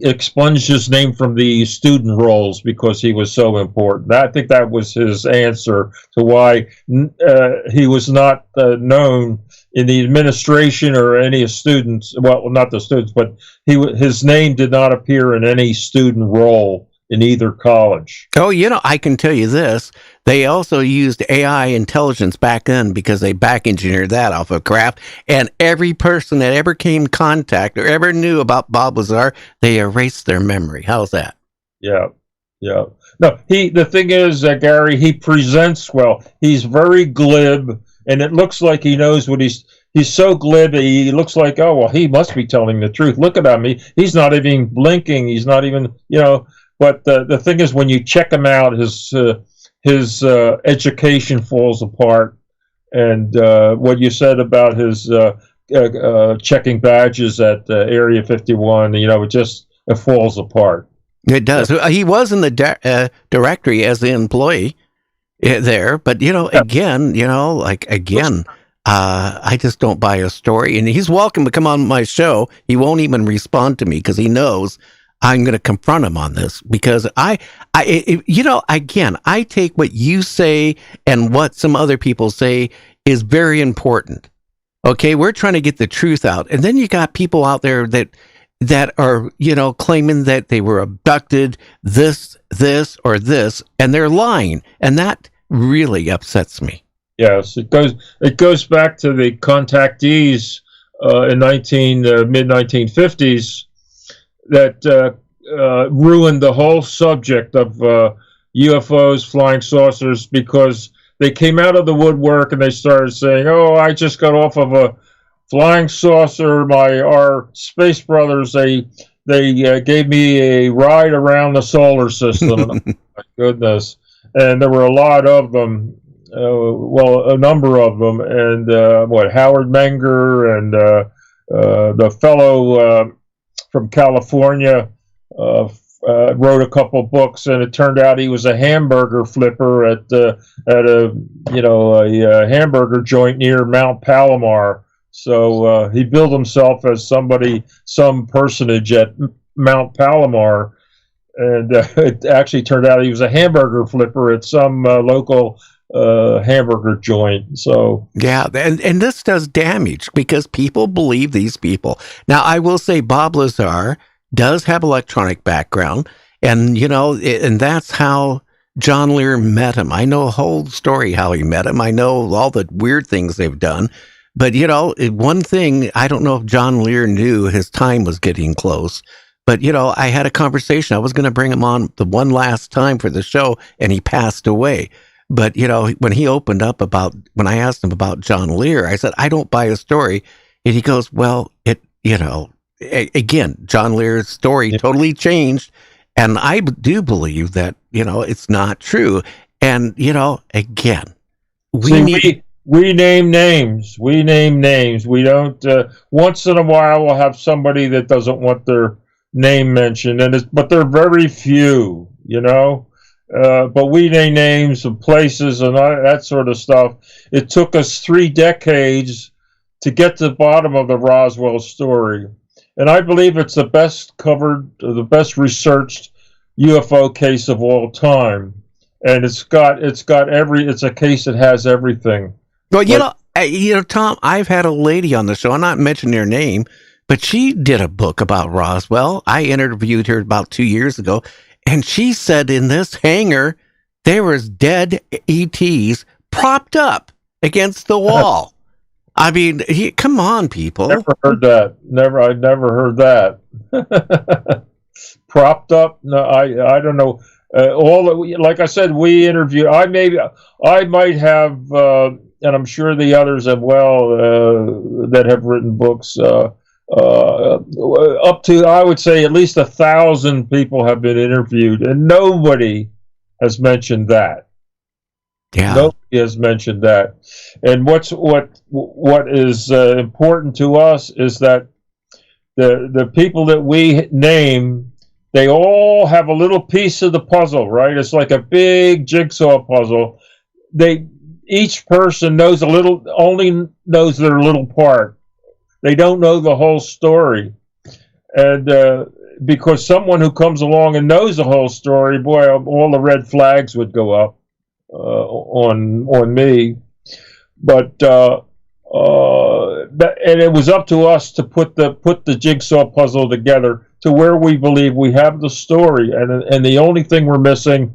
expunged his name from the student rolls because he was so important. I think that was his answer to why he was not known in the administration or any students. Well, not the students, but his name did not appear in any student roll in either college. Oh, I can tell you this. They also used AI intelligence back then because they back engineered that off of craft. And every person that ever came in contact or ever knew about Bob Lazar, they erased their memory. How's that? Yeah. No, the thing is, Gary, he presents well. He's very glib, and it looks like he knows what he's so glib. He looks like, oh, well, he must be telling the truth. Look at him. He's not even blinking. He's not even, But the thing is, when you check him out, his education falls apart. And what you said about his checking badges at Area 51, it falls apart. It does. He was in the directory as the employee there, but I just don't buy a story. And he's welcome to come on my show. He won't even respond to me because he knows I'm going to confront him on this, because I take what you say and what some other people say is very important. Okay, we're trying to get the truth out, and then you got people out there that are claiming that they were abducted, this or this, and they're lying, and that really upsets me. Yes, it goes back to the contactees in mid 1950s that ruined the whole subject of UFOs, flying saucers, because they came out of the woodwork and they started saying, "Oh, I just got off of a flying saucer. Our space brothers, they gave me a ride around the solar system." My goodness. And there were a lot of them. A number of them, and Howard Menger and the fellow from California wrote a couple books, and it turned out he was a hamburger flipper at a hamburger joint near Mount Palomar. So he billed himself as some personage at Mount Palomar, and it actually turned out he was a hamburger flipper at some local hamburger joint. So yeah, and this does damage because people believe these people. Now, I will say Bob Lazar does have electronic background, and and that's how John Lear met him. I know a whole story how he met him. I know all the weird things they've done, But, one thing, I don't know if John Lear knew his time was getting close. But, I had a conversation. I was going to bring him on the one last time for the show, and he passed away. But, when he opened up when I asked him about John Lear, I said, I don't buy his story. And he goes, well, again, John Lear's story totally changed. And I do believe that, it's not true. And, again, we name names. We name names. We don't, once in a while, we'll have somebody that doesn't want their name mentioned, but they're very few, but we name names of places and that sort of stuff. It took us 3 decades to get to the bottom of the Roswell story. And I believe it's the best covered, the best researched UFO case of all time. And it's a case that has everything. Well, Tom, I've had a lady on the show, I'm not mentioning her name, but she did a book about Roswell. I interviewed her about 2 years ago, and she said in this hangar, there was dead ETs propped up against the wall. I mean, come on, people. Never heard that. I never heard that. Propped up? No, I don't know. Like I said, we interviewed. I might have, and I'm sure the others as well that have written books. Up to, I would say, at least 1,000 people have been interviewed, and nobody has mentioned that. Yeah, nobody has mentioned that. And what is important to us is that the people that we name, they all have a little piece of the puzzle, right? It's like a big jigsaw puzzle. Each person only knows their little part. They don't know the whole story. And because someone who comes along and knows the whole story, boy, all the red flags would go up on me. But and it was up to us to put the jigsaw puzzle together to where we believe we have the story, and the only thing we're missing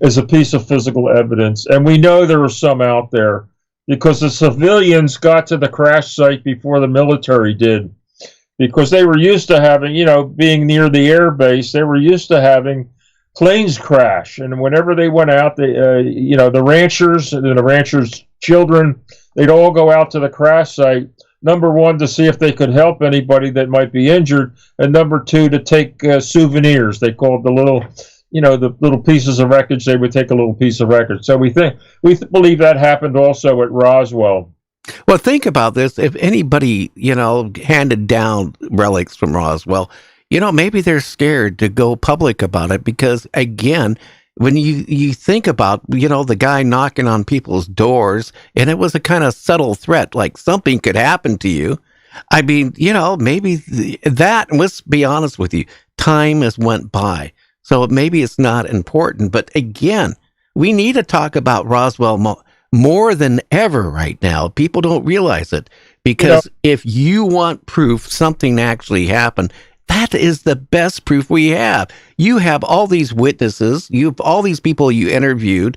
is a piece of physical evidence. And we know there are some out there, because the civilians got to the crash site before the military did, because they were used to having, being near the air base, they were used to having planes crash. And whenever they went out, the ranchers and the ranchers' children, they'd all go out to the crash site, number one, to see if they could help anybody that might be injured, and number two, to take souvenirs. They called the little... the little pieces of wreckage, they would take a little piece of wreckage. So we believe that happened also at Roswell. Well, think about this. If anybody, handed down relics from Roswell, maybe they're scared to go public about it, because, again, when you think about, the guy knocking on people's doors, and it was a kind of subtle threat, like something could happen to you. I mean, maybe that, and let's be honest with you, time has went by. So maybe it's not important, but again, we need to talk about Roswell more than ever right now. People don't realize it, because if you want proof something actually happened, that is the best proof we have. You have all these witnesses, you have all these people you interviewed,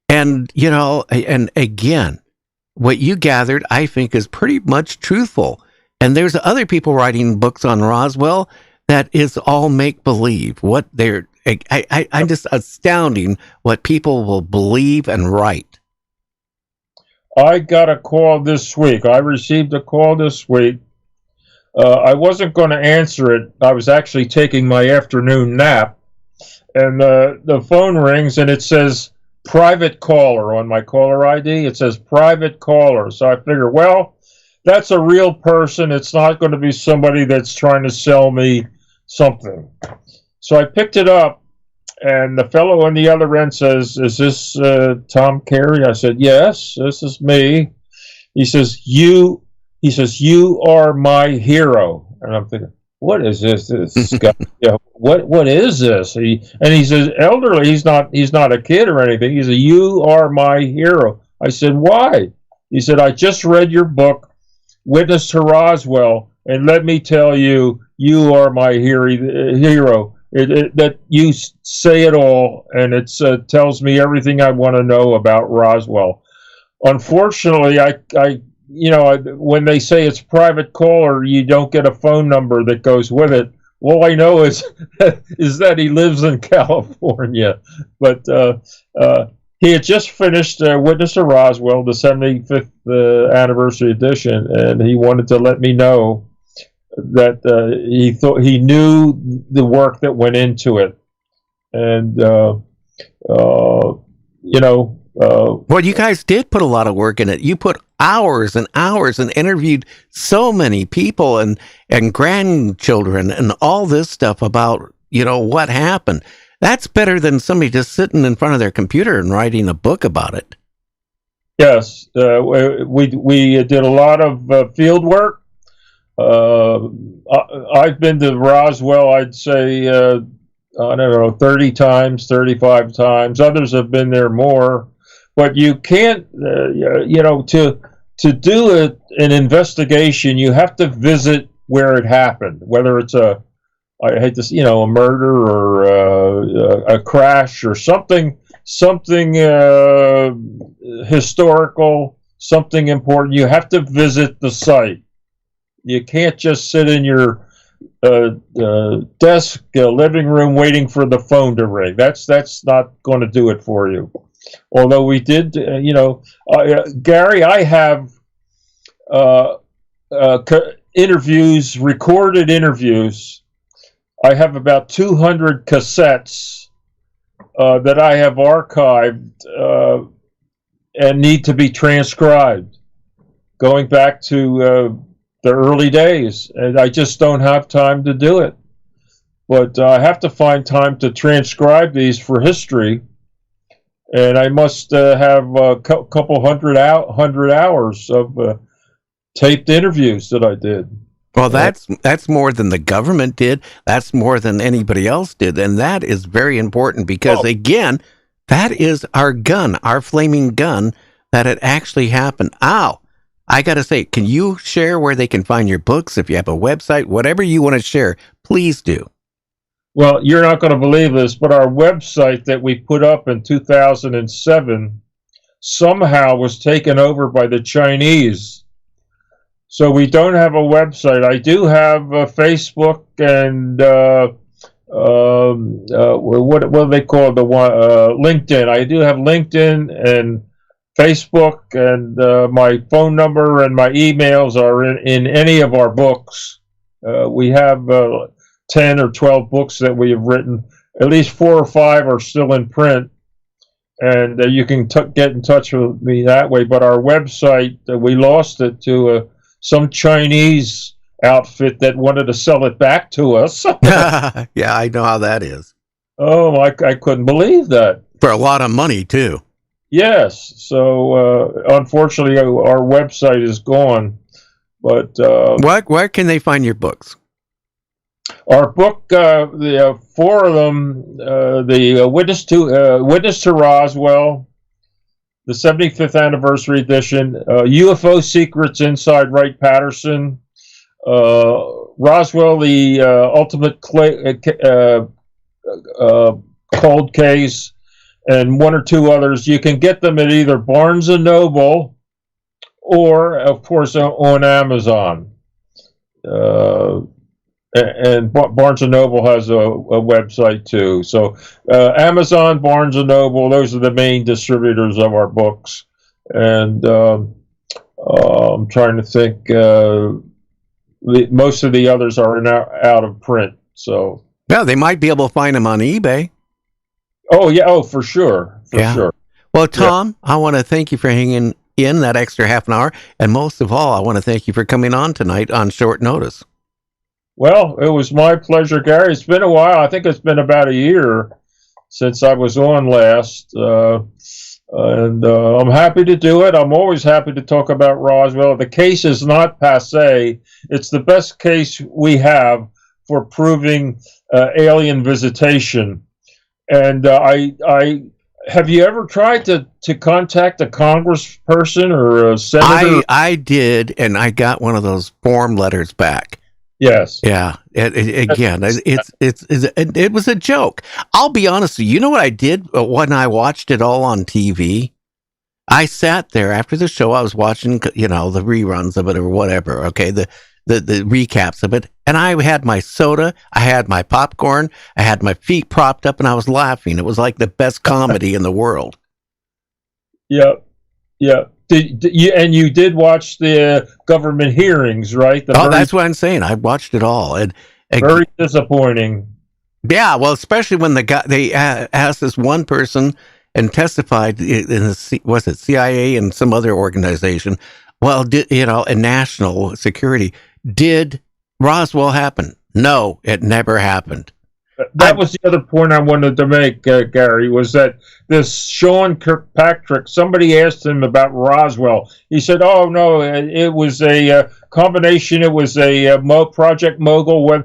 and, and again, what you gathered, I think, is pretty much truthful. And there's other people writing books on Roswell that is all make-believe. I'm just astounding what people will believe and write. I got a call this week. I received a call this week. I wasn't going to answer it. I was actually taking my afternoon nap. And the phone rings, and it says private caller on my caller ID. It says private caller. So I figure, well, that's a real person. It's not going to be somebody that's trying to sell me something. So I picked it up, and the fellow on the other end says, "Is this Tom Carey?" I said, "Yes, this is me." He says, "You are my hero." And I'm thinking, what is this? This guy, what is this? He says, elderly. He's not a kid or anything. He said, "You are my hero." I said, "Why?" He said, "I just read your book, Witness to Roswell, and let me tell you, you are my hero. That you say it all, and it tells me everything I want to know about Roswell." Unfortunately, I when they say it's private caller, you don't get a phone number that goes with it. All I know is that he lives in California. But he had just finished Witness to Roswell, the 75th anniversary edition, and he wanted to let me know that he thought he knew the work that went into it. And, well, you guys did put a lot of work in it. You put hours and hours and interviewed so many people and grandchildren and all this stuff about, what happened. That's better than somebody just sitting in front of their computer and writing a book about it. Yes, we did a lot of field work. I've been to Roswell, I'd say, 30 times, 35 times. Others have been there more. But you can't, to do an investigation, you have to visit where it happened, whether it's a murder or a crash or something historical, something important. You have to visit the site. You can't just sit in your desk, living room, waiting for the phone to ring. That's not going to do it for you. Although we did, Gary, I have interviews, recorded interviews. I have about 200 cassettes that I have archived and need to be transcribed, going back to the early days, and I just don't have time to do it. But I have to find time to transcribe these for history. And I must have a couple hundred hours of taped interviews that I did. Well, that's more than the government did. That's more than anybody else did. And that is very important because, again, that is our gun, our flaming gun, that it actually happened. Ow! I got to say, can you share where they can find your books? If you have a website, whatever you want to share, please do. Well, you're not going to believe this, but our website that we put up in 2007 somehow was taken over by the Chinese. So we don't have a website. I do have Facebook and what do they call the one? LinkedIn. I do have LinkedIn and Facebook, and my phone number and my emails are in any of our books. We have 10 or 12 books that we have written. At least 4 or 5 are still in print, and you can get in touch with me that way. But our website, we lost it to some Chinese outfit that wanted to sell it back to us. Yeah, I know how that is. Oh, I couldn't believe that. For a lot of money, too. Yes. So, unfortunately, our website is gone. But where can they find your books? Our book, the 4 of them, the Witness to Roswell, the 75th anniversary edition, UFO Secrets Inside Wright-Patterson, Roswell, the Ultimate Cold Case, and 1 or 2 others. You can get them at either Barnes & Noble or, of course, on Amazon. And Barnes & Noble has a website, too. So Amazon, Barnes & Noble, those are the main distributors of our books. And I'm trying to think. Most of the others are out of print. So yeah, they might be able to find them on eBay. Oh, yeah. Oh, for sure. For sure. Well, Tom, I want to thank you for hanging in that extra half an hour. And most of all, I want to thank you for coming on tonight on short notice. Well, it was my pleasure, Gary. It's been a while. I think it's been about a year since I was on last. And I'm happy to do it. I'm always happy to talk about Roswell. The case is not passé. It's the best case we have for proving alien visitation. And I have you ever tried to contact a congressperson or a senator? I did, and I got one of those form letters back. Yes. Yeah. It was a joke. I'll be honest with you. You know what I did when I watched it all on TV? I sat there after the show. I was watching, the reruns of it or whatever. Okay, the recaps of it, and I had my soda, I had my popcorn, I had my feet propped up, and I was laughing. It was like the best comedy in the world. Yeah. You did watch the government hearings, right? That's what I'm saying. I watched it all, and very disappointing. Yeah, well, especially when they asked this one person and testified in the CIA and some other organization. Well, in national security, did Roswell happen? No, it never happened. That was the other point I wanted to make, Gary, was that this Sean Kirkpatrick, somebody asked him about Roswell. He said, oh, no, it was a combination. It was a Project Mogul.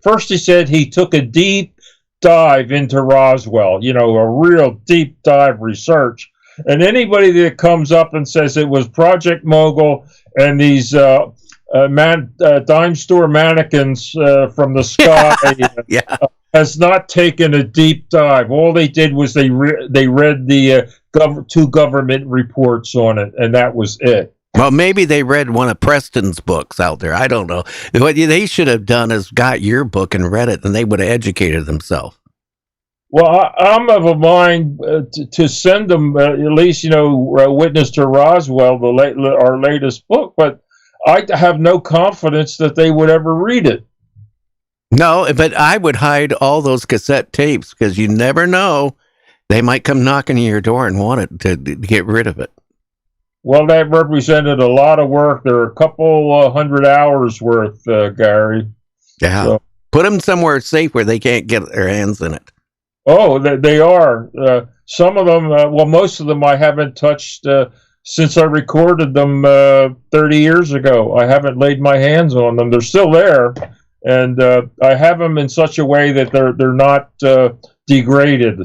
First he said he took a deep dive into Roswell, a real deep dive research. And anybody that comes up and says it was Project Mogul and these dime store mannequins from the sky has not taken a deep dive. All they did was they read the two government reports on it, and that was it. Well, maybe they read one of Preston's books out there. I don't know. What they should have done is got your book and read it, and they would have educated themselves. Well, I'm of a mind to send them at least, Witness to Roswell, our latest book, but I have no confidence that they would ever read it. No, but I would hide all those cassette tapes because you never know. They might come knocking on your door and want it to get rid of it. Well, that represented a lot of work. There are a couple 100 hours worth, Gary. Yeah. So, put them somewhere safe where they can't get their hands in it. Oh, they are. Some of them, most of them I haven't touched since I recorded them 30 years ago. I haven't laid my hands on them. They're still there, and I have them in such a way that they're not degraded.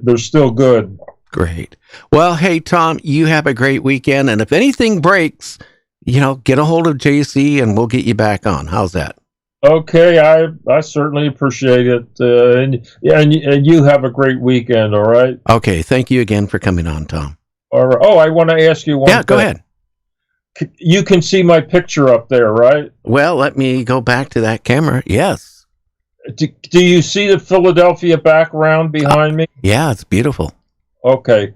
They're still good. Great. Well, hey, Tom, you have a great weekend, and if anything breaks, get a hold of JC, and we'll get you back on. How's that? Okay, I certainly appreciate it, and you have a great weekend. All right. Okay, thank you again for coming on, Tom. All right. Oh, I want to ask you one. Yeah, go ahead. You can see my picture up there, right? Well, let me go back to that camera. Yes. Do you see the Philadelphia background behind me? Yeah, it's beautiful. Okay,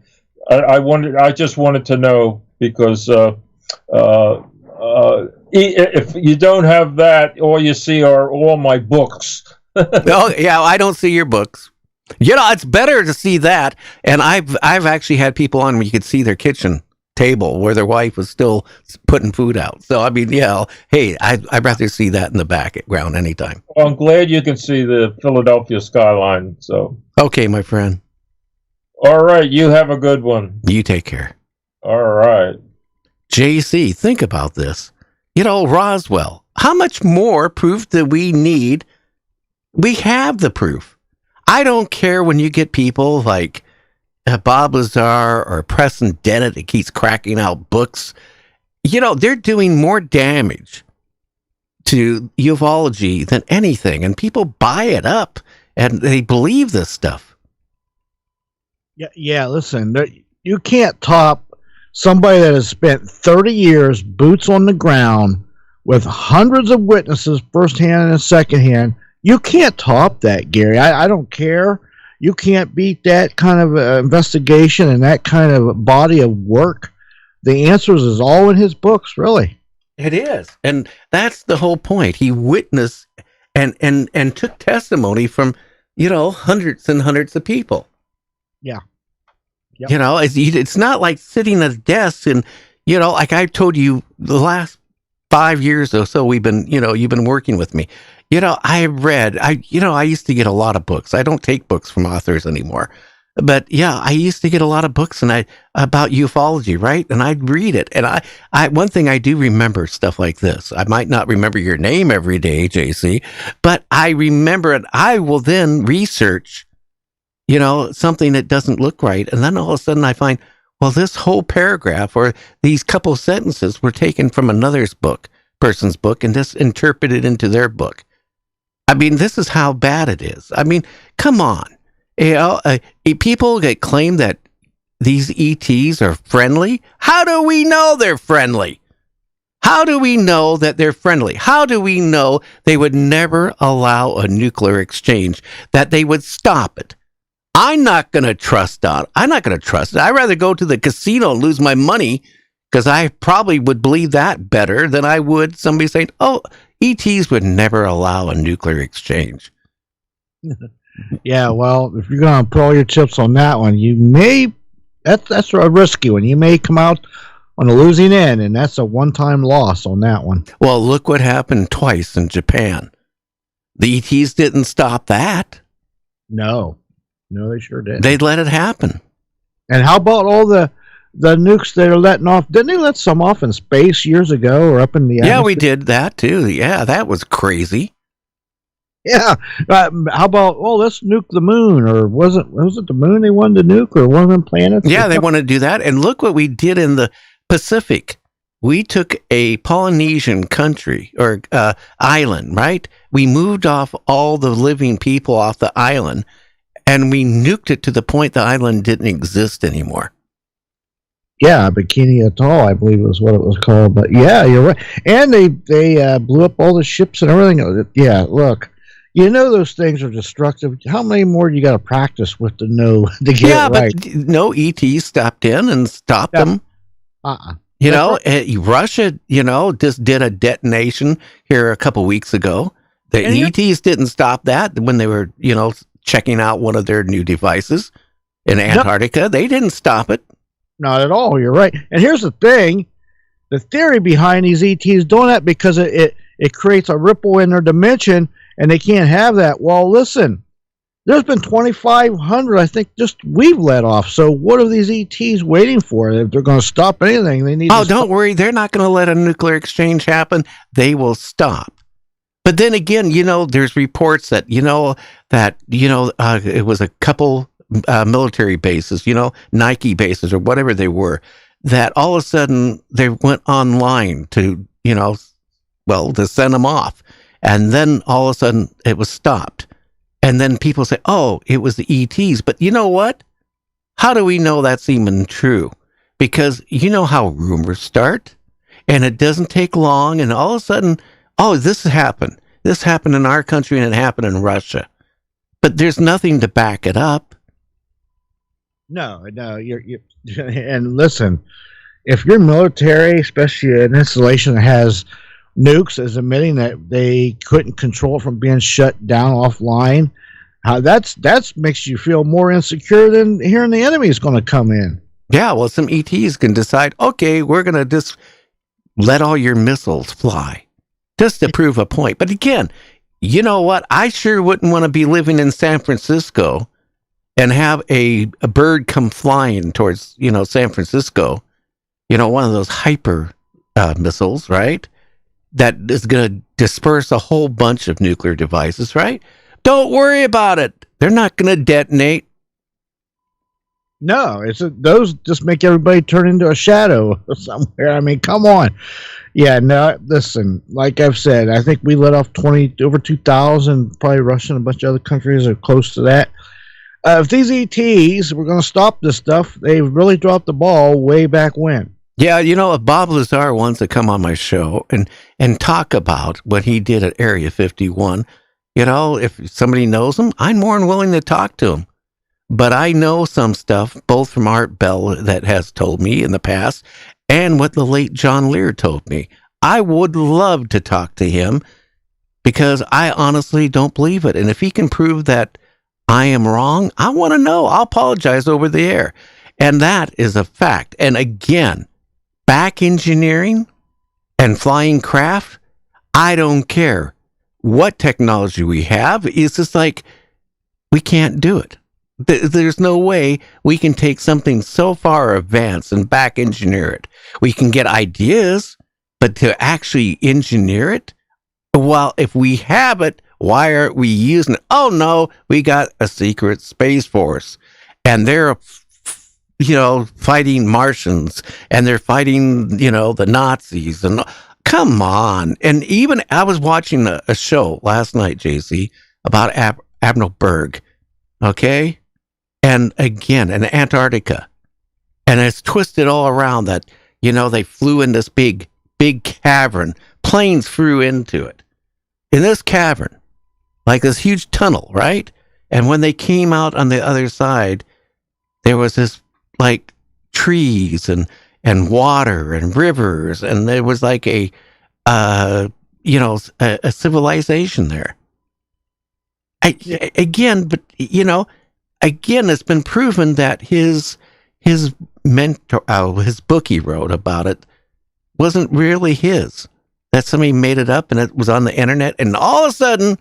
I just wanted to know because if you don't have that, all you see are all my books. Oh, yeah, I don't see your books. It's better to see that. And I've actually had people on where you could see their kitchen table where their wife was still putting food out. So, I mean, hey, I'd rather see that in the background anytime. Well, I'm glad you can see the Philadelphia skyline. So, okay, my friend. All right, you have a good one. You take care. All right. JC, think about this. Roswell, how much more proof do we need? We have the proof. I don't care when you get people like Bob Lazar or Preston Dennett that keeps cracking out books. They're doing more damage to ufology than anything, and people buy it up, and they believe this stuff. Yeah, listen, you can't top somebody that has spent 30 years boots on the ground with hundreds of witnesses firsthand and secondhand. You can't top that, Gary. I don't care. You can't beat that kind of investigation and that kind of body of work. The answers is all in his books, really. It is. And that's the whole point. He witnessed and took testimony from, hundreds and hundreds of people. Yeah. Yep. It's not like sitting at a desk and, like I told you the last 5 years or so we've been, you've been working with me. I read, I used to get a lot of books. I don't take books from authors anymore. But yeah, I used to get a lot of books about ufology, right? And I'd read it. And I one thing I do remember stuff like this. I might not remember your name every day, JC, but I remember it. I will then research something that doesn't look right. And then all of a sudden I find, well, this whole paragraph or these couple sentences were taken from another person's book and just interpreted into their book. I mean, this is how bad it is. I mean, come on. People that claim that these ETs are friendly? How do we know they're friendly? How do we know that they're friendly? How do we know they would never allow a nuclear exchange, that they would stop it? I'm not going to trust it. I'd rather go to the casino and lose my money, because I probably would believe that better than I would somebody saying, oh, ETs would never allow a nuclear exchange. Yeah, well, if you're going to put all your chips on that one, you may, that's a risky one. You may come out on a losing end, and that's a one-time loss on that one. Well, look what happened twice in Japan. The ETs didn't stop that. No, they sure did. They let it happen. And how about all the nukes they're letting off? Didn't they let some off in space years ago or up in the atmosphere? Yeah, we did that too. Yeah, that was crazy. Yeah. How about, let's nuke the moon? Or was it the moon they wanted to nuke, or one of them planets? Yeah, they want to do that. And look what we did in the Pacific. We took a Polynesian country or island, right? We moved off all the living people off the island, and we nuked it to the point the island didn't exist anymore. Yeah, Bikini Atoll, I believe was what it was called. But yeah, you're right. And they blew up all the ships and everything. Yeah, look, those things are destructive. How many more do you got to practice with to know to get it right? But no ET stepped in and stopped them. Russia, just did a detonation here a couple weeks ago. The ETs didn't stop that when they were, checking out one of their new devices in Antarctica. They didn't stop it. Not at all. You're right. And here's the thing. The theory behind these ETs doing that, because it creates a ripple in their dimension, and they can't have that. Well, listen, there's been 2,500, I think, just we've let off. So what are these ETs waiting for? If they're going to stop anything, they need to don't worry. They're not going to let a nuclear exchange happen. They will stop. But then again, there's reports that, it was a couple military bases, Nike bases or whatever they were, that all of a sudden they went online to, to send them off. And then all of a sudden it was stopped. And then people say, oh, it was the ETs. But you know what? How do we know that's even true? Because you know how rumors start, and it doesn't take long. And all of a sudden, oh, this happened. This happened in our country, and it happened in Russia. But there's nothing to back it up. No, you're and listen, if your military, especially an installation that has nukes, is admitting that they couldn't control it from being shut down offline, that's makes you feel more insecure than hearing the enemy is going to come in. Yeah, well, some ETs can decide, okay, we're going to just let all your missiles fly, just to prove a point. But again, you know what? I sure wouldn't want to be living in San Francisco and have a bird come flying towards, San Francisco, one of those hyper missiles, right? That is going to disperse a whole bunch of nuclear devices, right? Don't worry about it. They're not going to detonate. No, those just make everybody turn into a shadow somewhere. I mean, come on. Yeah, no, listen, like I've said, I think we let off over 2,000, probably Russia and a bunch of other countries are close to that. If these ETs were going to stop this stuff, they really dropped the ball way back when. Yeah, if Bob Lazar wants to come on my show and talk about what he did at Area 51, if somebody knows him, I'm more than willing to talk to him. But I know some stuff, both from Art Bell that has told me in the past and what the late John Lear told me. I would love to talk to him because I honestly don't believe it. And if he can prove that I am wrong, I want to know. I'll apologize over the air. And that is a fact. And again, back engineering and flying craft, I don't care what technology we have. It's just like, we can't do it. There's no way we can take something so far advanced and back engineer it. We can get ideas, but to actually engineer it, well, if we have it, why aren't we using it? Oh no, we got a secret space force, and they're fighting Martians, and they're fighting the Nazis, and come on. And even I was watching a show last night, JC, about Admiral Berg, okay? And again, in Antarctica, And it's twisted all around that, they flew in this big cavern. Planes flew into it. In this cavern, like this huge tunnel, right? And when they came out on the other side, there was this like trees and water and rivers, and there was like a civilization there. Again, it's been proven that his mentor, his book he wrote about it, wasn't really his. That somebody made it up and it was on the internet, and all of a sudden,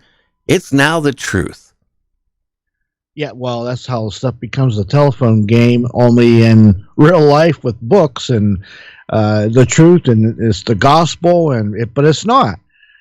it's now the truth. Yeah, well, that's how stuff becomes a telephone game, only in real life with books and the truth, and it's the gospel, but it's not.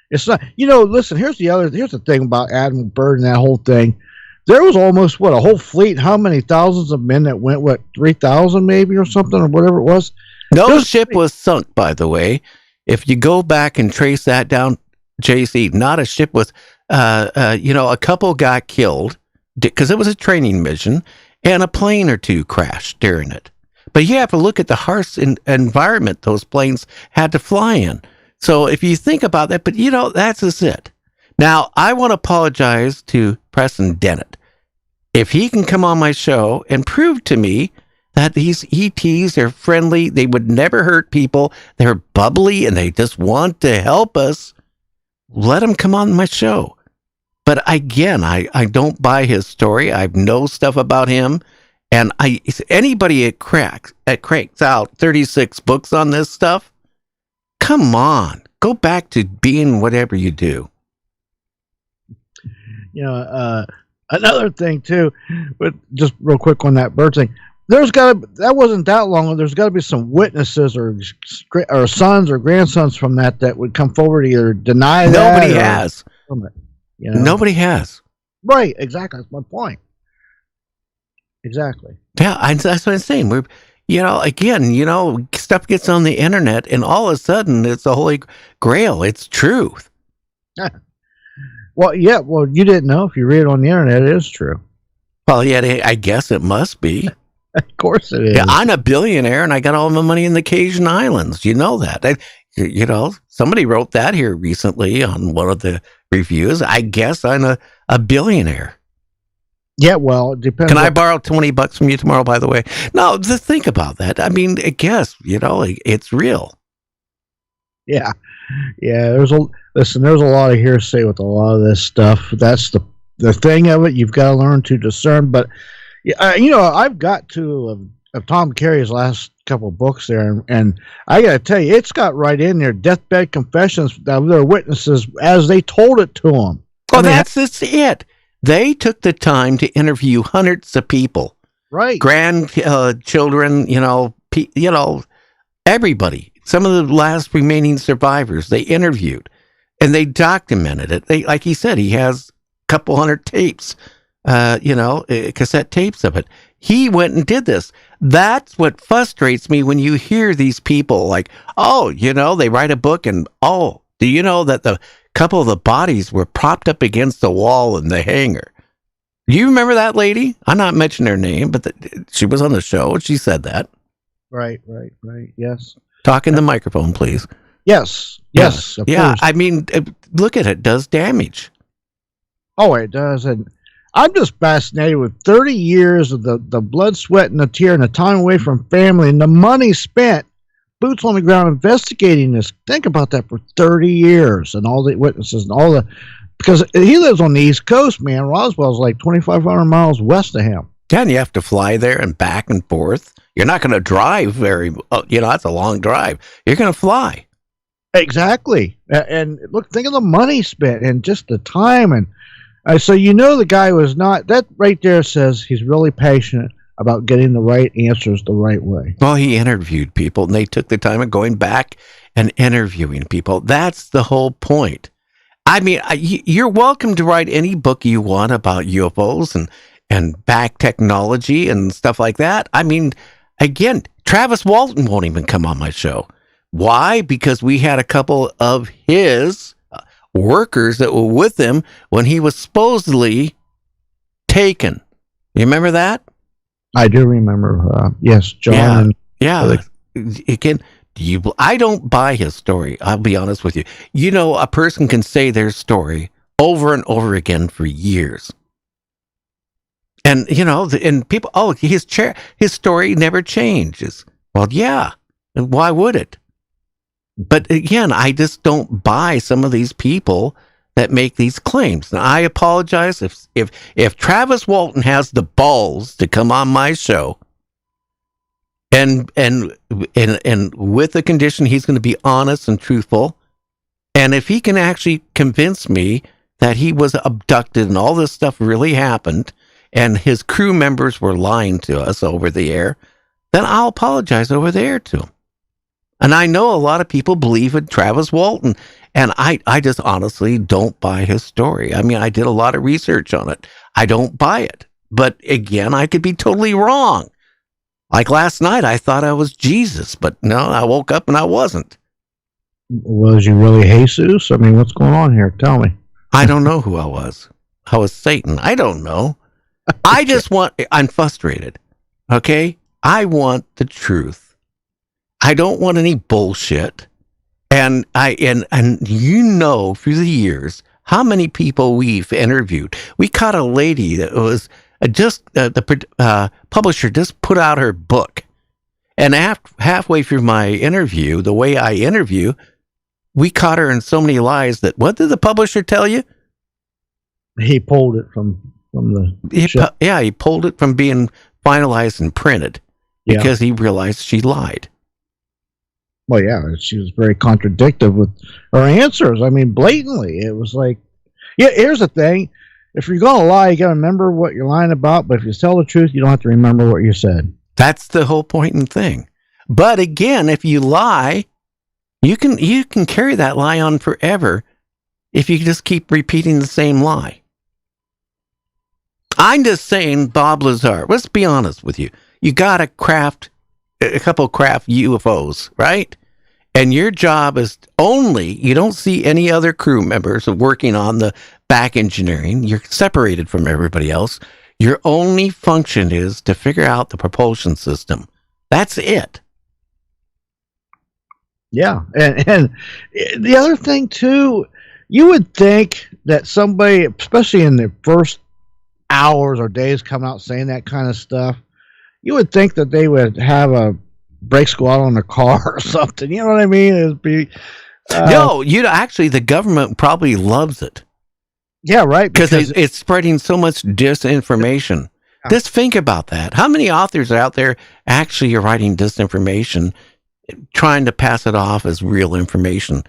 It's not. Listen. Here's the thing about Admiral Byrd and that whole thing. There was almost a whole fleet. How many thousands of men that went? 3,000 maybe or something or whatever it was. No ship was sunk, by the way. If you go back and trace that down, JC, not a ship was. A couple got killed because it was a training mission, and a plane or two crashed during it. But you have to look at the harsh environment those planes had to fly in. So if you think about that, but that's just it. Now, I want to apologize to Preston Dennett. If he can come on my show and prove to me that these ETs are friendly, they would never hurt people, they're bubbly, and they just want to help us, let him come on my show. But again, I don't buy his story. I know stuff about him. And anybody that cranks out 36 books on this stuff, come on, go back to being whatever you do. Another thing too, but just real quick on that bird thing. That wasn't that long ago. There's got to be some witnesses or sons or grandsons from that would come forward to either deny that. Nobody has. Nobody has. Right. Exactly. That's my point. Exactly. Yeah, that's what I'm saying. We're, stuff gets on the internet, and all of a sudden, it's the Holy Grail. It's truth. Well, yeah. Well, you didn't know. If you read it on the internet, it is true. Well, yeah, I guess it must be. Of course it is. Yeah, I'm a billionaire, and I got all my money in the Cajun Islands. You know that. Somebody wrote that here recently on one of the reviews. I guess I'm a billionaire. Yeah, well, it depends. Can I borrow $20 from you tomorrow, by the way? No, just think about that. I mean, I guess, it's real. Yeah. Yeah, there's a lot of hearsay with a lot of this stuff. That's the thing of it. You've got to learn to discern. But, I've got to Tom Carey's last couple of books there, and I got to tell you, it's got right in there, deathbed confessions of their witnesses as they told it to them. Well, that's it. They took the time to interview hundreds of people, right? Grandchildren, everybody. Some of the last remaining survivors they interviewed, and they documented it. Like he said, he has a couple hundred tapes, cassette tapes of it. He went and did this. That's what frustrates me when you hear these people like, they write a book and, do you know that the couple of the bodies were propped up against the wall in the hangar? Do you remember that lady? I'm not mentioning her name, but she was on the show and she said that. Right. Yes. Talk in the microphone, please. Yes. Of course. I mean, look at it. It does damage. Oh, it does. And I'm just fascinated with 30 years of the blood, sweat, and the tear, and the time away from family, and the money spent, boots on the ground investigating this. Think about that for 30 years, and all the witnesses, and because he lives on the East Coast, man. Roswell's like 2,500 miles west of him. Yeah, and you have to fly there and back and forth. You're not going to drive that's a long drive. You're going to fly. Exactly. And look, think of the money spent and just the time. And so the guy was not, that right there says he's really passionate about getting the right answers the right way. Well, he interviewed people, and they took the time of going back and interviewing people. That's the whole point. I mean, you're welcome to write any book you want about UFOs and back technology and stuff like that. I mean, again, Travis Walton won't even come on my show. Why? Because we had a couple of his workers that were with him when he was supposedly taken. You remember that? I do remember. Yes, John. Yeah, and yeah. Again, I don't buy his story. I'll be honest with you. You know, a person can say their story over and over again for years. And, you know, and people, his story never changes. Well, yeah. And why would it? But again, I just don't buy some of these people that make these claims. Now, I apologize if Travis Walton has the balls to come on my show, and with the condition he's going to be honest and truthful, and if he can actually convince me that he was abducted and all this stuff really happened, and his crew members were lying to us over the air, then I'll apologize over the air to him. And I know a lot of people believe in Travis Walton, and I just honestly don't buy his story. I mean, I did a lot of research on it. I don't buy it. But again, I could be totally wrong. Like last night, I thought I was Jesus, but no, I woke up and I wasn't. Was you really Jesus? I mean, what's going on here? Tell me. I don't know who I was. I was Satan. I don't know. I'm frustrated. Okay? I want the truth. I don't want any bullshit. And you know, through the years, how many people we've interviewed. We caught a lady that was the publisher just put out her book. And halfway through my interview, the way I interview, we caught her in so many lies that, what did the publisher tell you? He pulled it from the he pulled it from being finalized and printed because he realized she lied. Well, yeah, she was very contradictory with her answers. I mean, blatantly. It was like, here's the thing. If you're going to lie, you got to remember what you're lying about. But if you tell the truth, you don't have to remember what you said. That's the whole point and thing. But again, if you lie, you can carry that lie on forever if you just keep repeating the same lie. I'm just saying, Bob Lazar, let's be honest with you. You got to craft a couple craft UFOs, right? And your job is you don't see any other crew members working on the back engineering. You're separated from everybody else. Your only function is to figure out the propulsion system. That's it. Yeah. And the other thing, too, you would think that somebody, especially in the first hours or days coming out saying that kind of stuff, you would think that they would have a brake squad on their car or something. You know what I mean? It'd be no. Actually, the government probably loves it. Yeah, right. Because it's spreading so much disinformation. Just think about that. How many authors out there actually are writing disinformation, trying to pass it off as real information?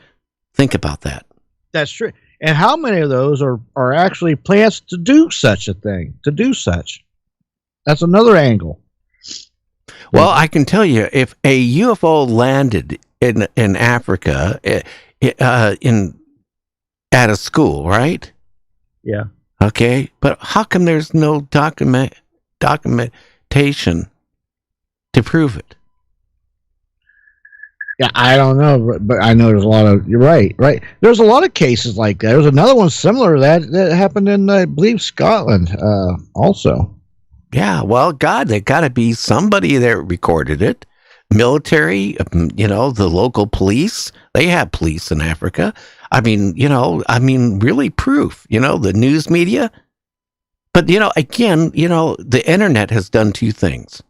Think about that. That's true. And how many of those are actually plans to do such a thing? To do such. That's another angle. Well, I can tell you, if a UFO landed in Africa, at a school, right? Yeah. Okay, but how come there's no documentation to prove it? Yeah, I don't know, but I know there's a lot of. You're right. There's a lot of cases like that. There's another one similar to that happened in, I believe, Scotland, also. Yeah, well, God, there got to be somebody that recorded it. Military, the local police. They have police in Africa. I mean, really proof, the news media. But, again, the internet has done two things.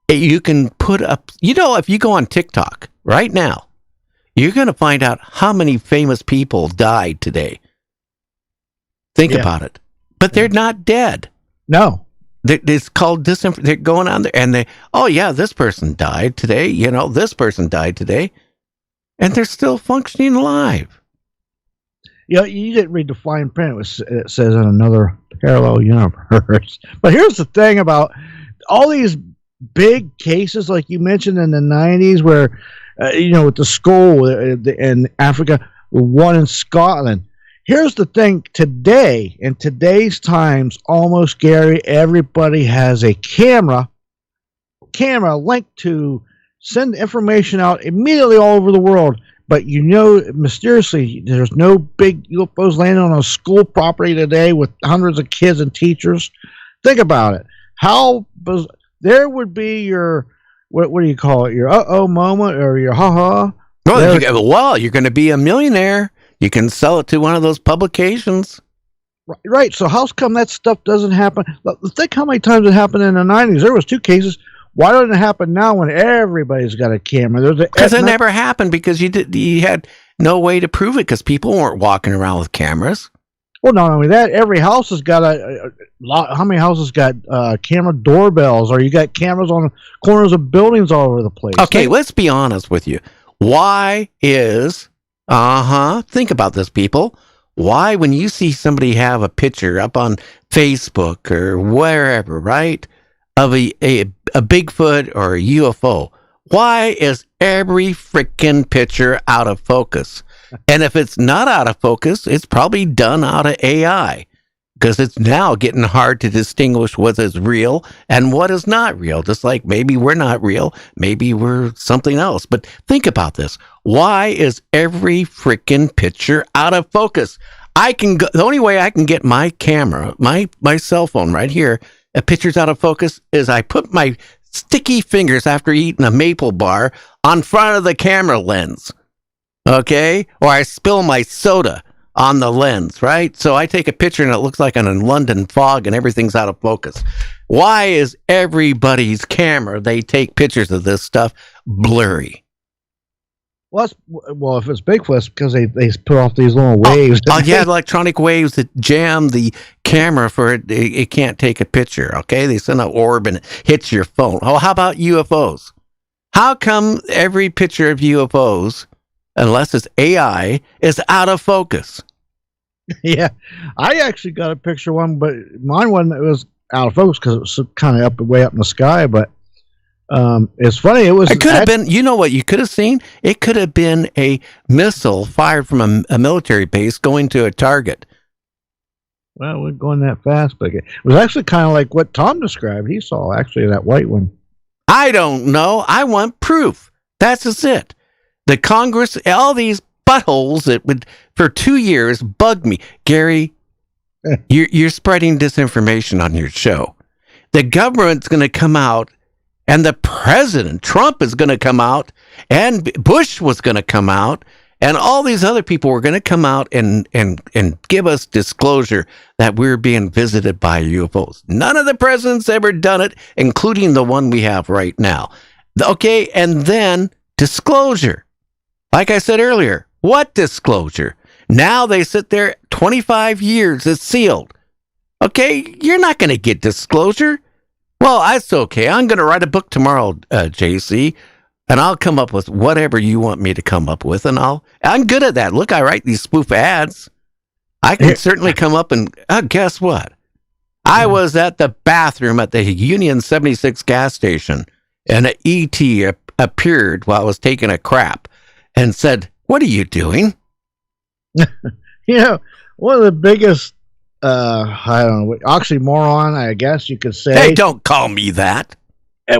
You can put up, if you go on TikTok right now, you're going to find out how many famous people died today. Think about it. But they're not dead. No. It's called disinformation. They're going on there and this person died today. This person died today. And they're still functioning alive. You didn't read the fine print. It says in another parallel universe. But here's the thing about all these big cases, like you mentioned in the 90s, where, with the school in Africa, one in Scotland. Here's the thing, today, in today's times, almost, Gary, everybody has a camera linked to send information out immediately all over the world. But mysteriously, there's no big UFOs landing on a school property today with hundreds of kids and teachers. Think about it. How there would be your what do you call it? Your moment or your ha-ha. Well, you're going to be a millionaire. You can sell it to one of those publications. Right. So how come that stuff doesn't happen? Think how many times it happened in the 90s. There was 2 cases. Why doesn't it happen now when everybody's got a camera? Because it never happened because you had no way to prove it because people weren't walking around with cameras. Well, not only that, every house has got a lot. How many houses got camera doorbells, or you got cameras on corners of buildings all over the place? Okay, let's be honest with you. Why is think about this, people. Why, when you see somebody have a picture up on Facebook or wherever, right, of a Bigfoot or a UFO, why is every freaking picture out of focus? And if it's not out of focus, it's probably done out of AI, because it's now getting hard to distinguish what is real and what is not real. Just like maybe we're not real, maybe we're something else. But think about this. Why is every freaking picture out of focus? The only way I can get my camera, my cell phone right here, a picture's out of focus, is I put my sticky fingers after eating a maple bar on front of the camera lens. Okay? Or I spill my soda on the lens, right? So I take a picture and it looks like I'm in London fog and everything's out of focus. Why is everybody's camera, they take pictures of this stuff, blurry? Well, if it's Bigfoot, it's because they put off these little waves. Electronic waves that jam the camera for it. It can't take a picture, okay? They send an orb and it hits your phone. Oh, how about UFOs? How come every picture of UFOs, unless it's AI, is out of focus? Yeah, I actually got a picture of one, but mine wasn't. It was out of focus because it was kind of way up in the sky. But it's funny. It could have been. You know what you could have seen? It could have been a missile fired from a military base going to a target. Well, we're going that fast, but it was actually kind of like what Tom described. He saw actually that white one. I don't know. I want proof. That's just it. The Congress, all these buttholes that would, for 2 years, bug me. Gary, you're spreading disinformation on your show. The government's going to come out, and the president, Trump, is going to come out, and Bush was going to come out, and all these other people were going to come out and give us disclosure that we're being visited by UFOs. None of the presidents ever done it, including the one we have right now. Okay, and then disclosure. Like I said earlier, what disclosure? Now they sit there 25 years, it's sealed. Okay, you're not going to get disclosure. Well, that's okay. I'm going to write a book tomorrow, JC, and I'll come up with whatever you want me to come up with, and I'm good at that. Look, I write these spoof ads. I can certainly come up and guess what? I was at the bathroom at the Union 76 gas station, and an ET appeared while I was taking a crap and said, "What are you doing?" One of the biggest, I don't know, oxymoron, I guess you could say. Hey, don't call me that.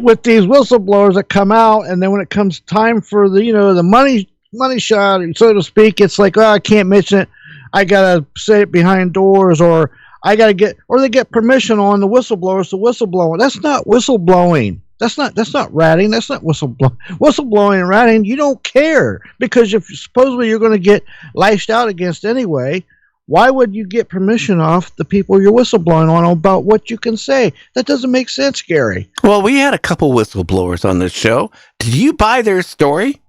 With these whistleblowers that come out, and then when it comes time for the money shot, so to speak, it's like, I can't mention it. I gotta say it behind doors, or they get permission on the whistleblowers to whistleblow. That's not whistleblowing. That's not ratting. That's not whistleblowing. Whistleblowing and ratting, you don't care, because if supposedly you're going to get lashed out against anyway, why would you get permission off the people you're whistleblowing on about what you can say? That doesn't make sense, Gary. Well, we had a couple whistleblowers on this show. Did you buy their story?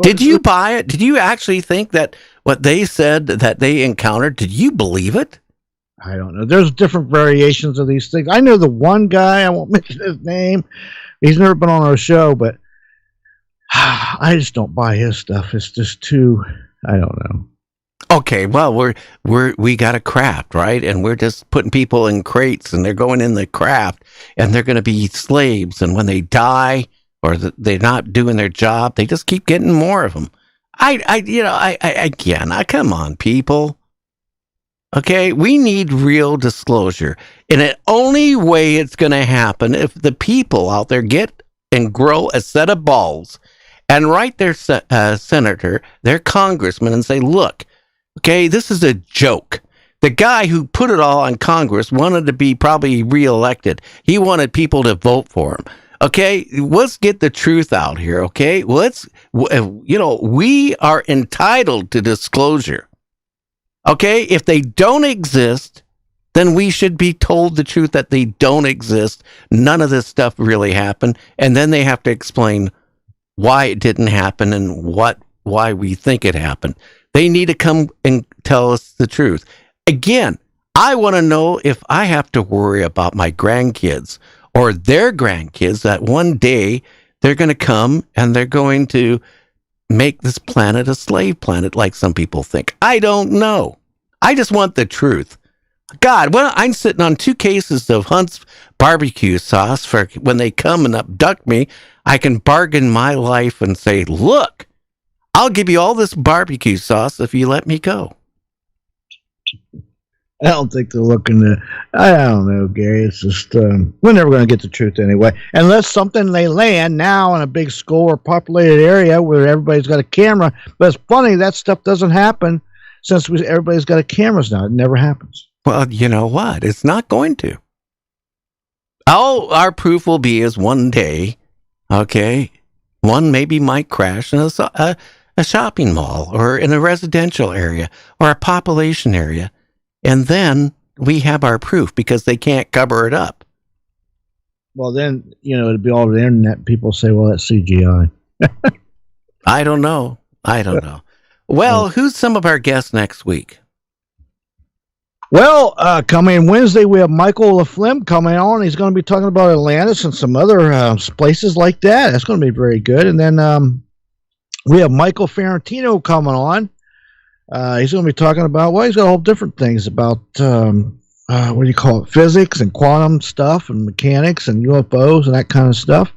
Did you buy it? Did you actually think that what they said that they encountered, did you believe it? I don't know. There's different variations of these things. I know the one guy, I won't mention his name. He's never been on our show, but I just don't buy his stuff. It's just too, I don't know. Okay, well, we got a craft, right? And we're just putting people in crates, and they're going in the craft, and they're going to be slaves. And when they die or they're not doing their job, they just keep getting more of them. Come on, people. Okay, we need real disclosure. And the only way it's going to happen if the people out there get and grow a set of balls and write their senator, their congressman, and say, look, okay, this is a joke. The guy who put it all on Congress wanted to be probably reelected. He wanted people to vote for him. Okay, let's get the truth out here. Okay, we are entitled to disclosure. Okay, if they don't exist, then we should be told the truth that they don't exist. None of this stuff really happened, and then they have to explain why it didn't happen and why we think it happened. They need to come and tell us the truth. Again, I want to know if I have to worry about my grandkids or their grandkids, that one day they're going to come and they're going to make this planet a slave planet like some people think. I don't know. I just want the truth. God, well, I'm sitting on 2 cases of Hunt's barbecue sauce for when they come and abduct me. I can bargain my life and say, look, I'll give you all this barbecue sauce if you let me go. I don't think they're looking to. I don't know, Gary. It's just we're never going to get the truth anyway, unless something they land now in a big school or populated area where everybody's got a camera. But it's funny that stuff doesn't happen since everybody's got cameras now. It never happens. Well, you know what? It's not going to. All our proof will be is one day, okay, one maybe might crash in a shopping mall or in a residential area or a population area. And then we have our proof because they can't cover it up. Well, then, it'd be all over the internet. People say, well, that's CGI. I don't know. Well, who's some of our guests next week? Well, coming Wednesday, we have Michael LaFlemme coming on. He's going to be talking about Atlantis and some other places like that. That's going to be very good. And then we have Michael Ferrantino coming on. He's going to be talking about, he's got all different things about, physics and quantum stuff and mechanics and UFOs and that kind of stuff.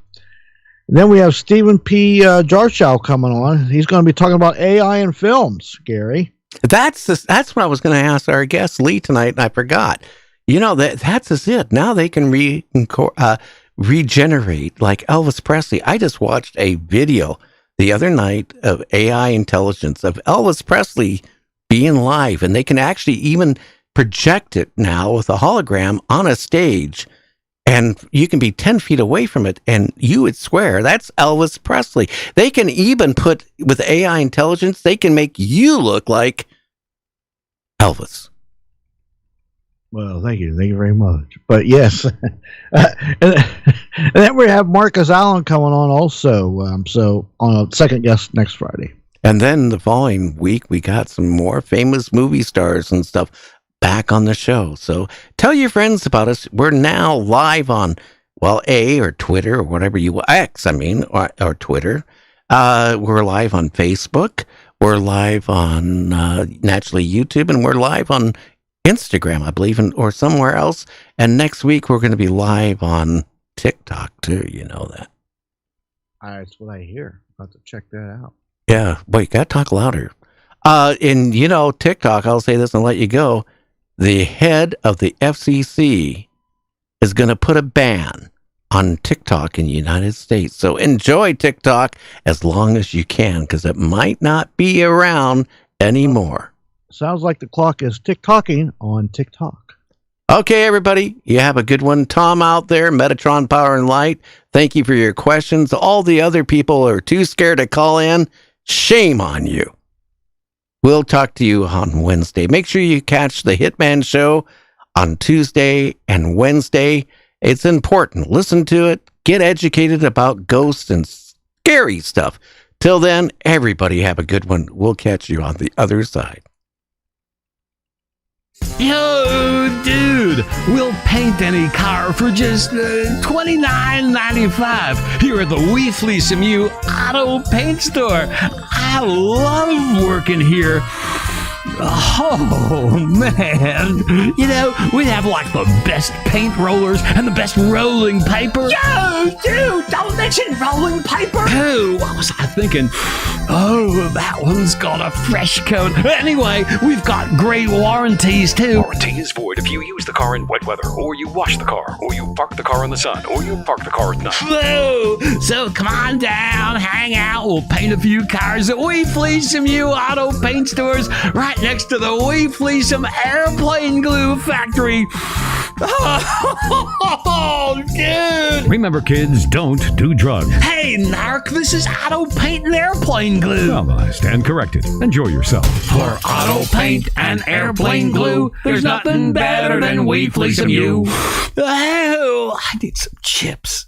And then we have Stephen P. Jarshow coming on. He's going to be talking about AI in films, Gary. That's what I was going to ask our guest, Lee, tonight, and I forgot. That's it. Now they can regenerate like Elvis Presley. I just watched a video the other night of AI intelligence of Elvis Presley being live, and they can actually even project it now with a hologram on a stage, and you can be 10 feet away from it, and you would swear that's Elvis Presley. They can even put, with AI intelligence, they can make you look like Elvis. Well, thank you very much. But yes, and then we have Marcus Allen coming on also. So on a second guest next Friday. And then the following week, we got some more famous movie stars and stuff back on the show. So tell your friends about us. We're now live on, or Twitter or whatever or Twitter. We're live on Facebook. We're live on naturally YouTube, and we're live on Instagram, I believe, or somewhere else. And next week we're going to be live on TikTok too. You know that. That's what I hear. I'll have to check that out. Yeah, but you got to talk louder. And TikTok, I'll say this and let you go. The head of the FCC is going to put a ban on TikTok in the United States. So enjoy TikTok as long as you can, because it might not be around anymore. Sounds like the clock is tick-tocking on TikTok. Okay, everybody, you have a good one. Tom out there, Metatron Power and Light, thank you for your questions. All the other people are too scared to call in. Shame on you. We'll talk to you on Wednesday. Make sure you catch the Hitman Show on Tuesday and Wednesday. It's important. Listen to it. Get educated about ghosts and scary stuff. Till then, everybody have a good one. We'll catch you on the other side. Yo, dude, we'll paint any car for just $29.95 here at the We Fleece You Auto Paint Store. I love working here. Oh, man. We have like the best paint rollers and the best rolling paper. Yo, dude, don't mention rolling paper. Oh, what was I thinking? Oh, that one's got a fresh coat. Anyway, we've got great warranties too. Warranty is void if you use the car in wet weather, or you wash the car, or you park the car in the sun, or you park the car at night. Whoa! So come on down, hang out, we'll paint a few cars at We Fleecem You Auto Paint Stores, right next to the We Fleecem Airplane Glue Factory. Oh, dude! Remember, kids, don't do drugs. Hey, Narc, this is Auto Paint and Airplane Glue. Well, I stand corrected. Enjoy yourself. For auto paint and airplane glue, there's nothing better than We Fleecem You. Oh, I need some chips.